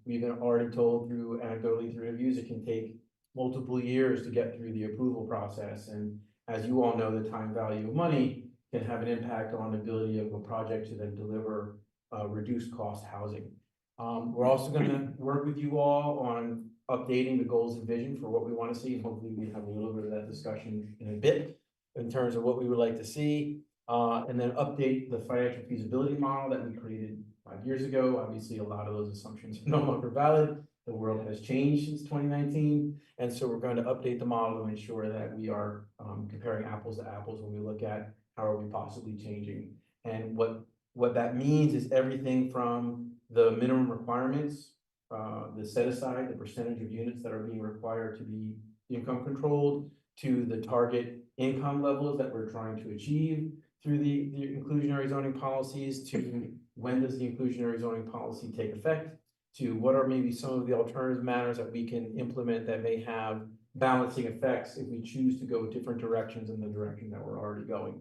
We've been already told through anecdotally through reviews, it can take multiple years to get through the approval process. And as you all know, the time value of money can have an impact on the ability of a project to then deliver reduced cost housing. We're also going to work with you all on updating the goals and vision for what we want to see. And hopefully we have a little bit of that discussion in a bit in terms of what we would like to see. And then update the financial feasibility model that we created 5 years ago. Obviously, a lot of those assumptions are no longer valid. The world has changed since 2019. And so we're going to update the model to ensure that we are comparing apples to apples when we look at how are we possibly changing. And what that means is everything from the minimum requirements, the set aside, the percentage of units that are being required to be income controlled, to the target income levels that we're trying to achieve through the inclusionary zoning policies, to when does the inclusionary zoning policy take effect, to what are maybe some of the alternative matters that we can implement that may have balancing effects if we choose to go different directions in the direction that we're already going.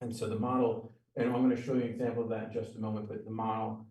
And so the model, and I'm going to show you an example of that in just a moment, but the model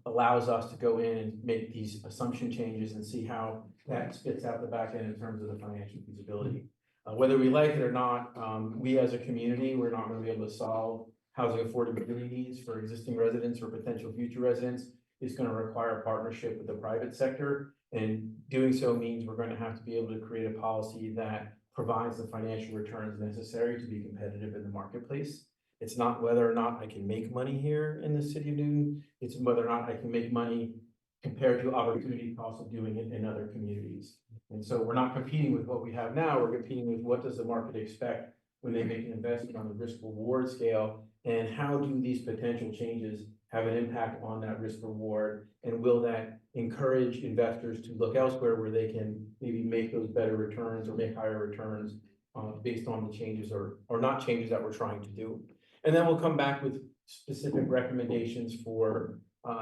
allows us to go in and make these assumption changes and see how that spits out the back end in terms of the financial feasibility. Whether we like it or not, we as a community, we're not going to be able to solve housing affordability needs for existing residents or potential future residents. It's going to require a partnership with the private sector. And doing so means we're going to have to be able to create a policy that provides the financial returns necessary to be competitive in the marketplace. It's not whether or not I can make money here in the city of Newton. It's whether or not I can make money compared to opportunity costs of doing it in other communities. And so we're not competing with what we have now. We're competing with what does the market expect when they make an investment on the risk reward scale, and how do these potential changes have an impact on that risk reward, and will that encourage investors to look elsewhere where they can maybe make those better returns or make higher returns based on the changes or not changes that we're trying to do. And then we'll come back with specific recommendations for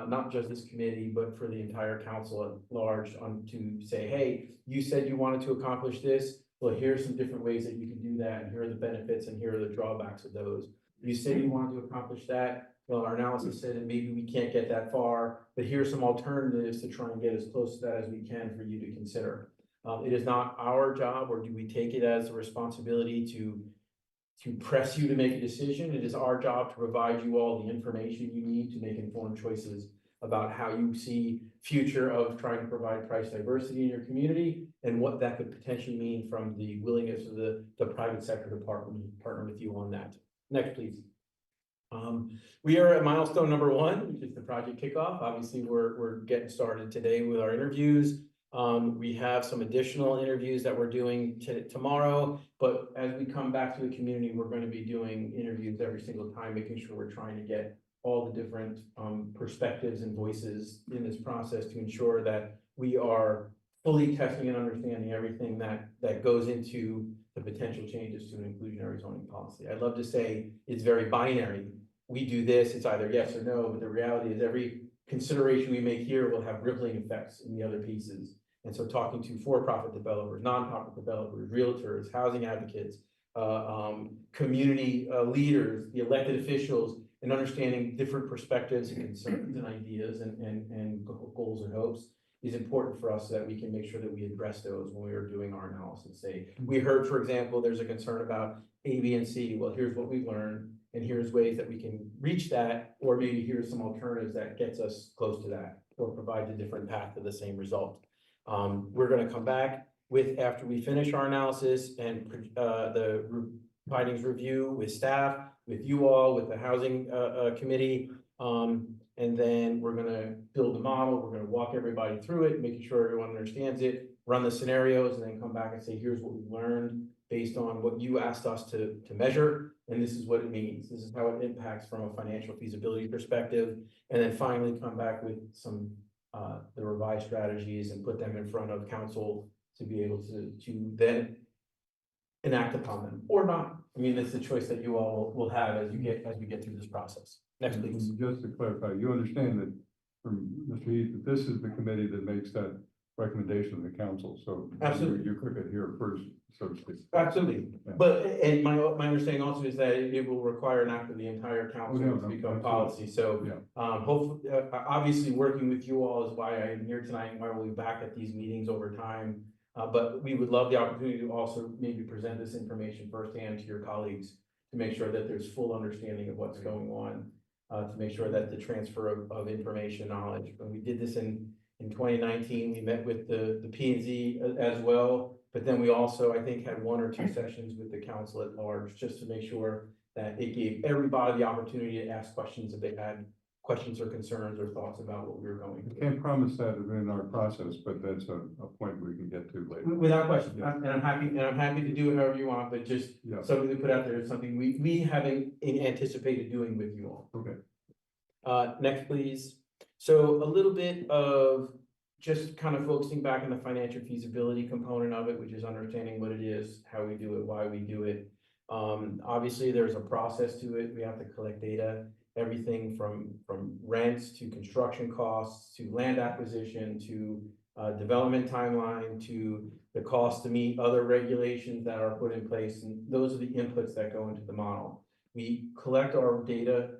not just this committee, but for the entire council at large to say, hey, you said you wanted to accomplish this. Well, here's some different ways that you can do that, and here are the benefits, and here are the drawbacks of those. You said you wanted to accomplish that. Well, our analysis said that maybe we can't get that far, but here are some alternatives to try and get as close to that as we can for you to consider. It is not our job, or do we take it as a responsibility to press you to make a decision. It is our job to provide you all the information you need to make informed choices about how you see future of trying to provide price diversity in your community, and what that could potentially mean from the willingness of the private sector to partner with you on that. Next, please. We are at milestone number 1, which is the project kickoff. Obviously, we're getting started today with our interviews. We have some additional interviews that we're doing tomorrow, but as we come back to the community, we're gonna be doing interviews every single time, making sure we're trying to get all the different perspectives and voices in this process to ensure that we are fully testing and understanding everything that goes into the potential changes to an inclusionary zoning policy. I'd love to say it's very binary. We do this, it's either yes or no, but the reality is every consideration we make here will have rippling effects in the other pieces. And so talking to for-profit developers, nonprofit developers, realtors, housing advocates, community leaders, the elected officials, and understanding different perspectives and concerns and ideas and goals and hopes is important for us so that we can make sure that we address those when we are doing our analysis. Say, we heard, for example, there's a concern about A, B, and C. Well, here's what we've learned, and here's ways that we can reach that, or maybe here's some alternatives that gets us close to that, or provides a different path to the same result. We're gonna come back with, after we finish our analysis and findings review with staff, with you all, with the housing committee. And then we're gonna build a model, we're gonna walk everybody through it, making sure everyone understands it, run the scenarios, and then come back and say, here's what we learned based on what you asked us to measure, and this is what it means. This is how it impacts from a financial feasibility perspective. And then finally come back with some the revised strategies and put them in front of council to be able to then enact upon them, or not. I mean, it's the choice that you all will have as we get through this process. Next, please. Just to clarify, you understand that from Mr. Heath, that this is the committee that makes that recommendation to the council, so. Absolutely. You cook it here first, so to speak. Absolutely, Yeah. but, and my understanding also is that it will require an act of the entire council Oh, no, to no, become absolutely. policy, so. Yeah. Hopefully, obviously, working with you all is why I'm here tonight, and why we'll be back at these meetings over time. But we would love the opportunity to also maybe present this information firsthand to your colleagues to make sure that there's full understanding of what's going on, to make sure that the transfer of information, knowledge. When we did this in 2019, we met with the P and Z as well, but then we also, I think, had 1 or 2 sessions with the council at large, just to make sure that it gave everybody the opportunity to ask questions if they had questions or concerns or thoughts about what we were going I through. can't promise that in our process, but that's a point we can get to later. Without question, Yeah. and I'm happy to do it however you want, but just Yeah. something to put out there is something we haven't anticipated doing with you all. Okay. Next, please. So a little bit of just kind of focusing back on the financial feasibility component of it, which is understanding what it is, how we do it, why we do it. Obviously, there's a process to it. We have to collect data, everything from rents to construction costs, to land acquisition, to development timeline, to the cost to meet other regulations that are put in place. And those are the inputs that go into the model. We collect our data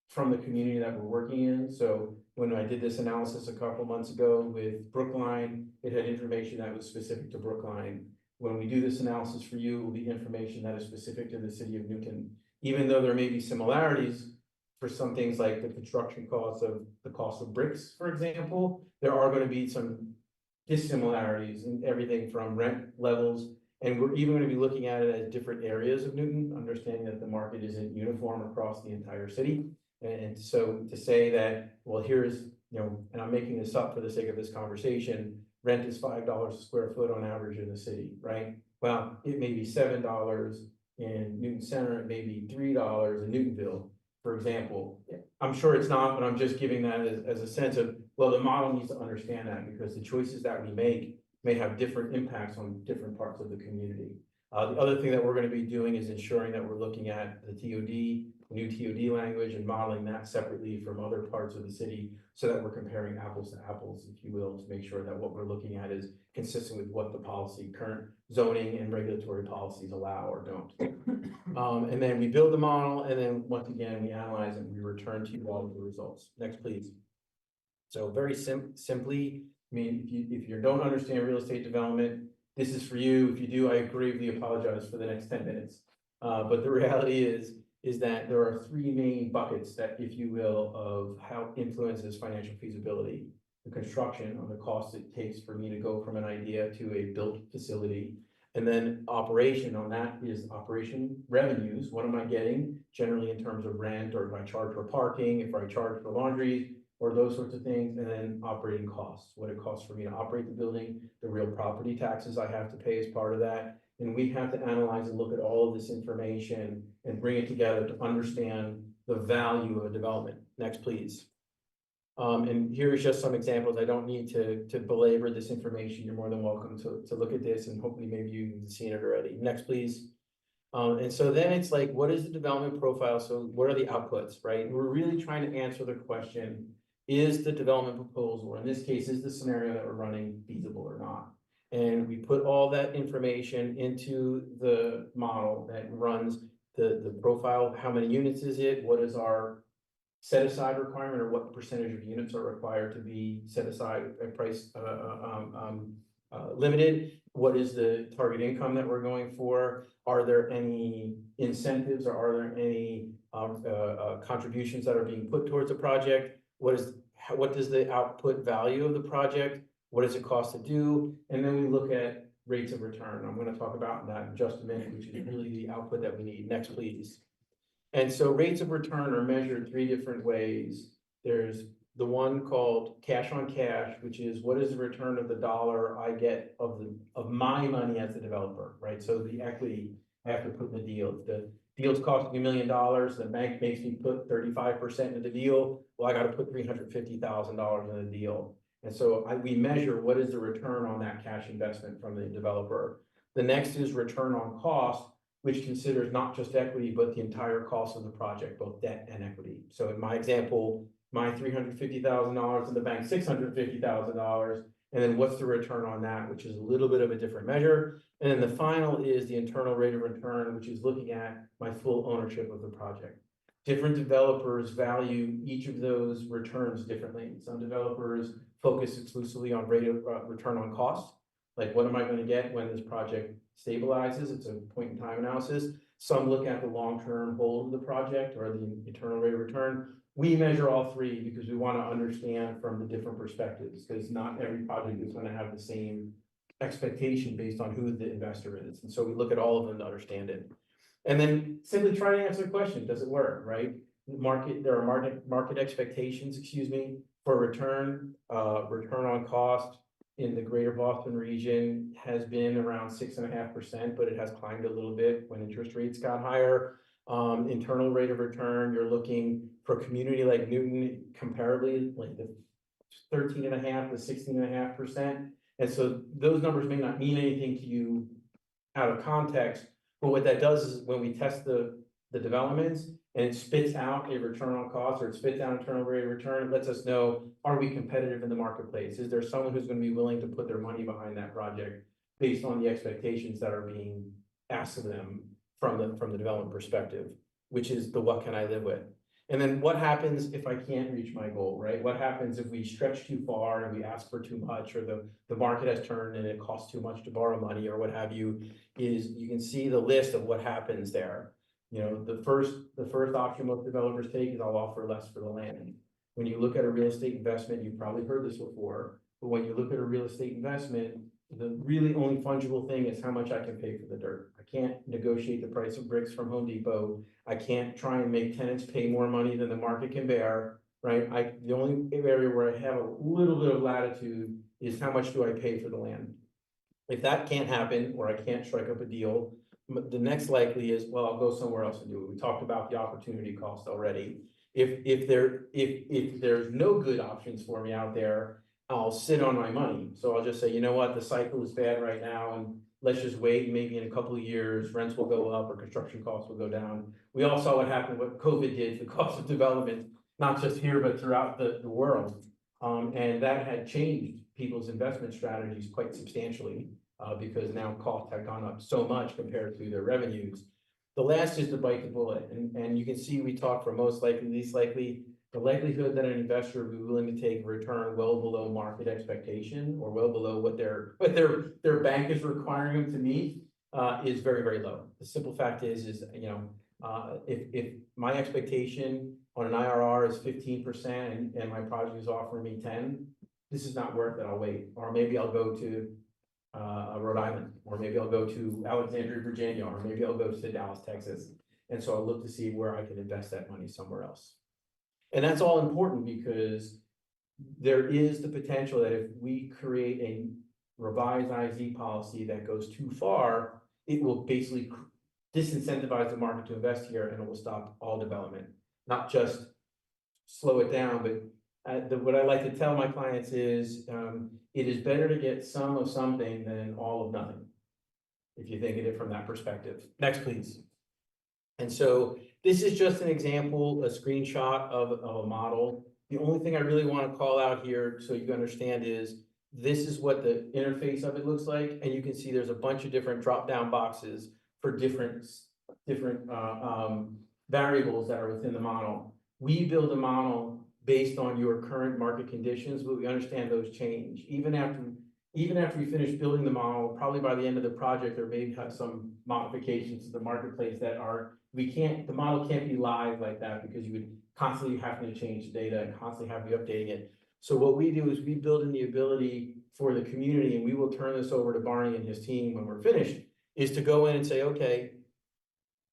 from the community that we're working in. So when I did this analysis a couple months ago with Brookline, it had information that was specific to Brookline. When we do this analysis for you, it will be information that is specific to the city of Newton. Even though there may be similarities for some things like the construction costs of the cost of bricks, for example, there are going to be some dissimilarities in everything from rent levels. And we're even going to be looking at it as different areas of Newton, understanding that the market isn't uniform across the entire city. And so to say that, well, here's, and I'm making this up for the sake of this conversation, rent is $5 a square foot on average in the city, right? Well, it may be $7 in Newton Center, it may be $3 in Newtonville, for example. I'm sure it's not, but I'm just giving that as a sense of, well, the model needs to understand that because the choices that we make may have different impacts on different parts of the community. The other thing that we're going to be doing is ensuring that we're looking at the TOD, new TOD language, and modeling that separately from other parts of the city so that we're comparing apples to apples, if you will, to make sure that what we're looking at is consistent with what the policy, current zoning and regulatory policies allow or don't. And then we build the model, and then once again, we analyze and we return to you all with the results. Next, please. So very simply, I mean, if you don't understand real estate development, this is for you. If you do, I gravely apologize for the next 10 minutes. But the reality is that there are 3 main buckets that, if you will, of how influences financial feasibility. The construction, or the cost it takes for me to go from an idea to a built facility. And then operation, on that is operation revenues. What am I getting generally in terms of rent, or if I charge for parking, if I charge for laundry, or those sorts of things, and then operating costs, what it costs for me to operate the building, the real property taxes I have to pay as part of that. And we have to analyze and look at all of this information and bring it together to understand the value of a development. Next, please. And here's just some examples. I don't need to belabor this information. You're more than welcome to look at this, and hopefully maybe you've seen it already. Next, please. And so then it's like, what is the development profile? So what are the outputs, right? And we're really trying to answer the question, is the development proposal, or in this case, is the scenario that we're running feasible or not? And we put all that information into the model that runs the profile. How many units is it? What is our set aside requirement, or what percentage of units are required to be set aside at price limited? What is the target income that we're going for? Are there any incentives, or are there any contributions that are being put towards the project? What does the output value of the project? What does it cost to do? And then we look at rates of return. I'm going to talk about that in just a minute, which is really the output that we need. Next, please. And so rates of return are measured 3 different ways. There's the one called cash on cash, which is what is the return of the dollar I get of my money as a developer, right? So the equity I have to put in the deal. If the deal's costing $1 million, the bank makes me put 35% into the deal. Well, I got to put $350,000 in the deal. And so we measure what is the return on that cash investment from the developer. The next is return on cost, which considers not just equity, but the entire cost of the project, both debt and equity. So in my example, my $350,000 in the bank, $650,000. And then what's the return on that, which is a little bit of a different measure. And then the final is the internal rate of return, which is looking at my full ownership of the project. Different developers value each of those returns differently. Some developers focus exclusively on rate of return on cost. Like, what am I going to get when this project stabilizes? It's a point in time analysis. Some look at the long-term hold of the project, or the internal rate of return. We measure all 3 because we want to understand from the different perspectives, because not every project is going to have the same expectation based on who the investor is. And so we look at all of them to understand it. And then simply try to answer the question, does it work, right? There are market expectations, for return on cost in the greater Boston region has been around 6.5%, but it has climbed a little bit when interest rates got higher. Internal rate of return, you're looking for a community like Newton, comparably like the 13.5 to 16.5%. And so those numbers may not mean anything to you out of context, but what that does is when we test the developments and it spits out a return on cost, or it spits out internal rate of return, it lets us know, are we competitive in the marketplace? Is there someone who's going to be willing to put their money behind that project based on the expectations that are being asked of them from the development perspective, which is the what can I live with? And then what happens if I can't reach my goal, right? What happens if we stretch too far and we ask for too much, or the market has turned and it costs too much to borrow money, or what have you? Is you can see the list of what happens there. You know, the first option most developers take is I'll offer less for the land. When you look at a real estate investment, you've probably heard this before, but when you look at a real estate investment, the really only fungible thing is how much I can pay for the dirt. I can't negotiate the price of bricks from Home Depot. I can't try and make tenants pay more money than the market can bear, right? The only area where I have a little bit of latitude is how much do I pay for the land. If that can't happen, or I can't strike up a deal, the next likely is, well, I'll go somewhere else and do it. We talked about the opportunity cost already. If there's no good options for me out there, I'll sit on my money. So I'll just say, you know what, the cycle is bad right now, and let's just wait. Maybe in a couple of years, rents will go up or construction costs will go down. We all saw what happened, what COVID did to the cost of development, not just here, but throughout the world. And that had changed people's investment strategies quite substantially, because now costs have gone up so much compared to their revenues. The last is to bite the bullet. And you can see we talk for most likely, least likely. The likelihood that an investor would be willing to take a return well below market expectation, or well below what their bank is requiring them to meet, is very, very low. The simple fact is if my expectation on an IRR is 15% and my project is offering me 10, this is not worth it. I'll wait, or maybe I'll go to Rhode Island, or maybe I'll go to Alexandria, Virginia, or maybe I'll go to Dallas, Texas. And so I'll look to see where I can invest that money somewhere else. And that's all important because there is the potential that if we create a revised IZ policy that goes too far, it will basically disincentivize the market to invest here and it will stop all development, not just slow it down, but what I like to tell my clients is, it is better to get some of something than all of nothing. If you think of it from that perspective. Next, please. And so this is just an example, a screenshot of a model. The only thing I really want to call out here, so you understand, is this is what the interface of it looks like. And you can see there's a bunch of different drop-down boxes for different variables that are within the model. We build a model based on your current market conditions, but we understand those change. Even after we finish building the model, probably by the end of the project, there may have some modifications to the marketplace that are, the model can't be live like that because you would constantly have to change the data and constantly have to be updating it. So what we do is we build in the ability for the community, and we will turn this over to Barney and his team when we're finished, is to go in and say, okay,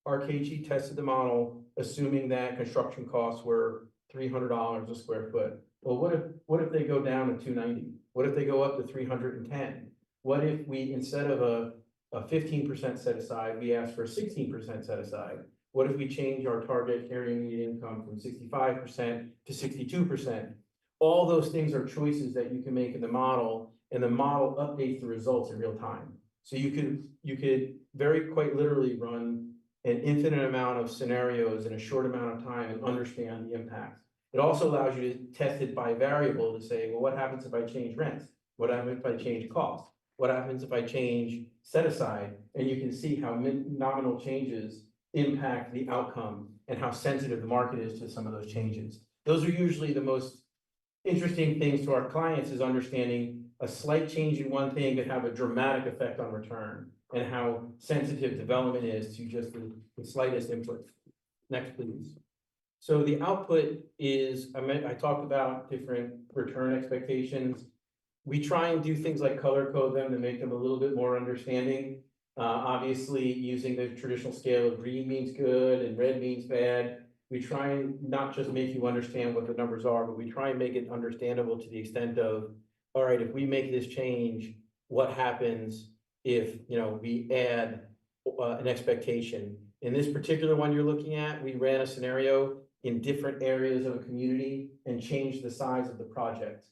RKG tested the model, assuming that construction costs were $300 a square foot. Well, what if they go down to $290? What if they go up to $310? What if we, instead of a 15% set aside, we ask for a 16% set aside? What if we change our target area median income from 65% to 62%? All those things are choices that you can make in the model, and the model updates the results in real time. So you could very quite literally run an infinite amount of scenarios in a short amount of time and understand the impacts. It also allows you to test it by variable to say, well, what happens if I change rents? What happens if I change cost? What happens if I change set aside? And you can see how nominal changes impact the outcome and how sensitive the market is to some of those changes. Those are usually the most interesting things to our clients, is understanding a slight change in one thing could have a dramatic effect on return, and how sensitive development is to just the slightest input. Next, please. So the output is, I talked about different return expectations. We try and do things like color code them to make them a little bit more understanding. Obviously, using the traditional scale of green means good and red means bad. We try and not just make you understand what the numbers are, but we try and make it understandable to the extent of, all right, if we make this change, what happens if, we add an expectation? In this particular one you're looking at, we ran a scenario in different areas of a community and changed the size of the project.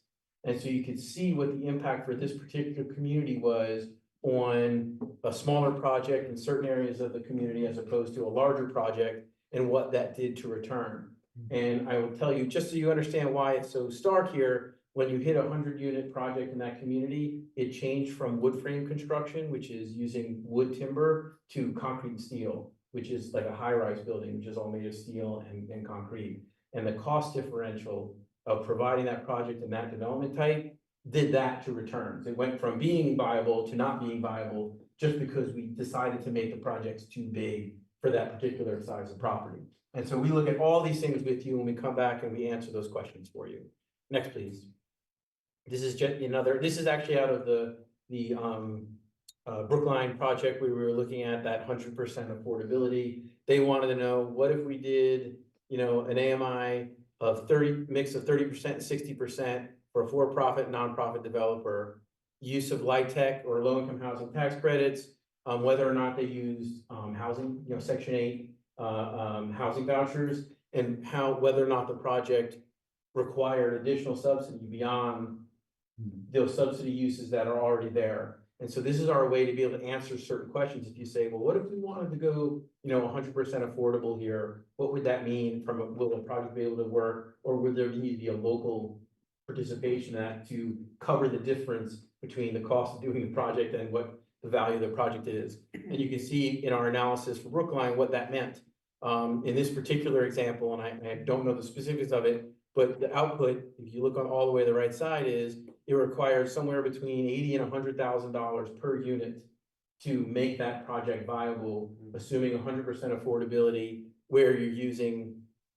And so you could see what the impact for this particular community was on a smaller project in certain areas of the community as opposed to a larger project, and what that did to return. And I will tell you, just so you understand why it's so stark here, when you hit a 100-unit project in that community, it changed from wood frame construction, which is using wood timber, to concrete and steel, which is like a high-rise building, which is all made of steel and concrete. And the cost differential of providing that project in that development type did that to returns. It went from being viable to not being viable just because we decided to make the projects too big for that particular size of property. And so we look at all these things with you when we come back and we answer those questions for you. Next, please. This is just this is actually out of the Brookline project where we were looking at that 100% affordability. They wanted to know, what if we did, an AMI of mix of 30% and 60% for a for-profit, nonprofit developer, use of LIHTC or low-income housing tax credits, whether or not they used housing, Section 8 housing vouchers, and whether or not the project required additional subsidy beyond those subsidy uses that are already there. And so this is our way to be able to answer certain questions. If you say, well, what if we wanted to go, 100% affordable here? What would that mean will the project be able to work, or would there need to be a local participation in that to cover the difference between the cost of doing the project and what the value of the project is? And you can see in our analysis for Brookline what that meant. In this particular example, and I don't know the specifics of it, but the output, if you look on all the way to the right side, is it requires somewhere between $80,000 and $100,000 per unit to make that project viable, assuming 100% affordability, where you're using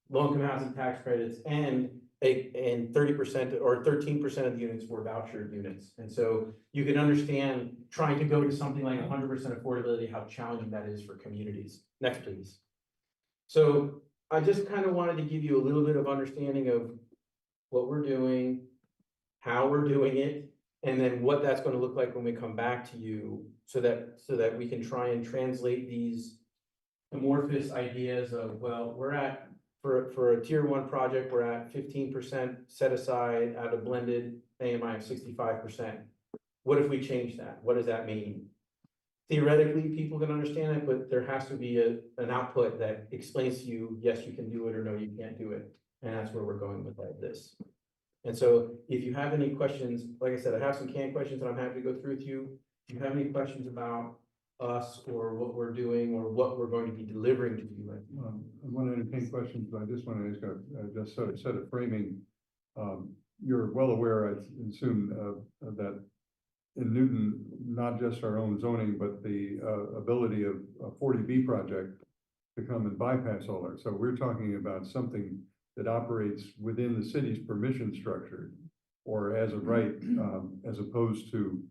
low-income housing tax credits and 30% or 13% of the units were voucher units. And so you can understand, trying to go to something like 100% affordability, how challenging that is for communities. Next, please. So I just kind of wanted to give you a little bit of understanding of what we're doing, how we're doing it, and then what that's gonna look like when we come back to you, so that we can try and translate these amorphous ideas of, well, we're at, for a tier one project, we're at 15% set aside at a blended AMI of 65%. What if we change that? What does that mean? Theoretically, people can understand it, but there has to be an output that explains to you, yes, you can do it, or no, you can't do it. And that's where we're going with all this. And so if you have any questions, like I said, I have some canned questions that I'm happy to go through with you. If you have any questions about us or what we're doing or what we're going to be delivering to you. I want to entertain questions, but I just want to ask, just sort of set a framing. You're well aware, I assume, that in Newton, not just our own zoning, but the ability of a 40B project to come and bypass all that. So we're talking about something that operates within the city's permission structure or as a right, as opposed to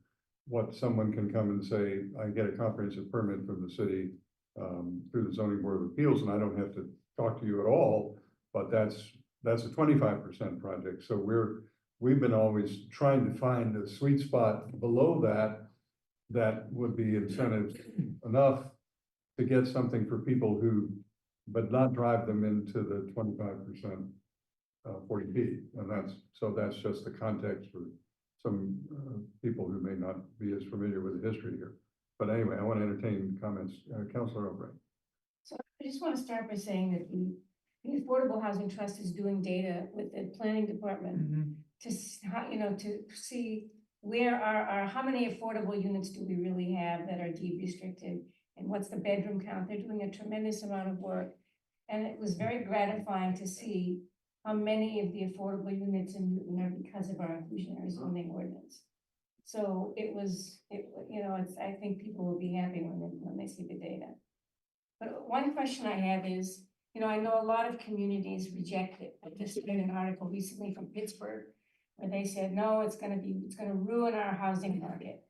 what someone can come and say, I get a comprehensive permit from the city through the zoning board of appeals, and I don't have to talk to you at all, but that's a 25% project. So we've been always trying to find a sweet spot below that would be incentive enough to get something for people who, but not drive them into the 25% 40B. And that's just the context for some people who may not be as familiar with the history here. But anyway, I want to entertain comments. Councilor O'Brien. So I just want to start by saying that the Affordable Housing Trust is doing data with the planning department to, to see where how many affordable units do we really have that are deed restricted, and what's the bedroom count. They're doing a tremendous amount of work. And it was very gratifying to see how many of the affordable units in Newton are because of our inclusionary zoning ordinance. So I think people will be happy when they see the data. But one question I have is, I know a lot of communities reject it. I just read an article recently from Pittsburgh where they said, no, it's gonna ruin our housing market.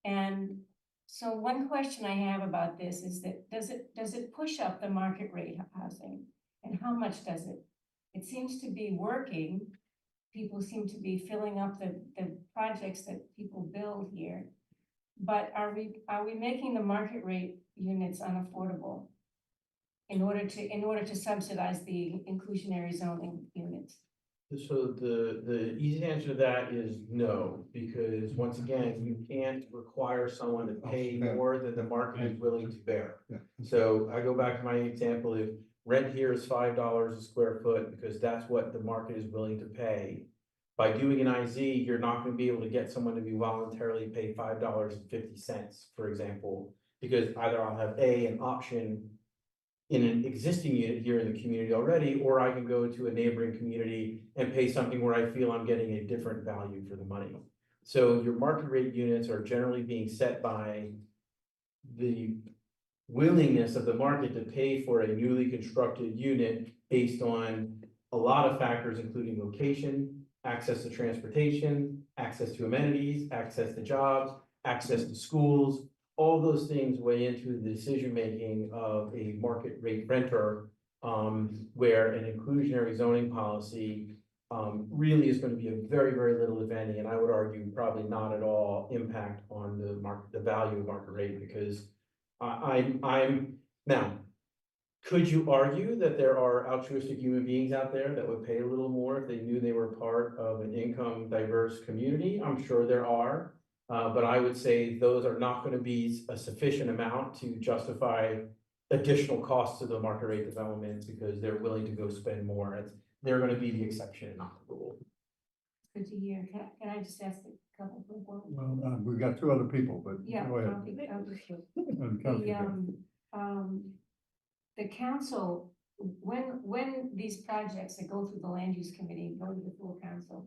And so one question I have about this is that, does it push up the market rate housing? And how much does it? It seems to be working. People seem to be filling up the projects that people build here. But are we making the market rate units unaffordable in order to subsidize the inclusionary zoning units? So the easy answer to that is no, because once again, you can't require someone to pay more than the market is willing to bear. So I go back to my example, if rent here is $5 a square foot, because that's what the market is willing to pay. By doing an IZ, you're not going to be able to get someone to be voluntarily pay $5.50, for example, because either I'll have an option in an existing unit here in the community already, or I can go to a neighboring community and pay something where I feel I'm getting a different value for the money. So your market rate units are generally being set by the willingness of the market to pay for a newly constructed unit based on a lot of factors, including location, access to transportation, access to amenities, access to jobs, access to schools. All those things weigh into the decision-making of a market rate renter, where an inclusionary zoning policy really is going to be a very, very little, if any, and I would argue probably not at all impact on the value of market rate, because I'm now, could you argue that there are altruistic human beings out there that would pay a little more if they knew they were part of an income diverse community? I'm sure there are. But I would say those are not going to be a sufficient amount to justify additional costs to the market rate development, because they're willing to go spend more. They're going to be the exception, not the rule. Good to hear. Can I just ask a couple of more? Well, we've got two other people, but Yeah, go ahead. I'll be sure. And Councilor. The council, when these projects that go through the land use committee go to the full council,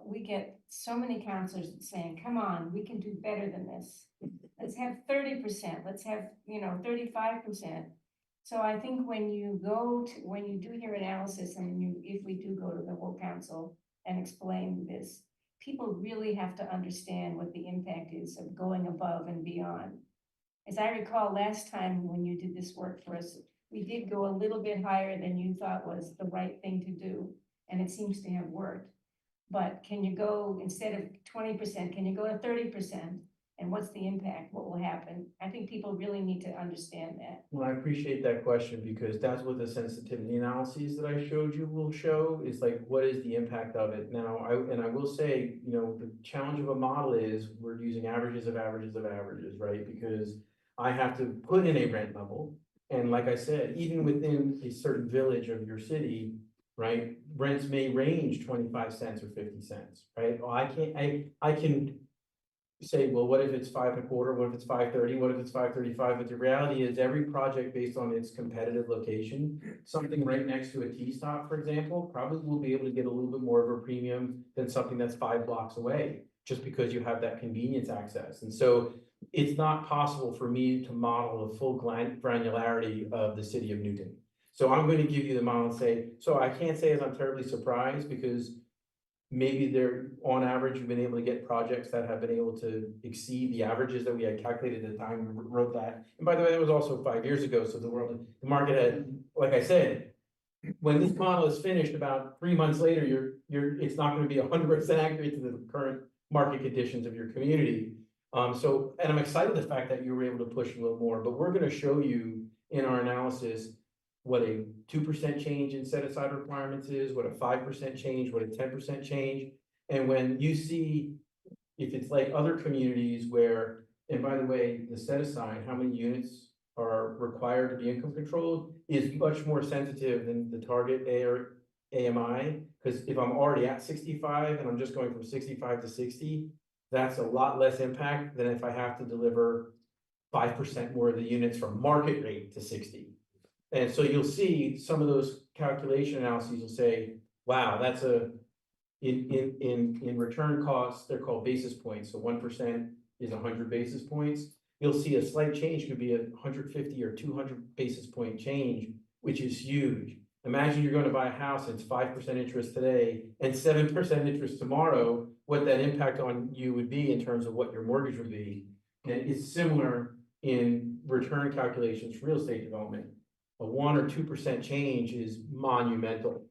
we get so many counselors saying, come on, we can do better than this. Let's have 30%, let's have, 35%. So I think when you do your analysis and if we do go to the whole council and explain this, people really have to understand what the impact is of going above and beyond. As I recall last time when you did this work for us, we did go a little bit higher than you thought was the right thing to do, and it seems to have worked. but can you go, instead of 20%, can you go to 30%? And what's the impact? What will happen? I think people really need to understand that. Well, I appreciate that question because that's what the sensitivity analyses that I showed you will show is like, what is the impact of it? Now, I will say, you know, the challenge of a model is we're using averages of averages of averages, right? Because I have to put in a rent level. And like I said, even within a certain village of your city, right, rents may range 25 cents or 50 cents, right? Well, I can say, well, what if it's 5.25, what if it's 5.30, what if it's 5.35? But the reality is every project based on its competitive location, something right next to a T-stop, for example, probably will be able to get a little bit more of a premium than something that's 5 blocks away, just because you have that convenience access. And so it's not possible for me to model the full granularity of the city of Newton. So I'm going to give you the model and say, so I can't say as I'm terribly surprised because maybe they're, on average, you've been able to get projects that have been able to exceed the averages that we had calculated at the time we wrote that. And by the way, that was also 5 years ago, so the market had, like I said, when this model is finished about 3 months later, it's not gonna be 100% accurate to the current market conditions of your community. And I'm excited the fact that you were able to push a little more, but we're gonna show you in our analysis what a 2% change in set aside requirements is, what a 5% change, what a 10% change. And when you see, if it's like other communities where, and by the way, the set aside, how many units are required to be income controlled is much more sensitive than the target A or AMI. Because if I'm already at 65 and I'm just going from 65 to 60, that's a lot less impact than if I have to deliver 5% more of the units from market rate to 60. And so you'll see some of those calculation analyses will say, wow, that's in return costs, they're called basis points. So 1% is 100 basis points. You'll see a slight change could be 150 or 200 basis point change, which is huge. Imagine you're going to buy a house and it's 5% interest today and 7% interest tomorrow, what that impact on you would be in terms of what your mortgage would be. And it's similar in return calculations for real estate development. A 1 or 2% change is monumental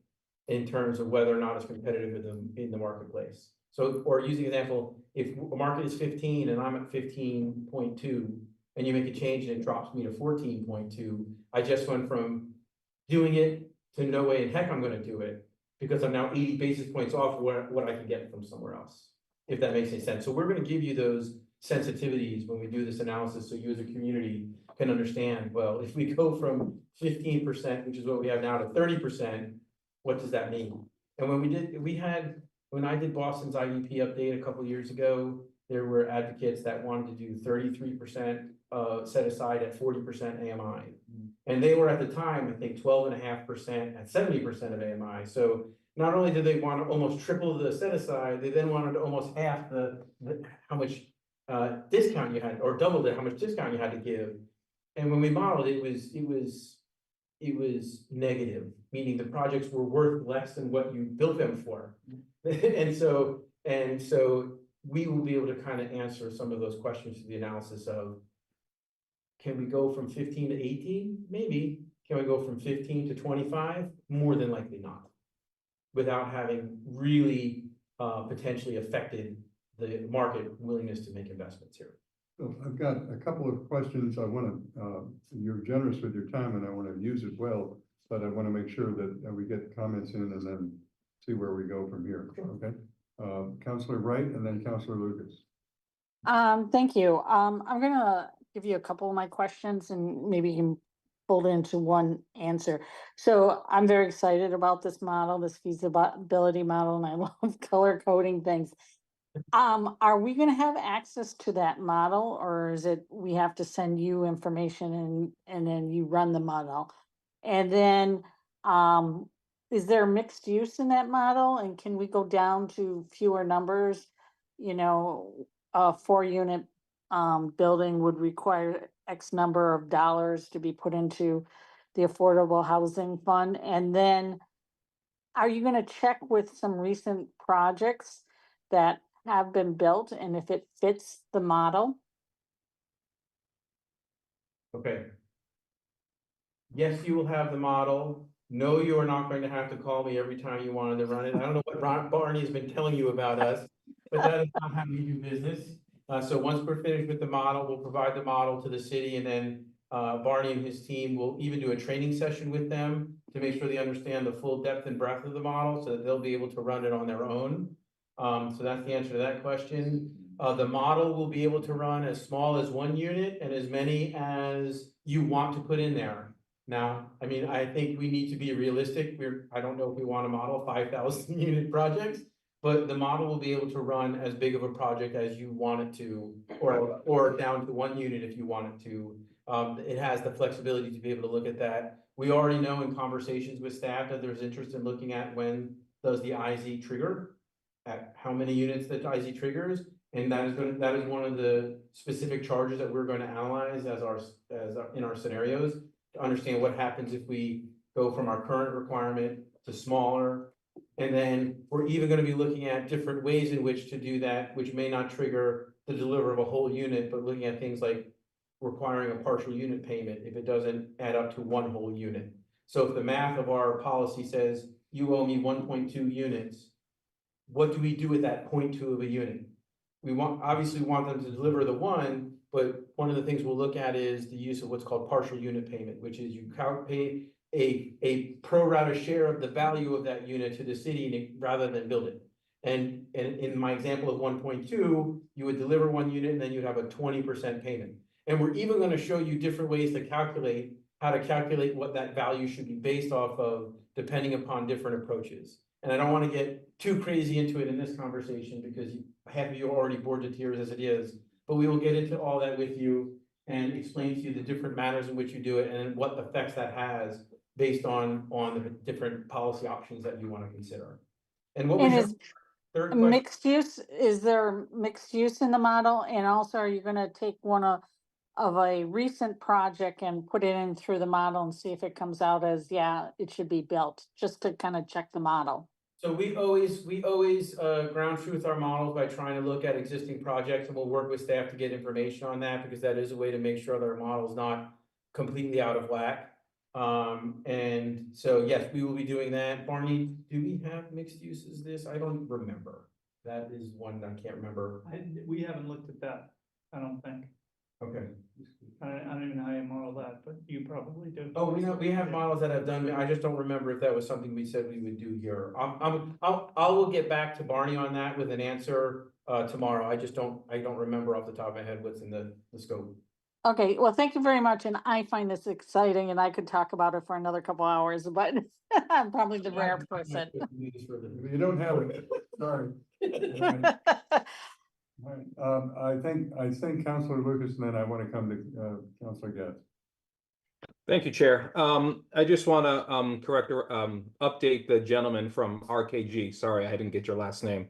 in terms of whether or not it's competitive in the marketplace. So, or using example, if a market is 15 and I'm at 15.2 and you make a change and it drops me to 14.2, I just went from doing it to no way in heck I'm gonna do it because I'm now 80 basis points off what I can get from somewhere else, if that makes any sense. So we're gonna give you those sensitivities when we do this analysis so you as a community can understand, well, if we go from 15%, which is what we have now, to 30%, what does that mean? And when I did Boston's IDP update a couple of years ago, there were advocates that wanted to do 33% set aside at 40% AMI. And they were at the time, I think 12.5% at 70% of AMI. So not only did they want to almost triple the set aside, they then wanted to almost half how much discount you had, or double how much discount you had to give. And when we modeled it, it was negative, meaning the projects were worth less than what you built them for. And so we will be able to kind of answer some of those questions through the analysis of, can we go from 15 to 18? Maybe. Can we go from 15 to 25? More than likely not, without having really potentially affected the market willingness to make investments here. So I've got a couple of questions. I want to, you're generous with your time and I want to use it well, but I want to make sure that we get comments in and then see where we go from here. Okay. Councilor Wright and then Councilor Lucas. Thank you. I'm gonna give you a couple of my questions and maybe you can fold into one answer. So I'm very excited about this model, this feasibility model, and I love color coding things. Are we gonna have access to that model, or is it we have to send you information and then you run the model? And then, is there mixed use in that model, and can we go down to fewer numbers? You know, a 4-unit building would require X number of dollars to be put into the Affordable Housing Fund. And then, are you gonna check with some recent projects that have been built and if it fits the model? Okay. Yes, you will have the model. No, you are not going to have to call me every time you wanted to run it. I don't know what Barney has been telling you about us, but that is not how we do business. So once we're finished with the model, we'll provide the model to the city, and then Barney and his team will even do a training session with them to make sure they understand the full depth and breadth of the model so that they'll be able to run it on their own. So that's the answer to that question. The model will be able to run as small as 1 unit and as many as you want to put in there. Now, I mean, I think we need to be realistic. I don't know if we want to model 5,000 unit projects, but the model will be able to run as big of a project as you want it to, or down to 1 unit if you want it to. It has the flexibility to be able to look at that. We already know in conversations with staff that there's interest in looking at when does the IZ trigger, at how many units that IZ triggers. And that is one of the specific charges that we're going to analyze in our scenarios to understand what happens if we go from our current requirement to smaller. And then we're even going to be looking at different ways in which to do that, which may not trigger the deliver of a whole unit, but looking at things like requiring a partial unit payment if it doesn't add up to 1 whole unit. So if the math of our policy says you owe me 1.2 units, what do we do with that 0.2 of a unit? We obviously want them to deliver the 1, but one of the things we'll look at is the use of what's called partial unit payment, which is you pay a pro rata share of the value of that unit to the city rather than build it. And in my example of 1.2, you would deliver 1 unit and then you'd have a 20% payment. And we're even going to show you different ways to calculate what that value should be based off of, depending upon different approaches. And I don't want to get too crazy into it in this conversation because half of you are already bored to tears as it is, but we will get into all that with you and explain to you the different manners in which you do it and what effects that has based on the different policy options that you want to consider. And what was And your is third question? mixed use, is there mixed use in the model? And also, are you gonna take one of a recent project and put it in through the model and see if it comes out as, yeah, it should be built, just to kind of check the model? So we always ground truth our models by trying to look at existing projects, and we'll work with staff to get information on that because that is a way to make sure that our model is not completely out of whack. And so, yes, we will be doing that. Barney, do we have mixed uses this? I don't remember. That is one I can't remember. We haven't looked at that, I don't think. Okay. I don't even know how you model that, but you probably do. Oh, we have models that have done, I just don't remember if that was something we said we would do here. I will get back to Barney on that with an answer tomorrow. I don't remember off the top of my head what's in the scope. Okay, well, thank you very much, and I find this exciting, and I could talk about it for another couple hours, but I'm probably the rare person. You don't have it, sorry. I think Councilor Lucas, and then I want to come to Councilor Getz. Thank you, Chair. I just want to correct or update the gentleman from RKG. Sorry, I didn't get your last name.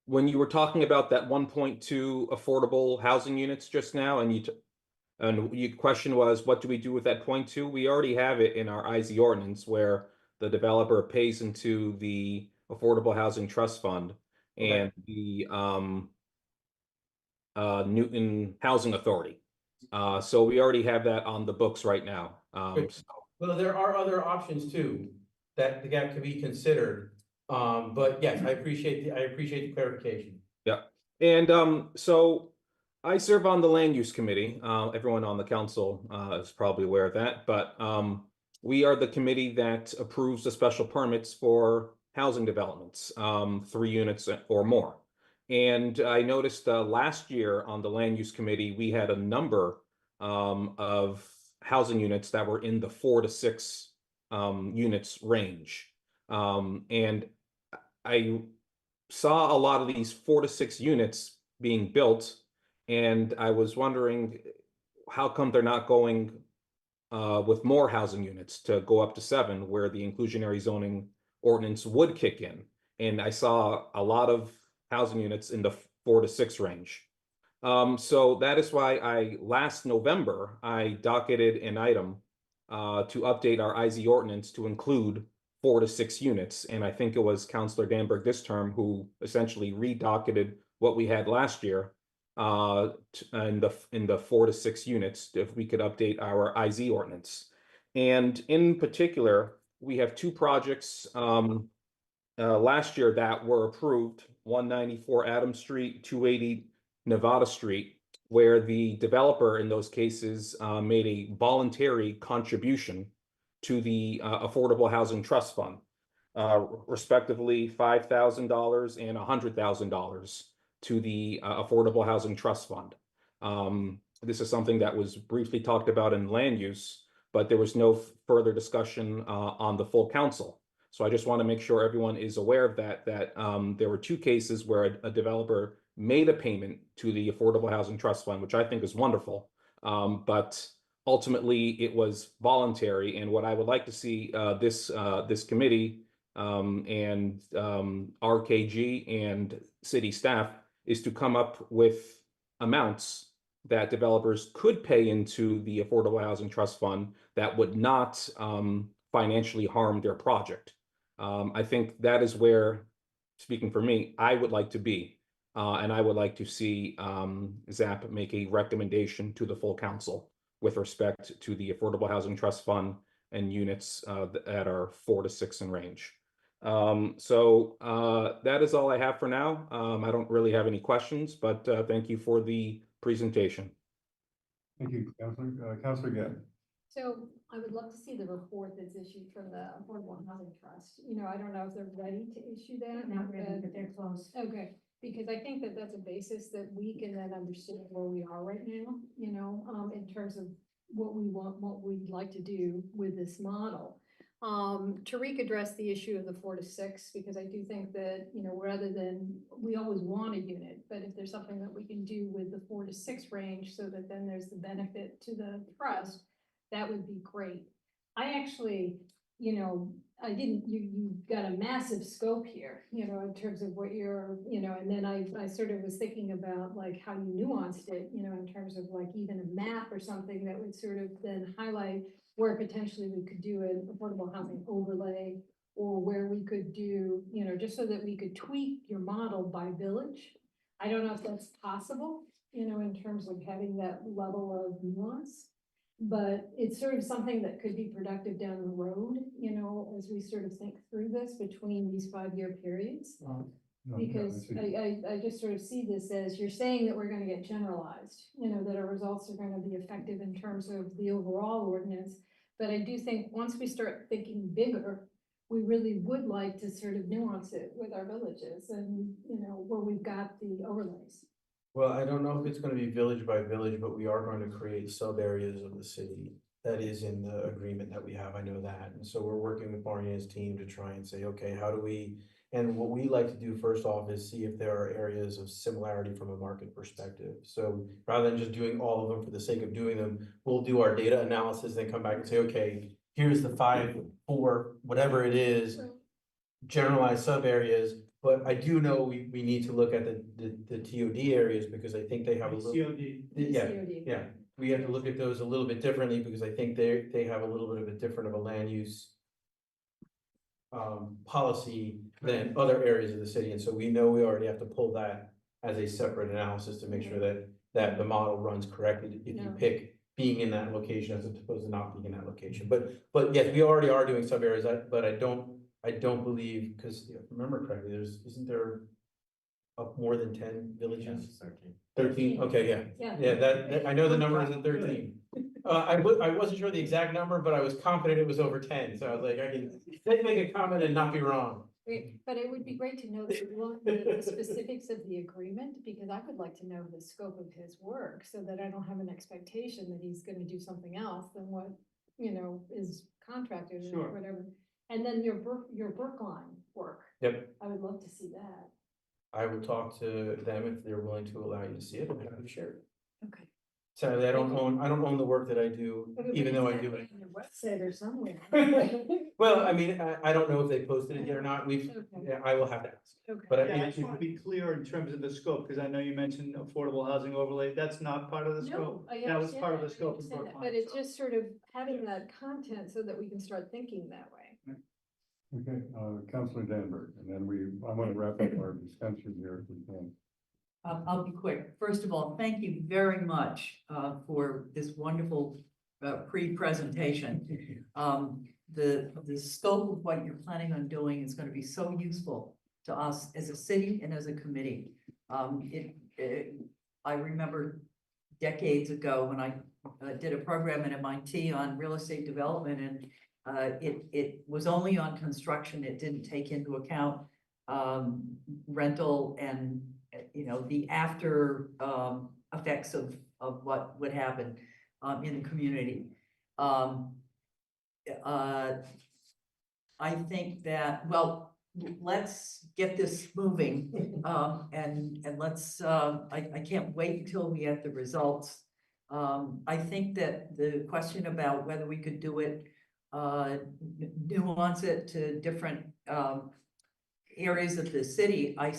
When you were talking about that 1.2 affordable housing units just now, and your question was, what do we do with that 0.2? We already have it in our IZ ordinance where the developer pays into the Affordable Housing Trust Fund and the Newton Housing Authority. So we already have that on the books right now. Well, there are other options too that could be considered. But yes, I appreciate the clarification. Yeah. And so I serve on the land use committee. Everyone on the council is probably aware of that, but we are the committee that approves the special permits for housing developments, 3 units or more. And I noticed last year on the land use committee, we had a number of housing units that were in the 4 to 6 units range. And I saw a lot of these 4 to 6 units being built, and I was wondering how come they're not going with more housing units to go up to 7, where the inclusionary zoning ordinance would kick in. And I saw a lot of housing units in the 4 to 6 range. So that is why last November, I docketed an item to update our IZ ordinance to include 4 to 6 units. And I think it was Councilor Danberg this term who essentially redocketed what we had last year in the 4 to 6 units, if we could update our IZ ordinance. And in particular, we have two projects last year that were approved, 194 Adams Street, 280 Nevada Street, where the developer in those cases made a voluntary contribution to the Affordable Housing Trust Fund, respectively $5,000 and $100,000 to the Affordable Housing Trust Fund. This is something that was briefly talked about in land use, but there was no further discussion on the full council. So I just want to make sure everyone is aware of that there were two cases where a developer made a payment to the Affordable Housing Trust Fund, which I think is wonderful. But ultimately it was voluntary. And what I would like to see this committee and RKG and city staff is to come up with amounts that developers could pay into the Affordable Housing Trust Fund that would not financially harm their project. I think that is where, speaking for me, I would like to be. And I would like to see ZAP make a recommendation to the full council with respect to the Affordable Housing Trust Fund and units that are 4 to 6 in range. So that is all I have for now. I don't really have any questions, but thank you for the presentation. Thank you, Councilor. Councilor Gett. So I would love to see the report that's issued from the Affordable Housing Trust. You know, I don't know if they're ready to issue that. Not ready, but they're close. Okay, because I think that that's a basis that we can then understand where we are right now, you know, in terms of what we want, what we'd like to do with this model. Tariq addressed the issue of the 4 to 6, because I do think that, you know, rather than, we always want a unit, but if there's something that we can do with the 4 to 6 range so that then there's the benefit to the trust, that would be great. I actually, you know, you got a massive scope here, you know, in terms of what you're, you know, and then I sort of was thinking about like how you nuanced it, you know, in terms of like even a map or something that would sort of then highlight where potentially we could do an affordable housing overlay, or where we could do, you know, just so that we could tweak your model by village. I don't know if that's possible, you know, in terms of having that level of nuance. But it's sort of something that could be productive down the road, you know, as we sort of think through this between these 5-year periods. Because I just sort of see this as you're saying that we're gonna get generalized, you know, that our results are gonna be effective in terms of the overall ordinance. But I do think once we start thinking bigger, we really would like to sort of nuance it with our villages and, you know, where we've got the overlays. Well, I don't know if it's gonna be village by village, but we are going to create sub areas of the city. That is in the agreement that we have, I know that, and so we're working with Barney and his team to try and say, okay, how do we? And what we like to do first off is see if there are areas of similarity from a market perspective. So rather than just doing all of them for the sake of doing them, we'll do our data analysis, then come back and say, okay, here's the 5, 4, whatever it is, generalized sub areas. But I do know we need to look at the TOD areas, because I think they have a little. COD. Yeah, COD. yeah, we have to look at those a little bit differently, because I think they have a little bit of a different of a land use policy than other areas of the city, and so we know we already have to pull that as a separate analysis to make sure that the model runs correctly if you pick being in that location as opposed to not being in that location. But yes, we already are doing sub areas, but I don't believe, because if I remember correctly, isn't there up more than 10 villages? 13, okay, yeah, that I know the number isn't 13. I wasn't sure the exact number, but I was confident it was over 10, so I was like, I can make a comment and not be wrong. Great, but it would be great to know the specifics of the agreement, because I would like to know the scope of his work, so that I don't have an expectation that he's gonna do something else than what, you know, is contracted or Sure. whatever. And then your Brookline work. Yep. I would love to see that. I will talk to them if they're willing to allow you to see it, I'm happy to share it. Okay. Sadly, I don't own the work that I do, even though I do it. On your website or somewhere. Well, I mean, I don't know if they posted it yet or not, Okay. yeah, I will have to ask. Okay. But I Yeah, I mean, just want to be clear in terms of the scope, because I know you mentioned affordable housing overlay, that's not part of the No, scope. I That was understand part of that, the I scope of understand that, Brookline. but it's so. just sort of having that content so that we can start thinking that way. Okay, Councilor Danberg, and then I want to wrap up our discussion here if we can. I'll be quick. First of all, thank you very much for this wonderful pre-presentation. The scope of what you're planning on doing is gonna be so useful to us as a city and as a committee. I remember decades ago when I did a program at MIT on real estate development, and it was only on construction. It didn't take into account rental and, the after effects of what would happen in the community. I think that, well, let's get this moving, and let's, I can't wait until we get the results. I think that the question about whether we could do it, nuance it to different, areas of the city, I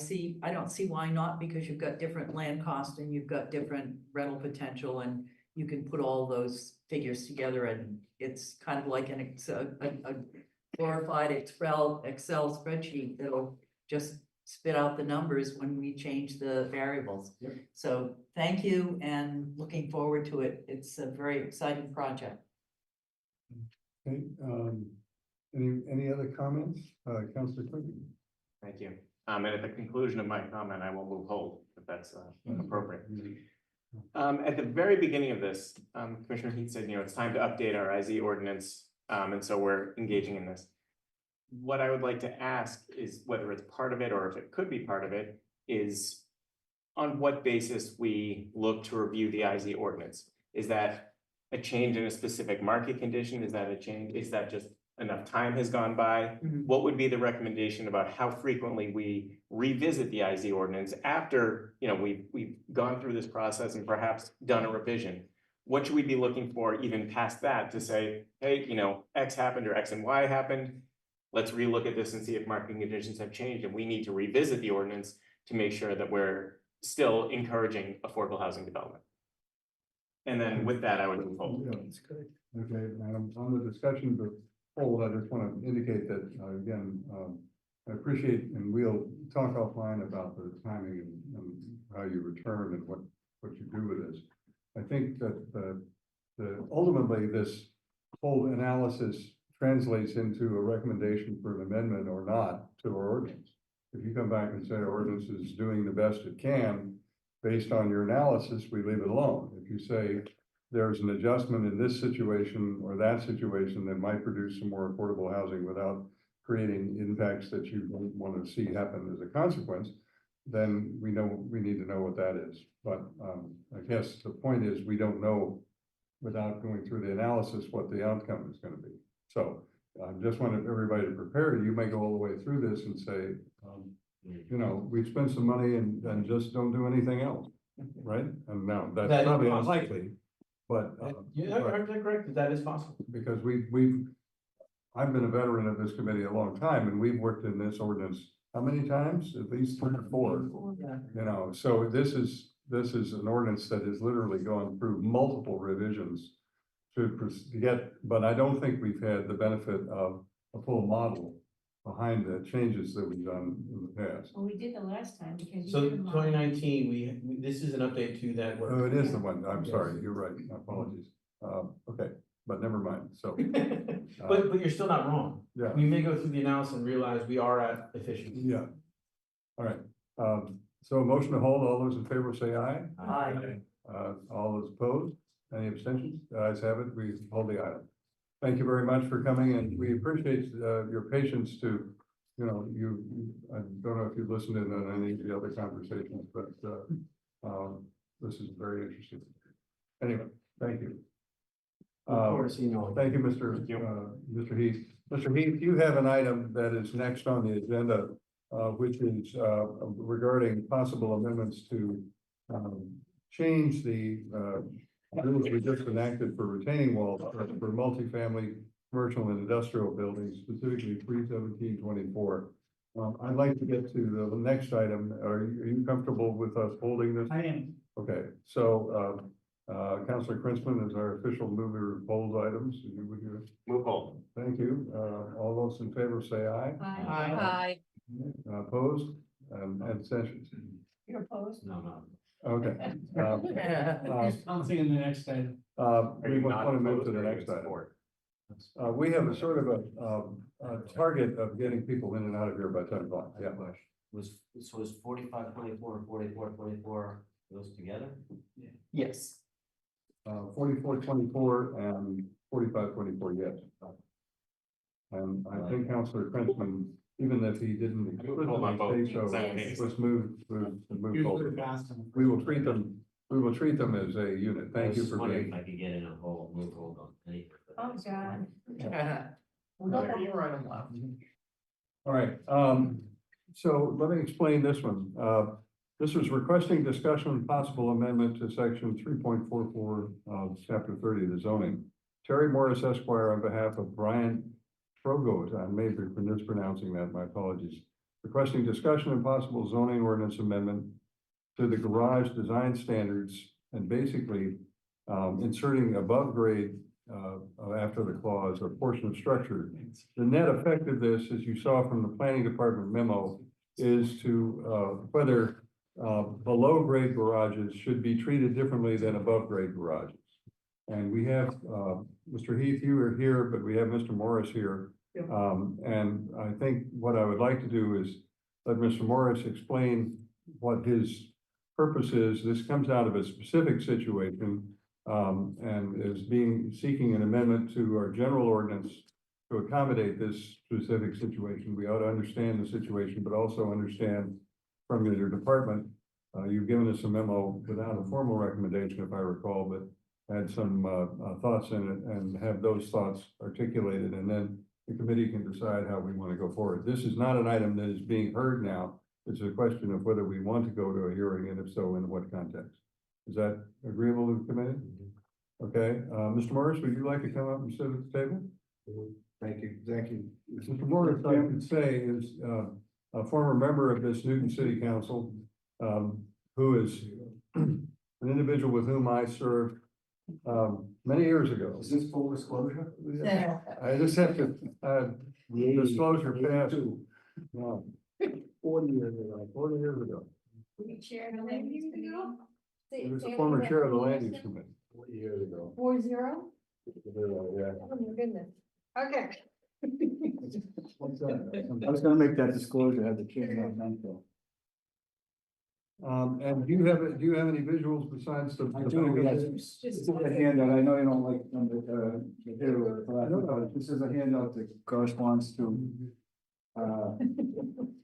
don't see why not, because you've got different land costs and you've got different rental potential, and you can put all those figures together, and it's kind of like a glorified Excel spreadsheet that'll just spit out the numbers when we change the variables. So thank you, and looking forward to it. It's a very exciting project. Okay, any other comments? Councilor Clinton? Thank you. And at the conclusion of my comment, I will move hold, if that's appropriate. At the very beginning of this, Commissioner Heath said, it's time to update our IZ ordinance, and so we're engaging in this. What I would like to ask is whether it's part of it, or if it could be part of it, is on what basis we look to review the IZ ordinance. Is that a change in a specific market condition? Is that a change? Is that just enough time has gone by? What would be the recommendation about how frequently we revisit the IZ ordinance after, we've gone through this process and perhaps done a revision? What should we be looking for even past that to say, hey, X happened or X and Y happened. Let's relook at this and see if market conditions have changed, and we need to revisit the ordinance to make sure that we're still encouraging affordable housing development. And then with that, I would move forward. Yeah, that's good. Okay, Madam, on the discussion of the poll, I just want to indicate that, again, I appreciate, and we'll talk offline about the timing and how you return and what you do with this. I think that ultimately this whole analysis translates into a recommendation for an amendment or not to our ordinance. If you come back and say our ordinance is doing the best it can, based on your analysis, we leave it alone. If you say there's an adjustment in this situation or that situation that might produce some more affordable housing without creating impacts that you don't want to see happen as a consequence, then we need to know what that is. But I guess the point is, we don't know without going through the analysis what the outcome is going to be. So I just wanted everybody to prepare. You may go all the way through this and say, we've spent some money and just don't do anything else, right? And now that's That is probably possible. unlikely, but Yeah, that's correct. That is possible. because I've been a veteran of this committee a long time, and we've worked in this ordinance how many times? At least 3 or 4. So this is an ordinance that has literally gone through multiple revisions to get, but I don't think we've had the benefit of a full model behind the changes that we've done in the past. Well, we did the last time because you So did them all. 2019, we this is an update to that work. Oh, it is the one. I'm Yes. sorry. You're right. Apologies. Okay, but never mind. So, But you're still not wrong. yeah. We may go through the analysis and realize we are at efficiency. Yeah. All right. So a motion to hold. All those in favor say aye. Aye. All those opposed? Any abstentions? The ayes have it. We hold the item. Thank you very much for coming, and we appreciate your patience to, I don't know if you listened in on any of the other conversations, but this is very interesting. Anyway, thank you. Look forward to seeing you all. Thank you, Mr. Heath. Mr. Heath, you have an item that is next on the agenda, which is regarding possible amendments to change the rules we just enacted for retaining walls for multifamily, commercial and industrial buildings, specifically 31724. I'd like to get to the next item. Are you comfortable with us holding this? I am. Okay, so Councilor Krinsman is our official mover of hold items. Would you? Move hold. Thank you. All those in favor say aye. Aye. Opposed? Abstentions? You're opposed? No. Okay. I'm seeing the next item. We want to move to the next item. We have a sort of a target of getting people in and out of here by 10 o'clock. Yeah. Was 45, 24, and 44, 24 those together? Yes. 44, 24 and 45, 24, yes. And I think Councilor Princeman, even if he didn't explicitly say so, was moved Usually forward. fast. We will treat them as a unit. Thank you for being. I could get in a whole, move hold on any. Oh, God. All right, so let me explain this one. This was requesting discussion and possible amendment to section 3.44 of chapter 30 of the zoning. Terry Morris Esquire, on behalf of Brian Trogot, I may be mispronouncing that, my apologies. Requesting discussion and possible zoning ordinance amendment to the garage design standards and basically inserting above grade after the clause or portion of structure. The net effect of this, as you saw from the planning department memo, is to whether below grade garages should be treated differently than above grade garages. And we have Mr. Heath, you are here, but we have Mr. Morris here. And I think what I would like to do is let Mr. Morris explain what his purpose is. This comes out of a specific situation and is seeking an amendment to our general ordinance to accommodate this specific situation. We ought to understand the situation, but also understand from your department. You've given us a memo without a formal recommendation, if I recall, but had some thoughts in it and have those thoughts articulated, and then the committee can decide how we want to go forward. This is not an item that is being heard now. It's a question of whether we want to go to a hearing, and if so, in what context. Is that agreeable to the committee? Okay, Mr. Morris, would you like to come up and sit at the table? Thank you, thank you. Mr. Morris, I can say, is a former member of this Newton City Council, who is an individual with whom I served many years ago. Is this full disclosure? I just have to disclosure past. No, 40 years ago, 40 years ago. We chair the land use committee. He was the former chair of the land use committee. 40 years ago. 4-0? Yeah. Oh, my goodness. Okay. What's that? I was gonna make that disclosure, had the change my mind though. And do you have any visuals besides the? I do, yes. This is a handout, I know you don't like the material, but this is a handout that corresponds to.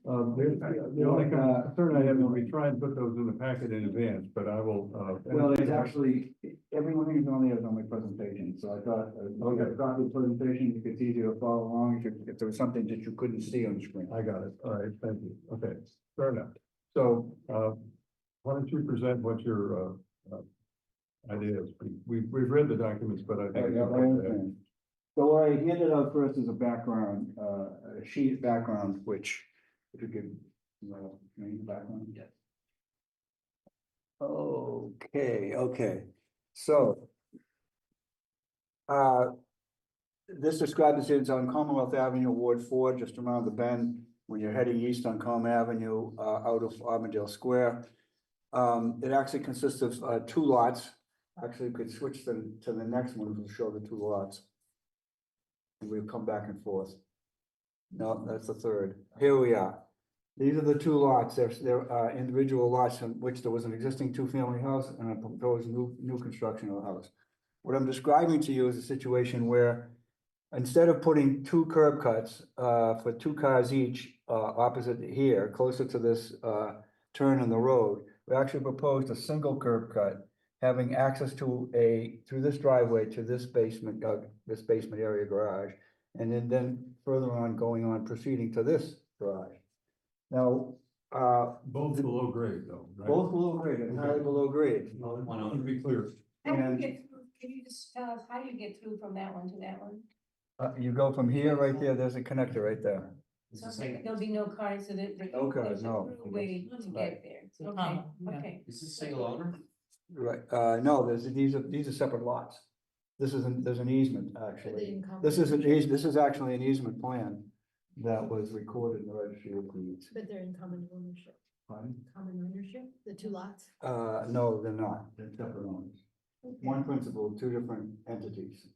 The only concern I have is we try and put those in the packet in advance, but I will. Well, it's actually, everyone who's on there is on my presentation, so I thought, I got the presentation, it's easier to follow along if there was something that you couldn't see on the screen. I got it. All right, thank you. Okay, fair enough. So, why don't you present what your idea is? We've read the documents, but I think. So what I handed out first is a background, a sheet background, which, if you could, name the background. Yes. Okay, so. This describes it's on Commonwealth Avenue, Ward 4, just around the bend, when you're heading east on Com Avenue, out of Armadale Square. It actually consists of 2 lots. Actually, we could switch them to the next one to show the 2 lots. We'll come back and forth. No, that's the third. Here we are. These are the 2 lots. They're individual lots in which there was an existing 2-family house and a proposed new construction of a house. What I'm describing to you is a situation where instead of putting 2 curb cuts for 2 cars each opposite here, closer to this turn in the road, we actually proposed a single curb cut having access to through this driveway to this basement area garage, and then further on proceeding to this garage. Now, Both below grade though, right? both below grade, entirely below grade. To be clear. How do you And- get through, can you just tell us how you get through from that one to that one? You go from here, right there, there's a connector right there. So there'll be no cars, so that. No cars, there's a no. Way to get there. Okay, okay. Is this single owner? Right, no, these are separate lots. There's an easement, actually. This is actually an easement plan that was recorded in the registry of deeds. But they're in common ownership. Pardon? Common ownership, the two lots? No, they're not, they're separate owners. One principal, two different entities.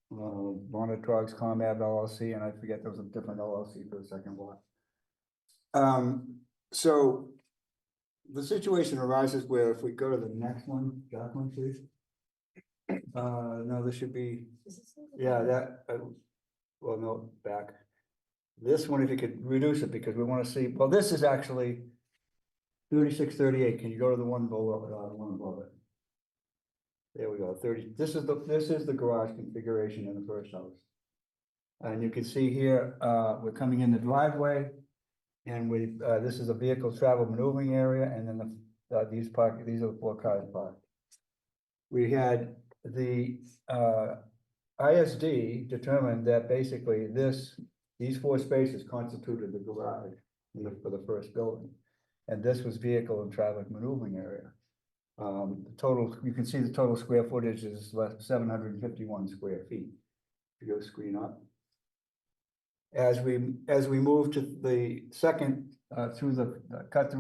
Bonnet Drugs, ComAb LLC, and I forget there was a different LLC for the second lot. So the situation arises where if we go to the next one, Jacqueline, please. No, this should be, yeah, that, well, no, back. This one, if you could reduce it, because we want to see, well, this is actually 3638. Can you go to the one below, the one above it? There we go, 30, this is the garage configuration in the first house. And you can see here, we're coming in the driveway. And this is a vehicle travel maneuvering area, and then these are the 4 cars parked. We had the ISD determined that basically these 4 spaces constituted the garage for the first building. And this was vehicle and traffic maneuvering area. The total, you can see the total square footage is less 751 square feet. If you go screen up. As we move to the second, cut through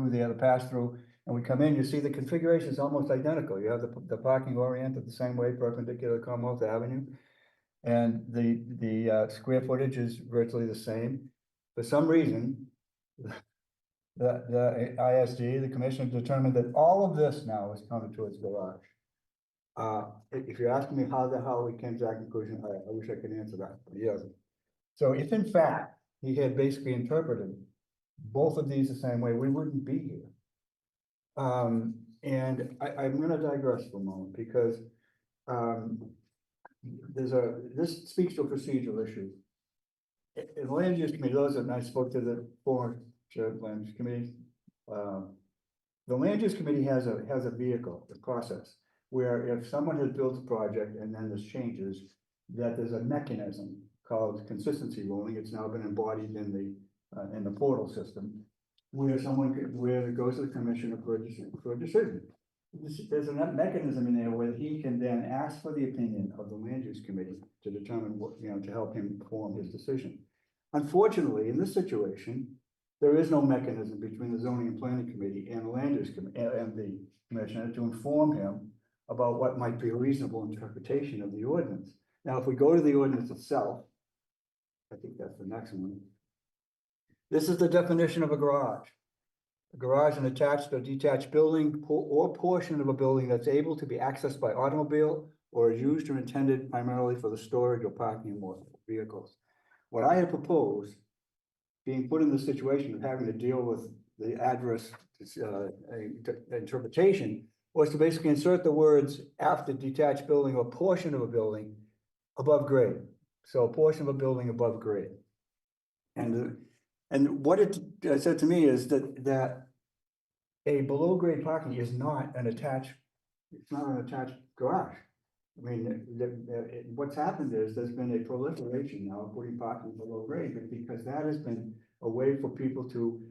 the other pass through, and we come in, you see the configuration is almost identical. You have the parking oriented the same way, perpendicular to Commonwealth Avenue. And the square footage is virtually the same. For some reason, the ISD, the commission determined that all of this now is counted towards garage. If you're asking me how the hell we came to that conclusion, I wish I could answer that, but he doesn't. So if in fact he had basically interpreted both of these the same way, we wouldn't be here. And I'm gonna digress for a moment because this speaks to a procedural issue. In the land use committee, and I spoke to the former chair of the land use committee. The land use committee has a vehicle, a process, where if someone has built a project and then there's changes, that there's a mechanism called consistency ruling. It's now been embodied in the portal system, where where it goes to the commissioner for a decision. There's a mechanism in there where he can then ask for the opinion of the land use committee to determine what, to help him form his decision. Unfortunately, in this situation, there is no mechanism between the zoning and planning committee and the land use committee and the commissioner to inform him about what might be a reasonable interpretation of the ordinance. Now, if we go to the ordinance itself, I think that's the next one. This is the definition of a garage. A garage, an attached or detached building or portion of a building that's able to be accessed by automobile or is used or intended primarily for the storage or parking of motor vehicles. What I had proposed, being put in the situation of having to deal with the adverse interpretation, was to basically insert the words after detached building or portion of a building above grade. So a portion of a building above grade. And what it said to me is that a below grade parking is not an attached, it's not an attached garage. I mean, what's happened is there's been a proliferation now of putting parking below grade, but because that has been a way for people to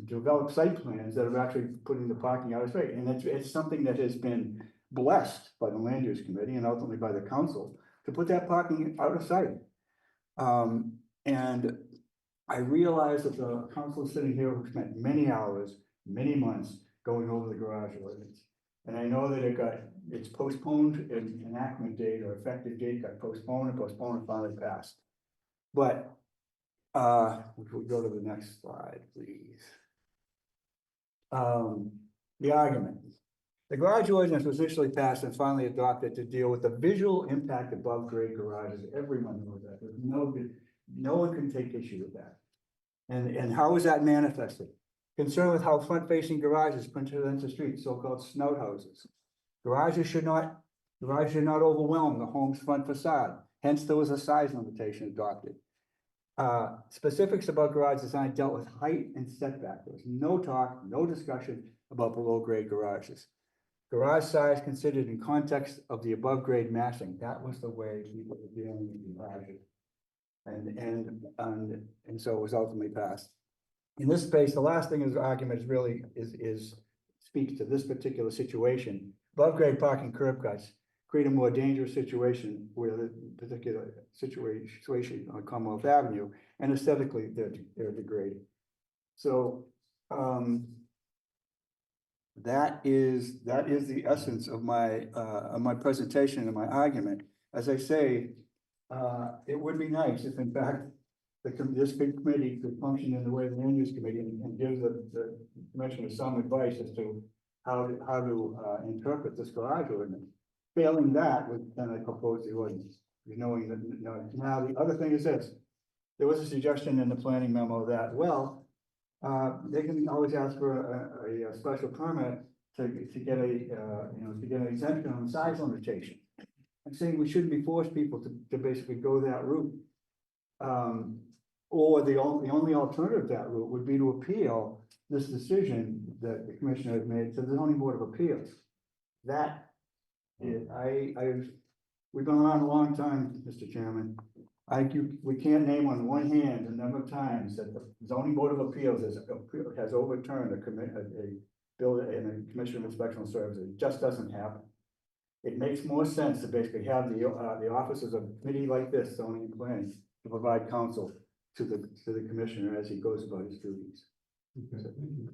develop site plans that are actually putting the parking out of sight. And it's something that has been blessed by the land use committee and ultimately by the council to put that parking out of sight. And I realized that the council is sitting here who spent many hours, many months going over the garage ordinance. And I know that it's postponed, an enactment date or effective date got postponed and finally passed. But if we go to the next slide, please. The argument. The garage ordinance was initially passed and finally adopted to deal with the visual impact above grade garages. Everyone knows that. There's no one can take issue with that. And how is that manifested? Concern with how front-facing garages printed into streets, so-called snout houses. Garages should not overwhelm the home's front facade. Hence, there was a size limitation adopted. Specifics about garage design dealt with height and setback. There was no talk, no discussion about below-grade garages. Garage size considered in context of the above-grade massing. That was the way people were dealing with garages. And so it was ultimately passed. In this space, the last thing is argument is really speaks to this particular situation. Above grade parking curb cuts create a more dangerous situation where the particular situation on Commonwealth Avenue, and aesthetically, they're degrading. So, that is the essence of my presentation and my argument. As I say, it would be nice if in fact this big committee could function in the way the land use committee and give the commissioner some advice as to how to interpret this garage ordinance. Failing that, then I propose the ordinance, knowing that, now the other thing is this. There was a suggestion in the planning memo that, well, they can always ask for a special permit to get an exemption on size limitation. I'm saying we shouldn't be forced people to basically go that route. Or the only alternative to that route would be to appeal this decision that the commissioner has made to the zoning board of appeals. That is, we've been around a long time, Mr. Chairman. We can't name on one hand the number of times that the zoning board of appeals has overturned a bill in a commission of inspectional services. It just doesn't happen. It makes more sense to basically have the officers of a committee like this, zoning and planning, to provide counsel to the commissioner as he goes about his duties. Okay, thank you.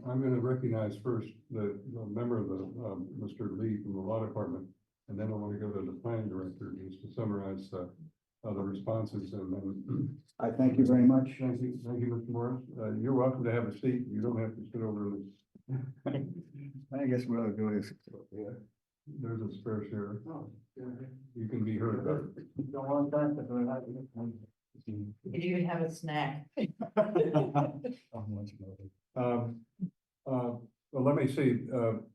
I'm gonna recognize first the member of the, Mr. Lee from the law department, and then I want to go to the planning director just to summarize the responses, and then. I thank you very much. Thank you, Mr. Morris. You're welcome to have a seat. You don't have to sit over in this. I guess we'll do this. Yeah. There's a spare chair. You can be heard better. You could even have a snack. Well, let me see,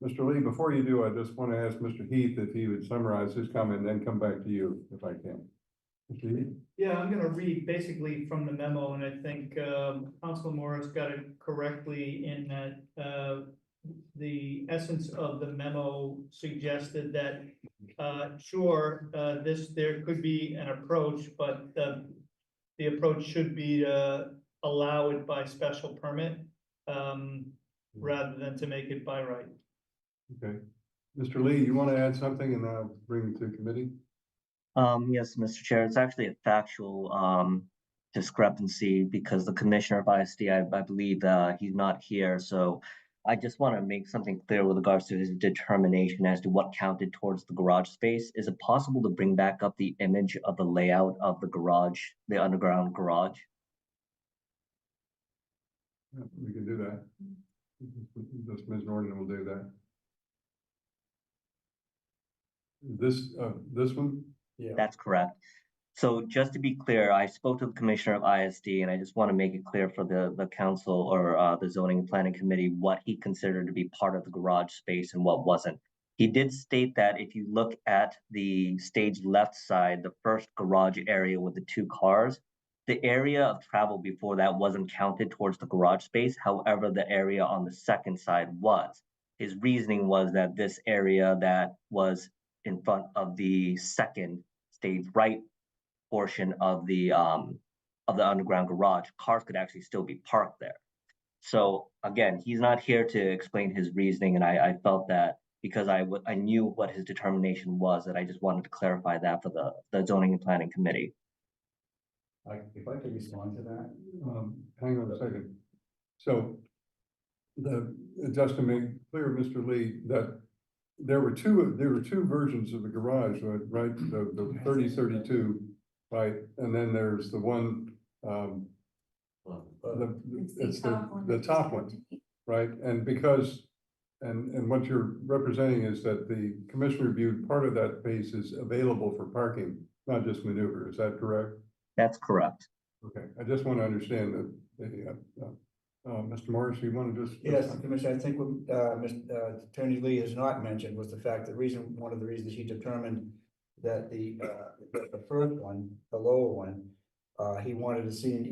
Mr. Lee, before you do, I just want to ask Mr. Heath if he would summarize his comment and then come back to you if I can. Mr. Heath? Yeah, I'm gonna read basically from the memo, and I think Councilor Morris got it correctly in that the essence of the memo suggested that sure, there could be an approach, but the approach should be to allow it by special permit rather than to make it by right. Okay. Mr. Lee, you want to add something and I'll bring it to committee? Yes, Mr. Chair, it's actually a factual discrepancy because the commissioner of ISD, I believe he's not here. So I just want to make something clear with regards to his determination as to what counted towards the garage space. Is it possible to bring back up the image of the layout of the garage, the underground garage? Yeah, we can do that. Just Ms. Norton will do that. This one? Yeah. That's correct. So just to be clear, I spoke to the commissioner of ISD and I just want to make it clear for the council or the zoning and planning committee what he considered to be part of the garage space and what wasn't. He did state that if you look at the stage left side, the first garage area with the two cars, the area of travel before that wasn't counted towards the garage space. However, the area on the second side was. His reasoning was that this area that was in front of the second stage right portion of the underground garage, cars could actually still be parked there. So again, he's not here to explain his reasoning, and I felt that because I knew what his determination was, that I just wanted to clarify that for the zoning and planning committee. If I could respond to that. Hang on a second. So just to make clear, Mr. Lee, that there were two versions of the garage, right? The 3032, right? And then there's the one, it's the top one, right? And because, and what you're representing is that the commissioner viewed part of that space is available for parking, not just maneuver. Is that correct? That's correct. Okay, I just want to understand that, Mr. Morris, you want to just? Yes, Commissioner, I think what Attorney Lee has not mentioned was the fact that one of the reasons he determined that the first one, the lower one, he wanted to see an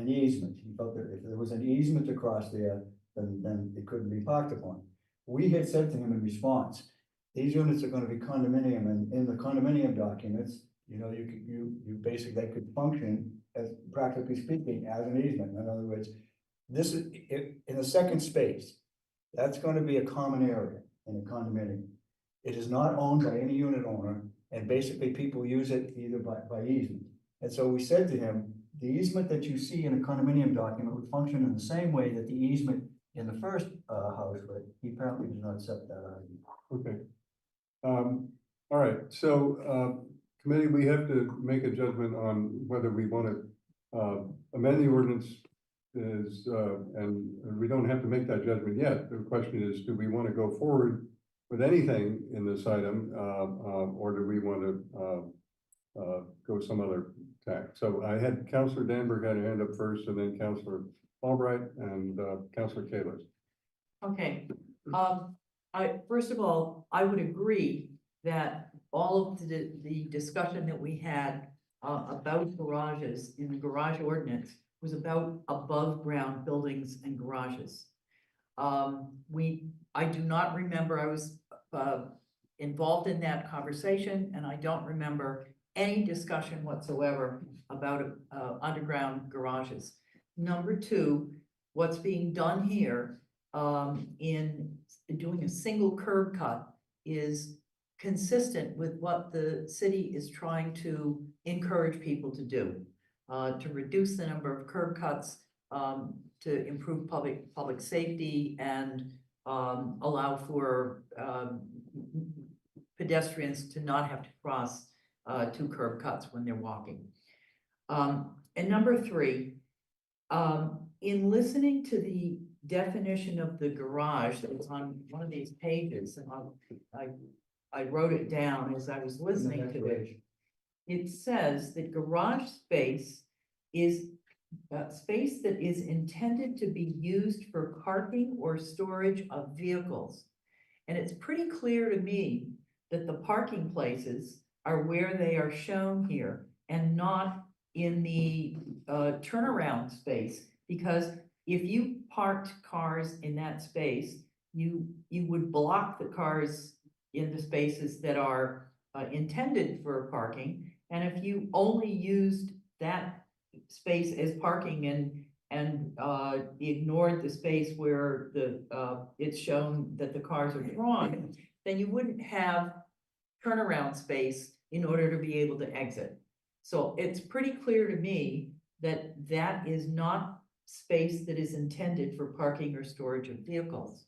easement. He felt that if there was an easement across there, then it couldn't be parked upon. We had said to him in response, these units are going to be condominium, and in the condominium documents, you basically, they could function as, practically speaking, as an easement. In other words, this is in the second space, that's going to be a common area in a condominium. It is not owned by any unit owner, and basically people use it either by easement. And so we said to him, the easement that you see in a condominium document would function in the same way that the easement in the first house would. He apparently did not accept that argument. Okay. All right, so, committee, we have to make a judgment on whether we want to, amend the ordinance is, and we don't have to make that judgment yet. The question is, do we want to go forward with anything in this item, or do we want to, go some other tack? So I had Councilor Danberg had a hand up first, and then Councilor Albright and, Councilor Kaler. Okay, first of all, I would agree that all of the discussion that we had about garages in the garage ordinance was about above ground buildings and garages. I do not remember, I was involved in that conversation, and I don't remember any discussion whatsoever about underground garages. Number two, what's being done here in doing a single curb cut is consistent with what the city is trying to encourage people to do, to reduce the number of curb cuts, to improve public safety and allow for pedestrians to not have to cross two curb cuts when they're walking. And number three, in listening to the definition of the garage that was on one of these pages, and I wrote it down as I was listening to it. It says that garage space is space that is intended to be used for parking or storage of vehicles. And it's pretty clear to me that the parking places are where they are shown here and not in the turnaround space, because if you parked cars in that space, you would block the cars in the spaces that are intended for parking. And if you only used that space as parking and ignored the space where it's shown that the cars are drawn, then you wouldn't have turnaround space in order to be able to exit. So it's pretty clear to me that that is not space that is intended for parking or storage of vehicles.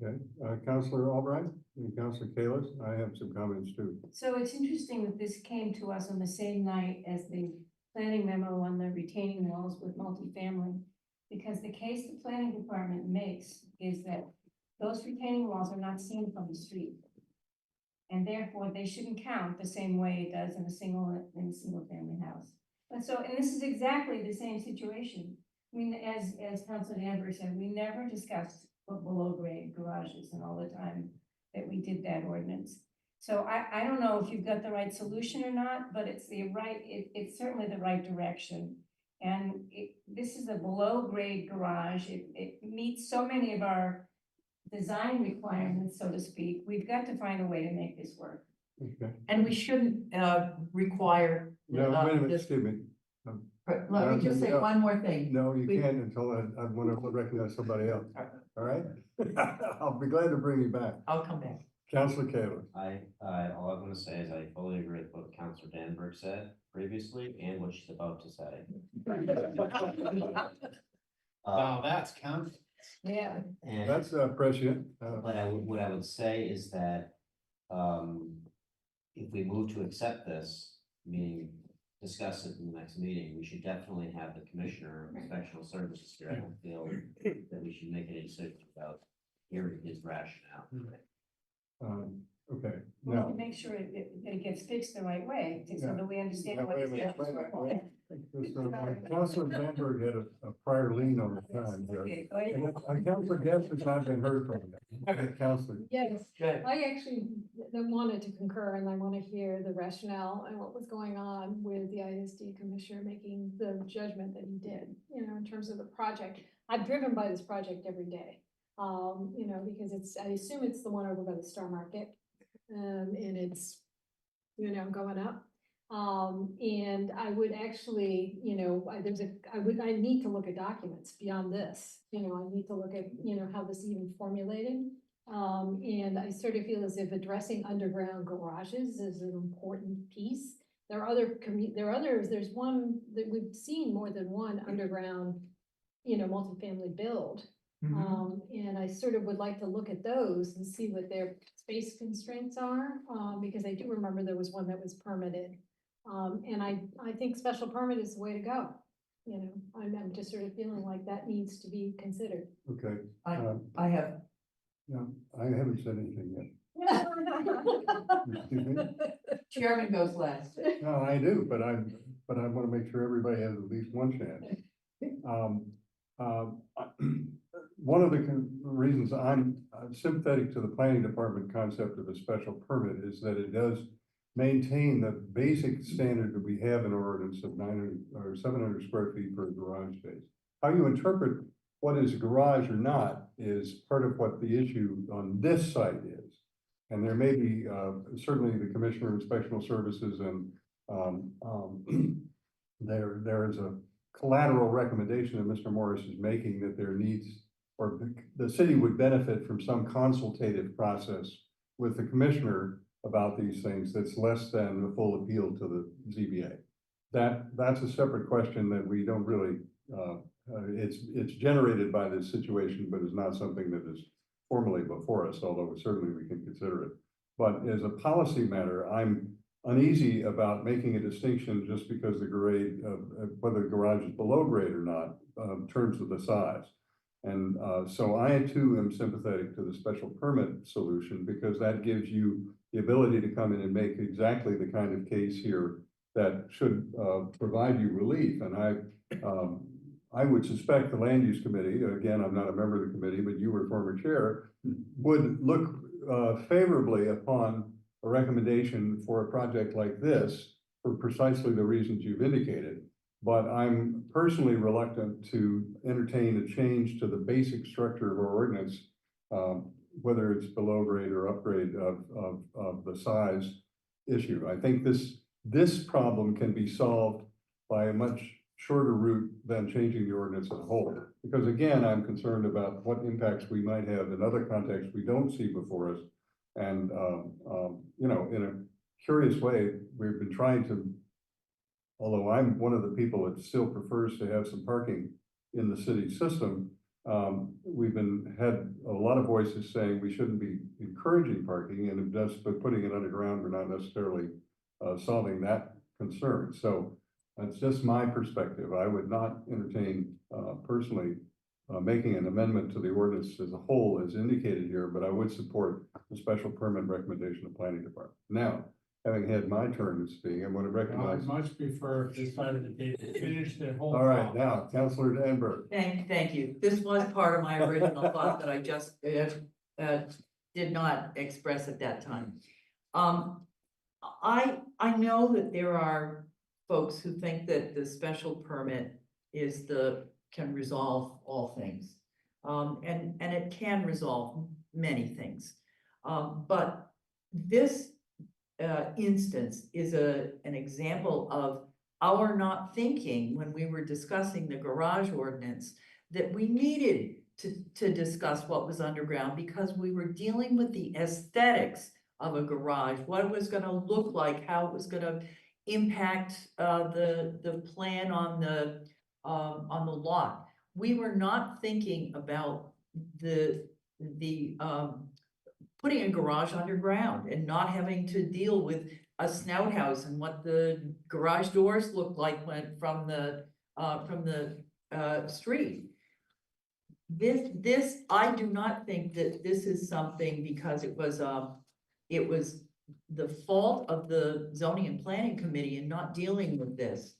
Okay, Councilor Albright and Councilor Kaler, I have some comments too. So it's interesting that this came to us on the same night as the planning memo on the retaining walls with multifamily. Because the case the planning department makes is that those retaining walls are not seen from the street. And therefore they shouldn't count the same way it does in a single family house. And this is exactly the same situation. I mean, as Councilor Danbury said, we never discussed below grade garages and all the time that we did that ordinance. So I don't know if you've got the right solution or not, but it's it's certainly the right direction. And this is a below grade garage. It meets so many of our design requirements, so to speak. We've got to find a way to make this work. Okay. And we shouldn't require. No, wait a minute, this- excuse me. Let me just say No. one more thing. No, you We- can't until I want to recognize somebody else. All right? I'll be glad to bring you back. I'll come back. Councilor Kaler. All I'm gonna say is I fully agree with what Councilor Danberg said previously and what she's about to say. Wow, that's confident. Yeah. And That's prescient. what I would say is that, if we move to accept this, meaning discuss it in the next meeting, we should definitely have the Commissioner of Inspectional Services here. I don't feel that we should make any decision without hearing his rationale. Okay, We now. can make sure that it gets fixed the right way, so Yeah. that we understand Now, what wait a it's. minute, wait a minute, wait. Councilor Danberg had a prior lien on the time here. Okay, go ahead. And Councilor Guest has not been heard from yet. Councilor. Yes, Good. I actually wanted to concur and I want to hear the rationale and what was going on with the ISD commissioner making the judgment that he did, in terms of the project. I'm driven by this project every day, because I assume it's the one over by the Star Market. And it's, going up. And I would actually, I need to look at documents beyond this, I need to look at, how this even formulated. And I sort of feel as if addressing underground garages is an important piece. There are others, there's one that we've seen more than one underground, multifamily build. And I sort of would like to look at those and see what their space constraints are, because I do remember there was one that was permitted. And I think special permit is the way to go. I'm just sort of feeling like that needs to be considered. Okay, I have, no, I haven't said anything yet. Excuse me? Chairman goes last. No, I do, but I want to make sure everybody has at least one chance. One of the reasons I'm sympathetic to the planning department concept of a special permit is that it does maintain the basic standard that we have in ordinance of 900 or 700 square feet for a garage space. How you interpret what is a garage or not is part of what the issue on this site is. And there may be, certainly the Commissioner of Inspectional Services and there is a collateral recommendation that Mr. Morris is making that there needs, or the city would benefit from some consultative process with the commissioner about these things that's less than the full appeal to the ZBA. That's a separate question that we don't really, it's generated by this situation, but is not something that is formally before us, although certainly we can consider it. But as a policy matter, I'm uneasy about making a distinction just because the grade of whether the garage is below grade or not, in terms of the size. And so I too am sympathetic to the special permit solution because that gives you the ability to come in and make exactly the kind of case here that should provide you relief. And I would suspect the land use committee, again, I'm not a member of the committee, but you were former chair, would look favorably upon a recommendation for a project like this for precisely the reasons you've indicated. But I'm personally reluctant to entertain a change to the basic structure of our ordinance, whether it's below grade or upgrade of the size issue. I think this problem can be solved by a much shorter route than changing the ordinance as a whole. Because again, I'm concerned about what impacts we might have in other contexts we don't see before us. And, in a curious way, we've been trying to, although I'm one of the people that still prefers to have some parking in the city system, we've had a lot of voices saying we shouldn't be encouraging parking, and just by putting it underground, we're not necessarily solving that concern. So that's just my perspective. I would not entertain personally making an amendment to the ordinance as a whole as indicated here, but I would support the special permit recommendation of planning department. Now, having had my turn to speak, I'm going to recognize. I'd much prefer this side of the table finish their whole. All right, now, Councilor Danberg. Thank you. This was part of my original thought that I just did not express at that time. I know that there are folks who think that the special permit can resolve all things. And it can resolve many things. But this instance is an example of our not thinking when we were discussing the garage ordinance that we needed to discuss what was underground because we were dealing with the aesthetics of a garage, what it was gonna look like, how it was gonna impact the plan on the lot. We were not thinking about the putting a garage underground and not having to deal with a snout house and what the garage doors look like from the street. This I do not think that this is something because it was the fault of the zoning and planning committee in not dealing with this.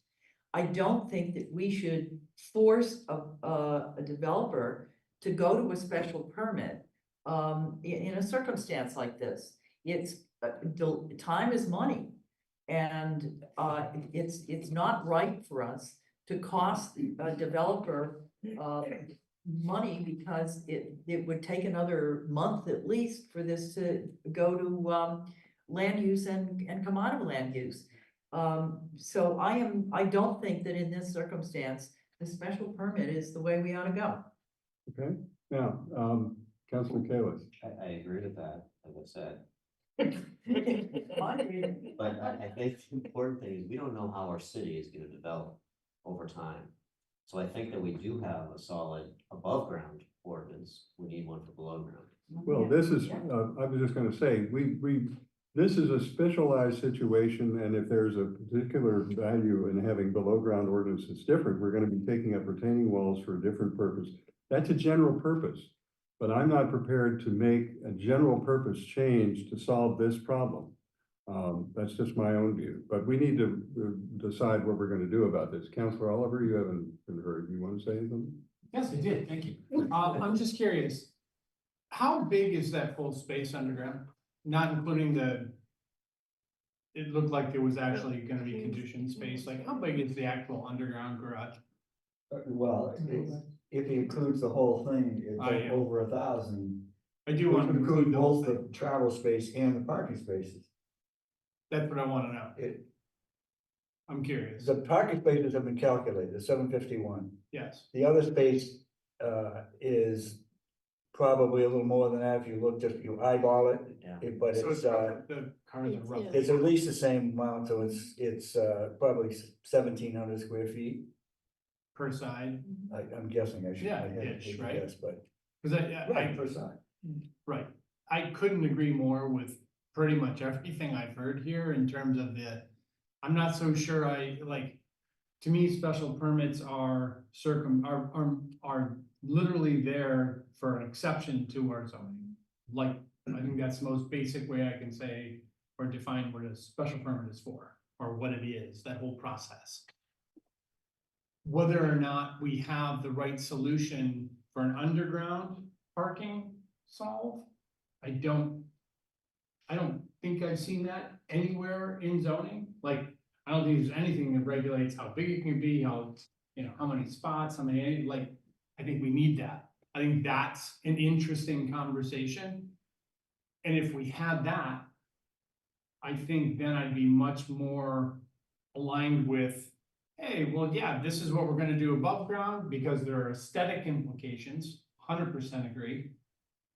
I don't think that we should force a developer to go to a special permit in a circumstance like this. Time is money, and it's not right for us to cost a developer money because it would take another month at least for this to go to land use and come out of land use. So I don't think that in this circumstance, the special permit is the way we ought to go. Okay, now, Councilor Kalis. I agree with that, as I said. But I think the important thing is we don't know how our city is gonna develop over time. So I think that we do have a solid above ground ordinance. We need one for below ground. Well, this is, I was just gonna say, this is a specialized situation, and if there's a particular value in having below ground ordinance that's different, we're gonna be taking up retaining walls for a different purpose. That's a general purpose, but I'm not prepared to make a general purpose change to solve this problem. That's just my own view, but we need to decide what we're gonna do about this. Counselor Oliver, you haven't been heard. You want to say anything? Yes, I did, thank you. I'm just curious, how big is that full space underground? Not including it looked like there was actually gonna be conditioned space, like how big is the actual underground garage? Well, if he includes the whole thing, it's I am. over 1,000. I do want to include the whole both thing, the travel space and the parking spaces. that's what I wanna know, I'm curious, The parking spaces have been calculated, 751. yes. The other space, is probably a little more than that if you look, just you eyeball it. Yeah. But So it's, the cars are rough. it's at least the same amount, so it's probably 1,700 square feet. Per side, I'm guessing, I should. Yeah, I hesitate ish, to right? guess, but. cause Per side. right, I couldn't agree more with pretty much everything I've heard here in terms of I'm not so sure to me, special permits are are literally there for an exception to our zoning. Like, I think that's the most basic way I can say or define what a special permit is for, or what it is, that whole process. Whether or not we have the right solution for an underground parking solve, I don't think I've seen that anywhere in zoning. Like, I don't think there's anything that regulates how big it can be, how many spots, I think we need that. I think that's an interesting conversation. And if we had that, I think then I'd be much more aligned with, hey, well, yeah, this is what we're gonna do above ground because there are aesthetic implications, 100% agree.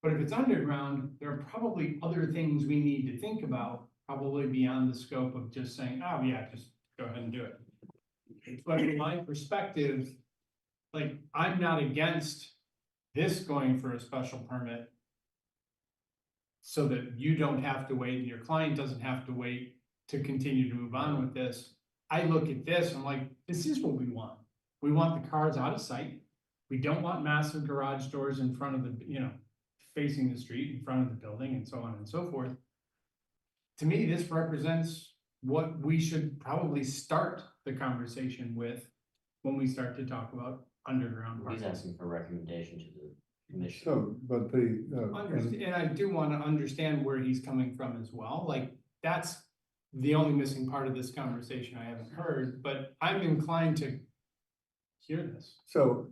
But if it's underground, there are probably other things we need to think about, probably beyond the scope of just saying, oh yeah, just go ahead and do it. But from my perspective, I'm not against this going for a special permit so that you don't have to wait and your client doesn't have to wait to continue to move on with this. I look at this, I'm like, this is what we want. We want the cars out of sight. We don't want massive garage doors in front of the, facing the street in front of the building and so on and so forth. To me, this represents what we should probably start the conversation with when we start to talk about underground He's parking. asking for a recommendation to the commission. So, but And I do want to understand where he's coming from as well, that's the only missing part of this conversation I haven't heard, but I'm inclined to hear this. so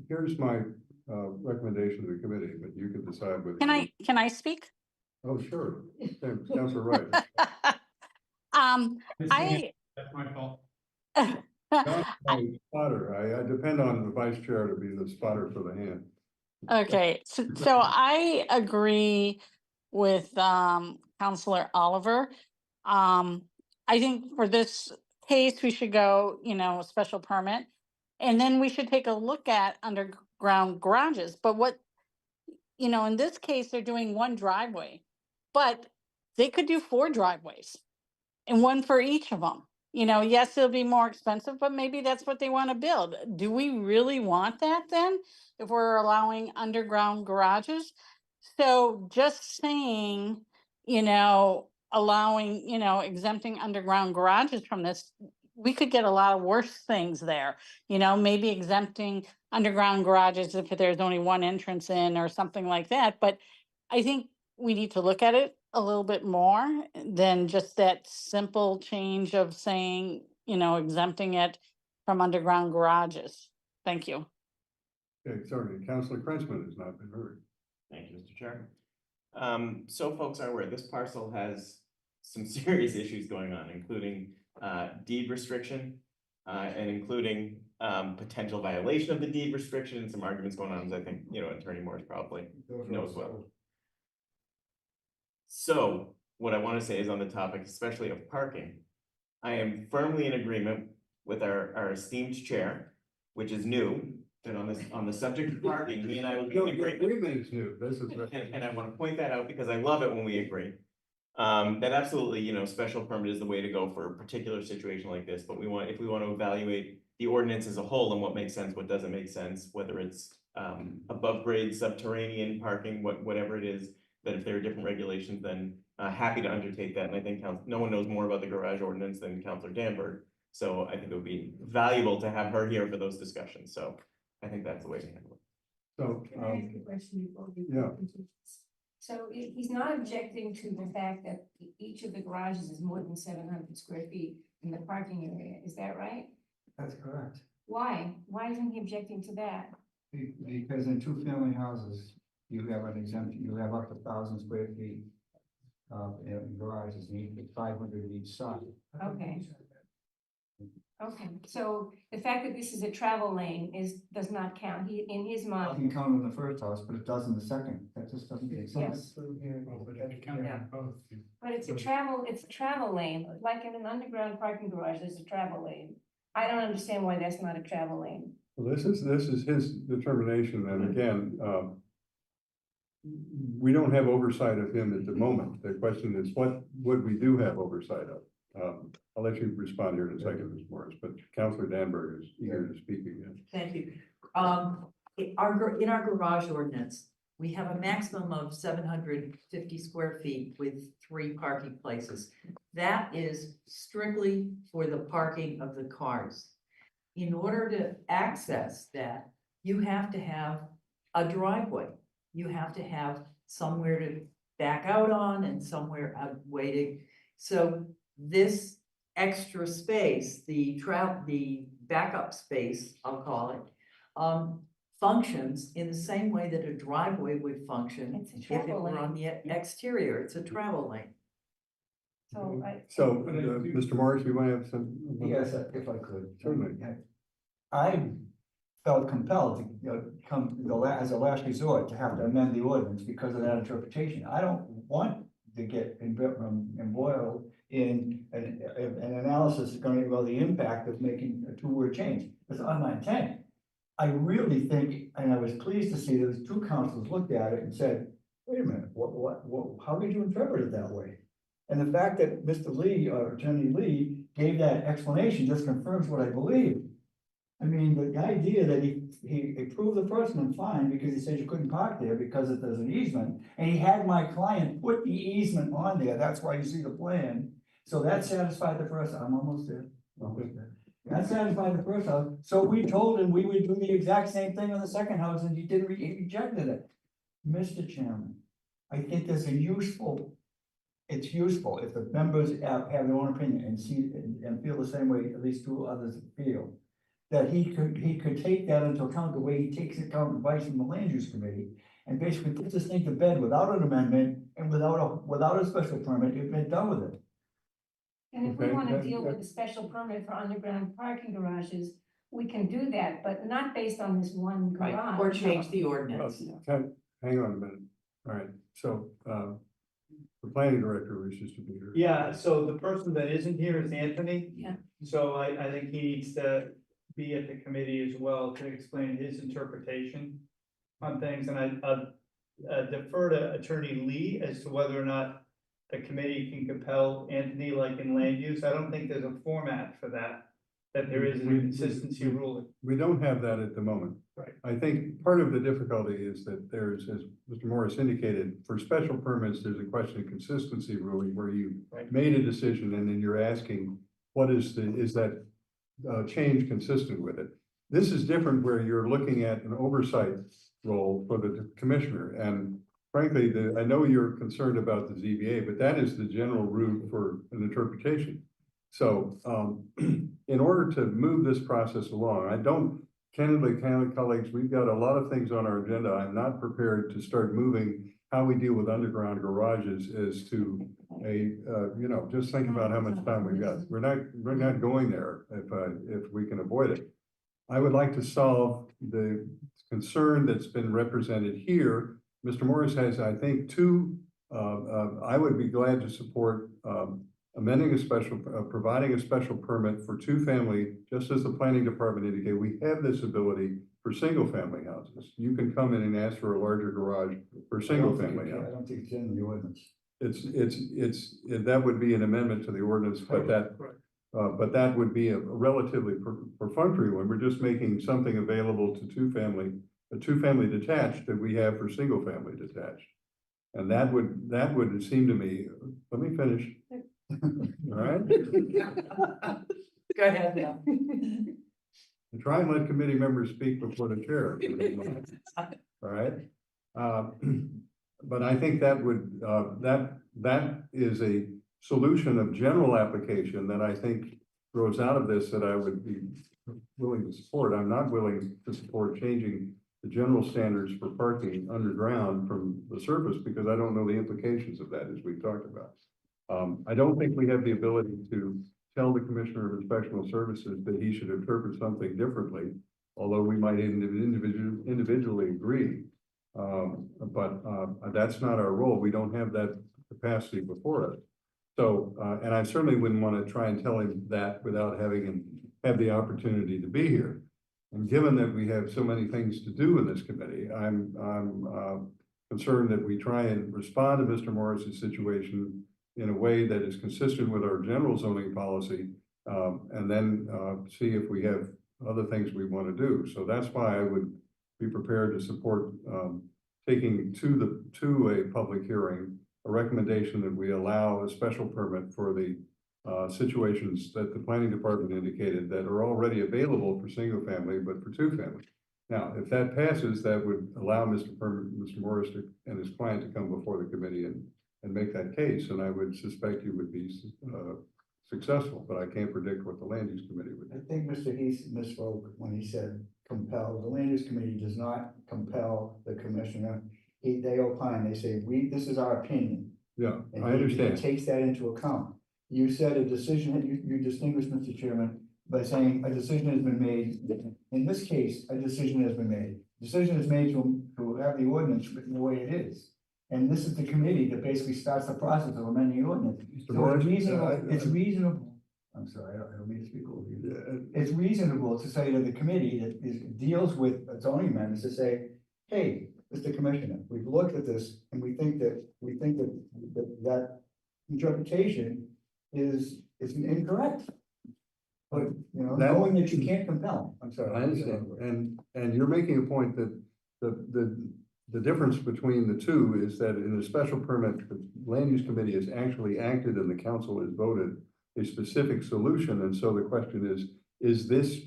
here's my recommendation to the committee, but you can decide whether. Can I speak? Oh, sure. Councilor Wright. I, That's my fault. John's my spotter. I depend on the vice chair to be the spotter for the hand. okay, so I agree with Counselor Oliver. I think for this case, we should go, special permit. And then we should take a look at underground garages, but in this case, they're doing one driveway. But they could do 4 driveways and one for each of them. Yes, it'll be more expensive, but maybe that's what they want to build. Do we really want that then? If we're allowing underground garages? So just saying, allowing, exempting underground garages from this, we could get a lot of worse things there. Maybe exempting underground garages if there's only one entrance in or something like that. But I think we need to look at it a little bit more than just that simple change of saying, exempting it from underground garages. Thank you. Okay, sorry, Councilor Krentzman has not been heard. Thank you, Mr. Chair. So folks are aware, this parcel has some serious issues going on, including deed restriction, and including potential violation of the deed restriction and some arguments going on, as I think, Attorney Morris probably knows well. So what I want to say is on the topic, especially of parking, I am firmly in agreement with our esteemed chair, which is new, that on the subject of parking, he and I will be in agreement. Agreement is new, this is. And I want to point that out because I love it when we agree. That absolutely, special permit is the way to go for a particular situation like this, but if we want to evaluate the ordinance as a whole and what makes sense, what doesn't make sense, whether it's above grade, subterranean parking, whatever it is, that if there are different regulations, then happy to undertake that. And I think no one knows more about the garage ordinance than Councilor Danberg. So I think it would be valuable to have her here for those discussions. So I think that's the way to handle it. So, Can I ask a question before we? yeah. continue? So he's not objecting to the fact that each of the garages is more than 700 square feet in the parking area, is that right? That's correct. Why? Why isn't he objecting to that? Because in two-family houses, you have an exemption, you have up to 1,000 square feet of garages, and 500 each side. Okay. Okay, so the fact that this is a travel lane does not count, in his I mind. can count in the first house, but it does in the second, that just doesn't make sense. But it's a travel lane, like in an underground parking garage, there's a travel lane. I don't understand why that's not a travel lane. Well, this is his determination, and again, we don't have oversight of him at the moment. The question is, what would we do have oversight of? I'll let you respond here in a second, Ms. Morris, but Councilor Danberg is eager to speak again. Thank you. In our garage ordinance, we have a maximum of 750 square feet with 3 parking places. That is strictly for the parking of the cars. In order to access that, you have to have a driveway. You have to have somewhere to back out on and somewhere out waiting. So this extra space, the backup space, I'll call it, functions in the same way that a driveway would function It's a if it travel were on lane. the exterior. It's a travel lane. So Mr. Morris, you want to have some? Yes, if I could. Certainly. I felt compelled to, as a last resort, to have to amend the ordinance because of that interpretation. I don't want to get embroiled in an analysis going about the impact of making a 2-word change. It's not my intent. I really think, and I was pleased to see those 2 councils looked at it and said, wait a minute, how did you interpret it that way? And the fact that Mr. Lee, Attorney Lee, gave that explanation just confirms what I believe. I mean, the idea that he approved the first one, fine, because he said you couldn't park there because there's an easement. And he had my client put the easement on there, that's why you see the plan. So that satisfied the first, I'm almost there. That satisfied the first house, so we told him we would do the exact same thing on the second house, and he didn't, he rejected it. Mr. Chairman, I think there's it's useful if the members have their own opinion and feel the same way at least 2 others feel. That he could take that into account the way he takes account advice from the land use committee and basically put this thing to bed without an amendment and without a special permit, if they're done with it. And if we Okay, want to that- deal that- with a special permit for underground parking garages, we can do that, but not based on this one Right, garage. or change the ordinance. Hang on a minute. All right, so, the planning director wishes to be here. Yeah, so the person that isn't here is Anthony. Yeah. So I think he needs to be at the committee as well to explain his interpretation on things, and I defer to Attorney Lee as to whether or not the committee can compel Anthony like in land use. I don't think there's a format for that there is a consistency ruling. We don't have that at the moment. Right. I think part of the difficulty is that there's, as Mr. Morris indicated, for special permits, there's a question of consistency ruling where you Right. made a decision and then you're asking, is that change consistent with it? This is different where you're looking at an oversight role for the commissioner. And frankly, I know you're concerned about the ZBA, but that is the general route for an interpretation. So in order to move this process along, candidly, colleagues, we've got a lot of things on our agenda. I'm not prepared to start moving how we deal with underground garages as to just think about how much time we've got. We're not going there if we can avoid it. I would like to solve the concern that's been represented here. Mr. Morris has, I think, two, I would be glad to support, amending providing a special permit for two-family, just as the planning department indicated. We have this ability for single-family houses. You can come in and ask for a larger garage for a single-family house. I don't think it's in the ordinance. That would be an amendment to the ordinance, but that would be a relatively perfunctory one. We're just making something available to a two-family detached that we have for single-family detached. And that would seem to me, let me finish. All right? Go ahead now. Try and let committee members speak before the chair. All right? But I think that would, that is a solution of general application that I think grows out of this that I would be willing to support. I'm not willing to support changing the general standards for parking underground from the surface because I don't know the implications of that, as we've talked about. I don't think we have the ability to tell the Commissioner of Inspectional Services that he should interpret something differently, although we might individually agree. But that's not our role. We don't have that capacity before us. So, and I certainly wouldn't want to try and tell him that without having him have the opportunity to be here. And given that we have so many things to do in this committee, I'm concerned that we try and respond to Mr. Morris's situation in a way that is consistent with our general zoning policy, and then see if we have other things we want to do. So that's why I would be prepared to support taking to a public hearing a recommendation that we allow a special permit for the situations that the planning department indicated that are already available for single family, but for two family. Now, if that passes, that would allow Mr. Morris and his client to come before the committee and make that case. And I would suspect you would be successful, but I can't predict what the land use committee would do. I think Mr. Heath misspoke when he said compel. The land use committee does not compel the commissioner. They opine, they say, this is our opinion. Yeah, And I understand. He takes that into account. You said a decision, you distinguished, Mr. Chairman, by saying a decision has been made. In this case, a decision has been made. Decision is made to have the ordinance written the way it is. And this is the committee that basically starts the process of amending the ordinance. So it's reasonable. I'm sorry, I don't mean to speak over you. It's reasonable to say to the committee that deals with zoning amendments to say, hey, Mr. Commissioner, we've looked at this and we think that that interpretation is incorrect. But knowing that you can't compel. I'm sorry. I understand. And you're making a point that the difference between the two is that in a special permit, the land use committee has actually acted and the council has voted a specific solution. And so the question is this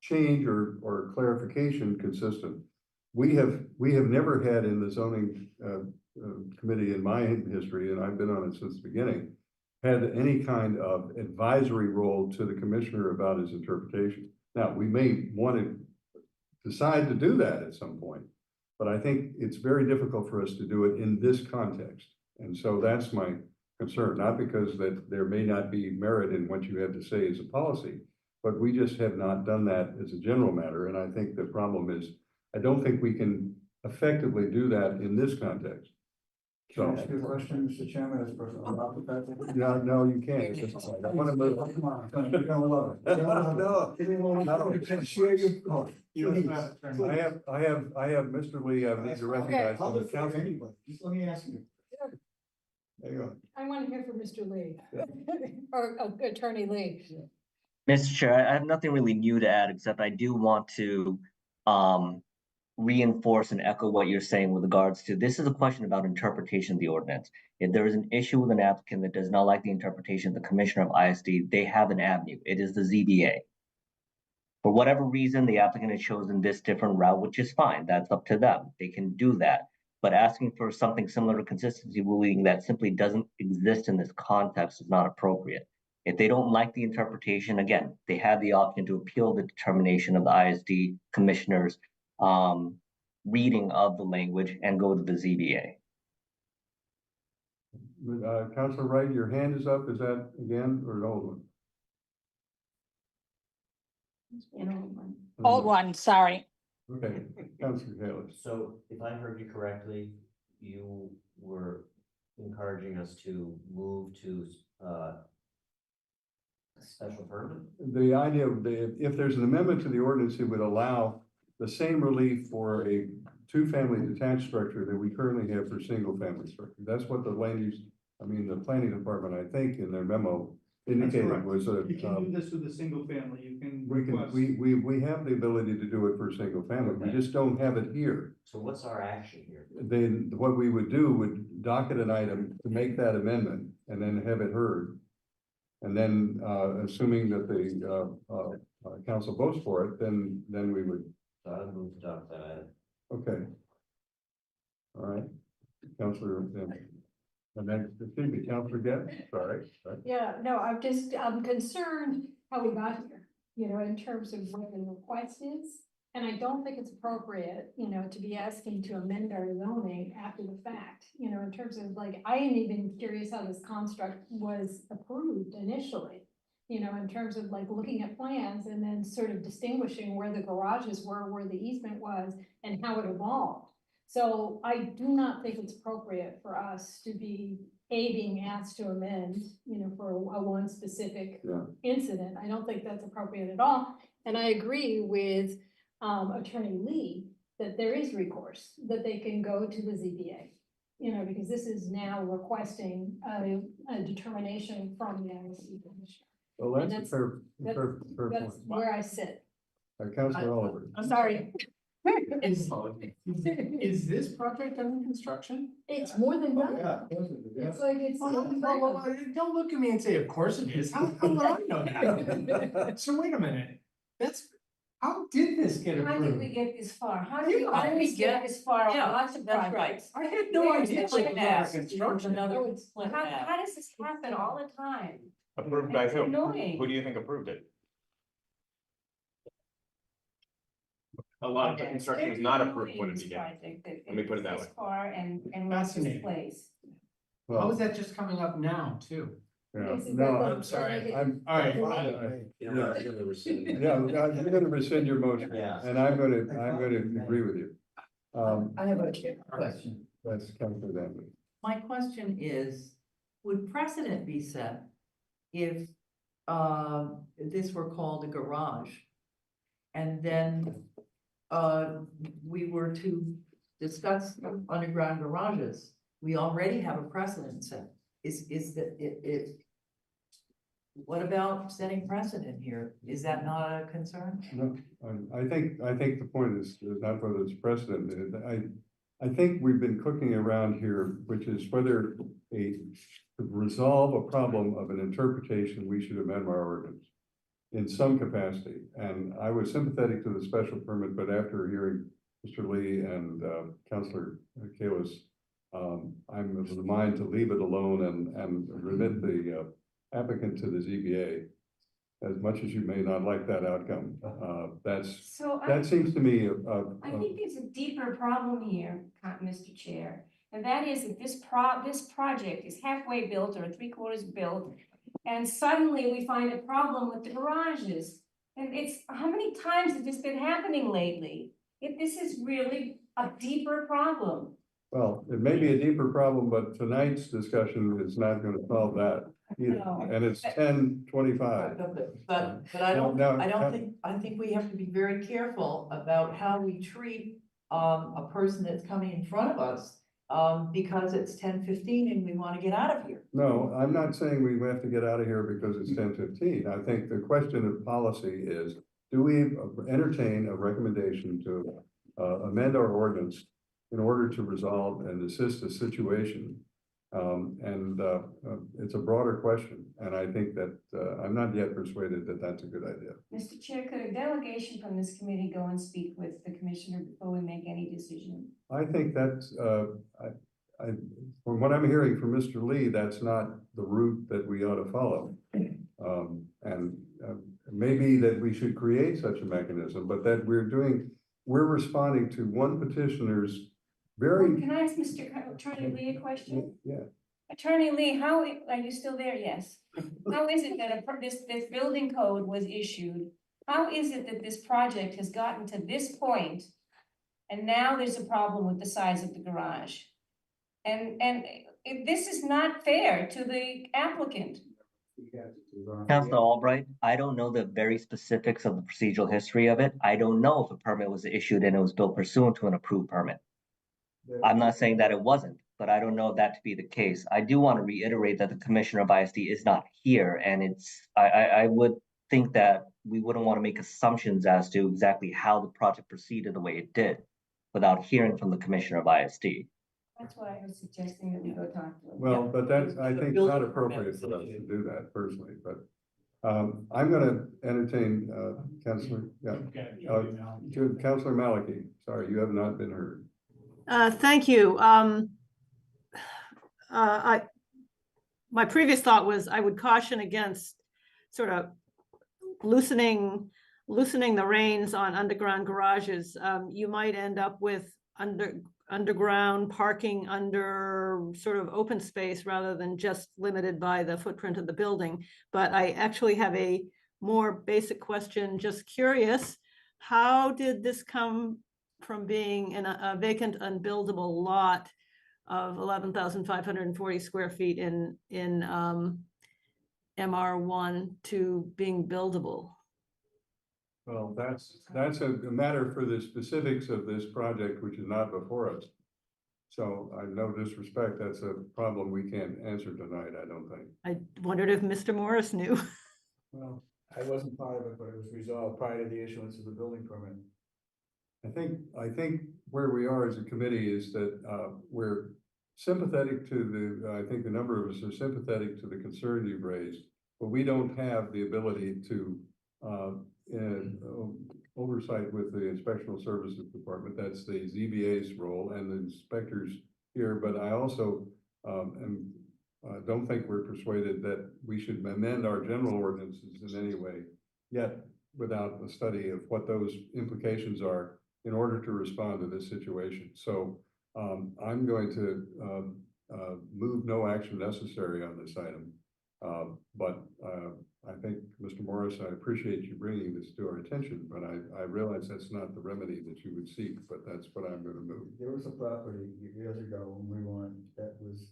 change or clarification consistent? We have never had in the zoning committee in my history, and I've been on it since the beginning, had any kind of advisory role to the commissioner about his interpretation. Now, we may want to decide to do that at some point, but I think it's very difficult for us to do it in this context. And so that's my concern, not because that there may not be merit in what you have to say as a policy, but we just have not done that as a general matter. And I think the problem is, I don't think we can effectively do that in this context. Can I ask you a question, Mr. Chairman, as person about the fact? No, you can't. I want to move. Come on, you're gonna love it. No. Share your thoughts. I have Mr. Lee, I need to recognize. I'll defer to anybody. Just let me ask you. There you go. I want to hear from Mr. Lee or Attorney Lee. Mr. Chair, I have nothing really new to add, except I do want to reinforce and echo what you're saying with regards to, this is a question about interpretation of the ordinance. If there is an issue with an applicant that does not like the interpretation of the Commissioner of ISD, they have an avenue. It is the ZBA. For whatever reason, the applicant has chosen this different route, which is fine. That's up to them. They can do that. But asking for something similar to consistency ruling that simply doesn't exist in this context is not appropriate. If they don't like the interpretation, again, they have the option to appeal the determination of the ISD commissioner's reading of the language and go to the ZBA. Counselor Wright, your hand is up, is that again, or an old one? Old one, sorry. Okay, Counselor Kalish. So if I heard you correctly, you were encouraging us to move to, special permit? The idea of if there's an amendment to the ordinance, it would allow the same relief for a two-family detached structure that we currently have for single-family structure. That's what the the planning department, I think, in their memo indicated correct. was a. You can do this with a single family, you can We can, request. we have the ability to do it for a single family, we just don't have it here. So what's our action here? Then what we would do would docket an item to make that amendment and then have it heard. And then, assuming that the, council votes for it, then we would, So I would move to adopt that item. okay. All right, Counselor, and then, excuse me, Counselor Getz, sorry. Yeah, no, I'm concerned how we got here, in terms of what the request is. And I don't think it's appropriate, to be asking to amend our zoning after the fact, in terms of like, I am even curious how this construct was approved initially. In terms of like looking at plans and then sort of distinguishing where the garages were, where the easement was, and how it evolved. So I do not think it's appropriate for us to be being asked to amend, for one specific incident. I don't think that's appropriate at all. And I agree with Attorney Lee that there is recourse, that they can go to the ZBA, because this is now requesting a determination from the ISD commissioner. Well, And that's a fair point. That's where I sit. Counselor Oliver. I'm sorry. Is this project under construction? It's more than done. Yeah. It's like, Don't look at me and say, of course it is. How would I know that? So wait a minute, how did this get How did we approved? get this far? How You- did we how did we always get get- this far on Yeah, lots of that's right. projects? I had no idea. Split it was mass. under construction. Another split How, map. how does this happen all the time? Approved by It's who? annoying. Who do you think approved it? A Okay. lot of the construction is not approved when it This began. project that Let me put it that this way. far and lets this Fascinating. place. How Well, is that just coming up now, too? yeah, Because no, it's- I'm sorry. I'm. All right. You're gonna rescind. Yeah, you're gonna rescind your motion, Yeah. and I'm gonna agree with you. I have a question. That's Counselor Danby. My question is, would precedent be set if this were called a garage? And then we were to discuss underground garages? We already have a precedent set. Is that it? What about setting precedent here? Is that not a concern? No, I think the point is not whether it's precedent. I think we've been cooking around here, which is whether to resolve a problem of an interpretation, we should amend our ordinance in some capacity. And I was sympathetic to the special permit, but after hearing Mr. Lee and Counselor Kalis, I'm of the mind to leave it alone and remit the applicant to the ZBA. As much as you may not like that outcome, that seems to me I think there's a deeper problem here, Mr. Chair. And that is that this project is halfway built or 3/4 built. And suddenly we find a problem with the garages. And how many times has this been happening lately? This is really a deeper problem. well, it may be a deeper problem, but tonight's discussion is not going to solve that either. No. And it's 10:25. But I don't, No, I think we have to be very careful about how we treat a person that's coming in front of us. Because it's 10:15 and we want to get out of here. No, I'm not saying we have to get out of here because it's 10:15. I think the question of policy is, do we entertain a recommendation to amend our ordinance in order to resolve and assist a situation? It's a broader question, and I think that I'm not yet persuaded that that's a good idea. Mr. Chair, could a delegation from this committee go and speak with the commissioner before we make any decision? I think that's, from what I'm hearing from Mr. Lee, that's not the route that we ought to follow. Maybe that we should create such a mechanism, but that we're responding to one petitioner's very, Can I ask Mr. Attorney Lee a question? yeah, Attorney Lee, are you still there? Yes. How is it that this building code was issued? How is it that this project has gotten to this point? And now there's a problem with the size of the garage? This is not fair to the applicant. Councilor Albright, I don't know the very specifics of the procedural history of it. I don't know if a permit was issued and it was built pursuant to an approved permit. I'm not saying that it wasn't, but I don't know that to be the case. I do want to reiterate that the Commissioner of ISD is not here, and I would think that we wouldn't want to make assumptions as to exactly how the project proceeded the way it did without hearing from the Commissioner of ISD. That's why I was suggesting that we go talk to him. Well, but that's, I think, not appropriate for us to do that personally, but I'm gonna entertain, Councilor, Councilor Maliki. Sorry, you have not been heard. Thank you. My previous thought was I would caution against sort of loosening the reins on underground garages. You might end up with underground parking under sort of open space rather than just limited by the footprint of the building. But I actually have a more basic question, just curious, how did this come from being in a vacant, unbuildable lot of 11,540 square feet in MR1 to being buildable? Well, that's a matter for the specifics of this project, which is not before us. So I no disrespect, that's a problem we can't answer tonight, I don't think. I wondered if Mr. Morris knew. Well, I wasn't part of it, but it was resolved prior to the issuance of the building permit. I think where we are as a committee is that we're sympathetic to I think a number of us are sympathetic to the concern you've raised, but we don't have the ability to oversight with the Inspectional Services Department. That's the ZBA's role and the inspectors here, but I also don't think we're persuaded that we should amend our general ordinances in any way yet without a study of what those implications are in order to respond to this situation. So I'm going to move no action necessary on this item. But I think, Mr. Morris, I appreciate you bringing this to our attention, but I realize that's not the remedy that you would seek, but that's what I'm going to move. There was a property years ago when we won, that was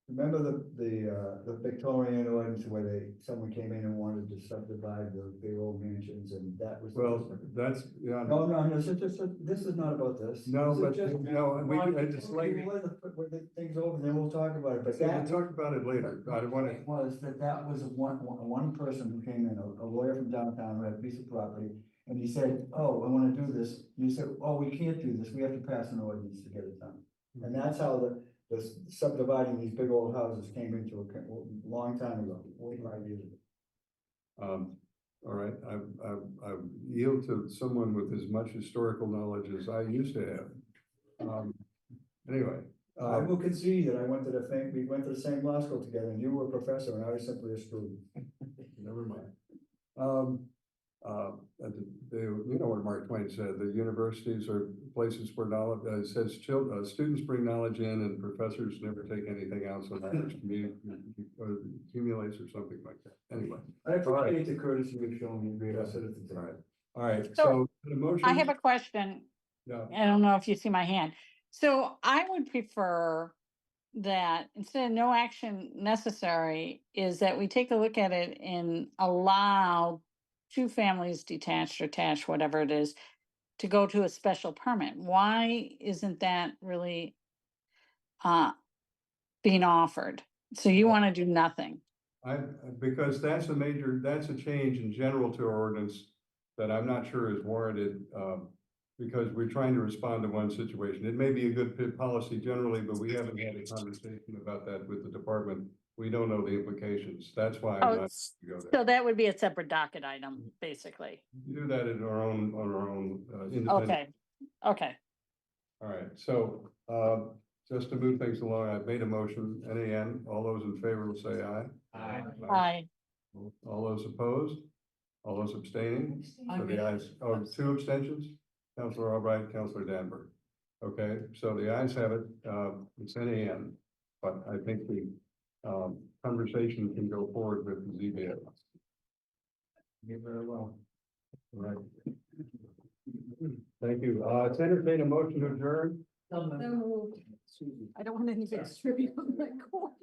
remember the Victorian ordinance where someone came in and wanted to subdivide the big old mansions, and that was. Well, that's, yeah. No, this is not about this. No, This is but, just- no, we can, I just like. Let the things over, and then we'll talk about it, but We'll that. talk about it later. I don't want to. Was that was one person who came in, a lawyer from downtown who had a piece of property, and he said, oh, I wanna do this, and he said, oh, we can't do this, we have to pass an ordinance to get it done. And that's how the subdividing these big old houses came into a long time ago, 45 years ago. All right, I yield to someone with as much historical knowledge as I used to have. Anyway. I will concede that we went to the same law school together, and you were a professor and I was simply a student. Never mind. You know what Mark Twain said, the universities are places where knowledge, it says students bring knowledge in and professors never take anything out, so knowledge accumulates or something like that. Anyway. I appreciate the courtesy you've shown me, great, I said it today. All right, So, the motion. I have a question. Yeah. I don't know if you see my hand. So I would prefer that instead of no action necessary, is that we take a look at it and allow two families detached or attached, whatever it is, to go to a special permit. Why isn't that really being offered? So you want to do nothing? Because that's a change in general to our ordinance that I'm not sure is warranted, because we're trying to respond to one situation. It may be a good policy generally, but we haven't had a conversation about that with the department. We don't know the implications. That's why I'm not to go there. So that would be a separate docket item, basically. Do that on our own independent. Okay. All right, so just to move things along, I've made a motion. NAN, all those in favor will say aye. Aye. Aye. All those opposed? All those abstaining? So the ayes, 2 abstentions? Councilor Albright, Councilor Danberg. Okay, so the ayes have it, it's 10 a.m., but I think the, conversation can go forward with the ZBA. You very well. All right. Thank you. To entertain a motion to adjourn. So moved. I don't want anybody to tribute on my corner.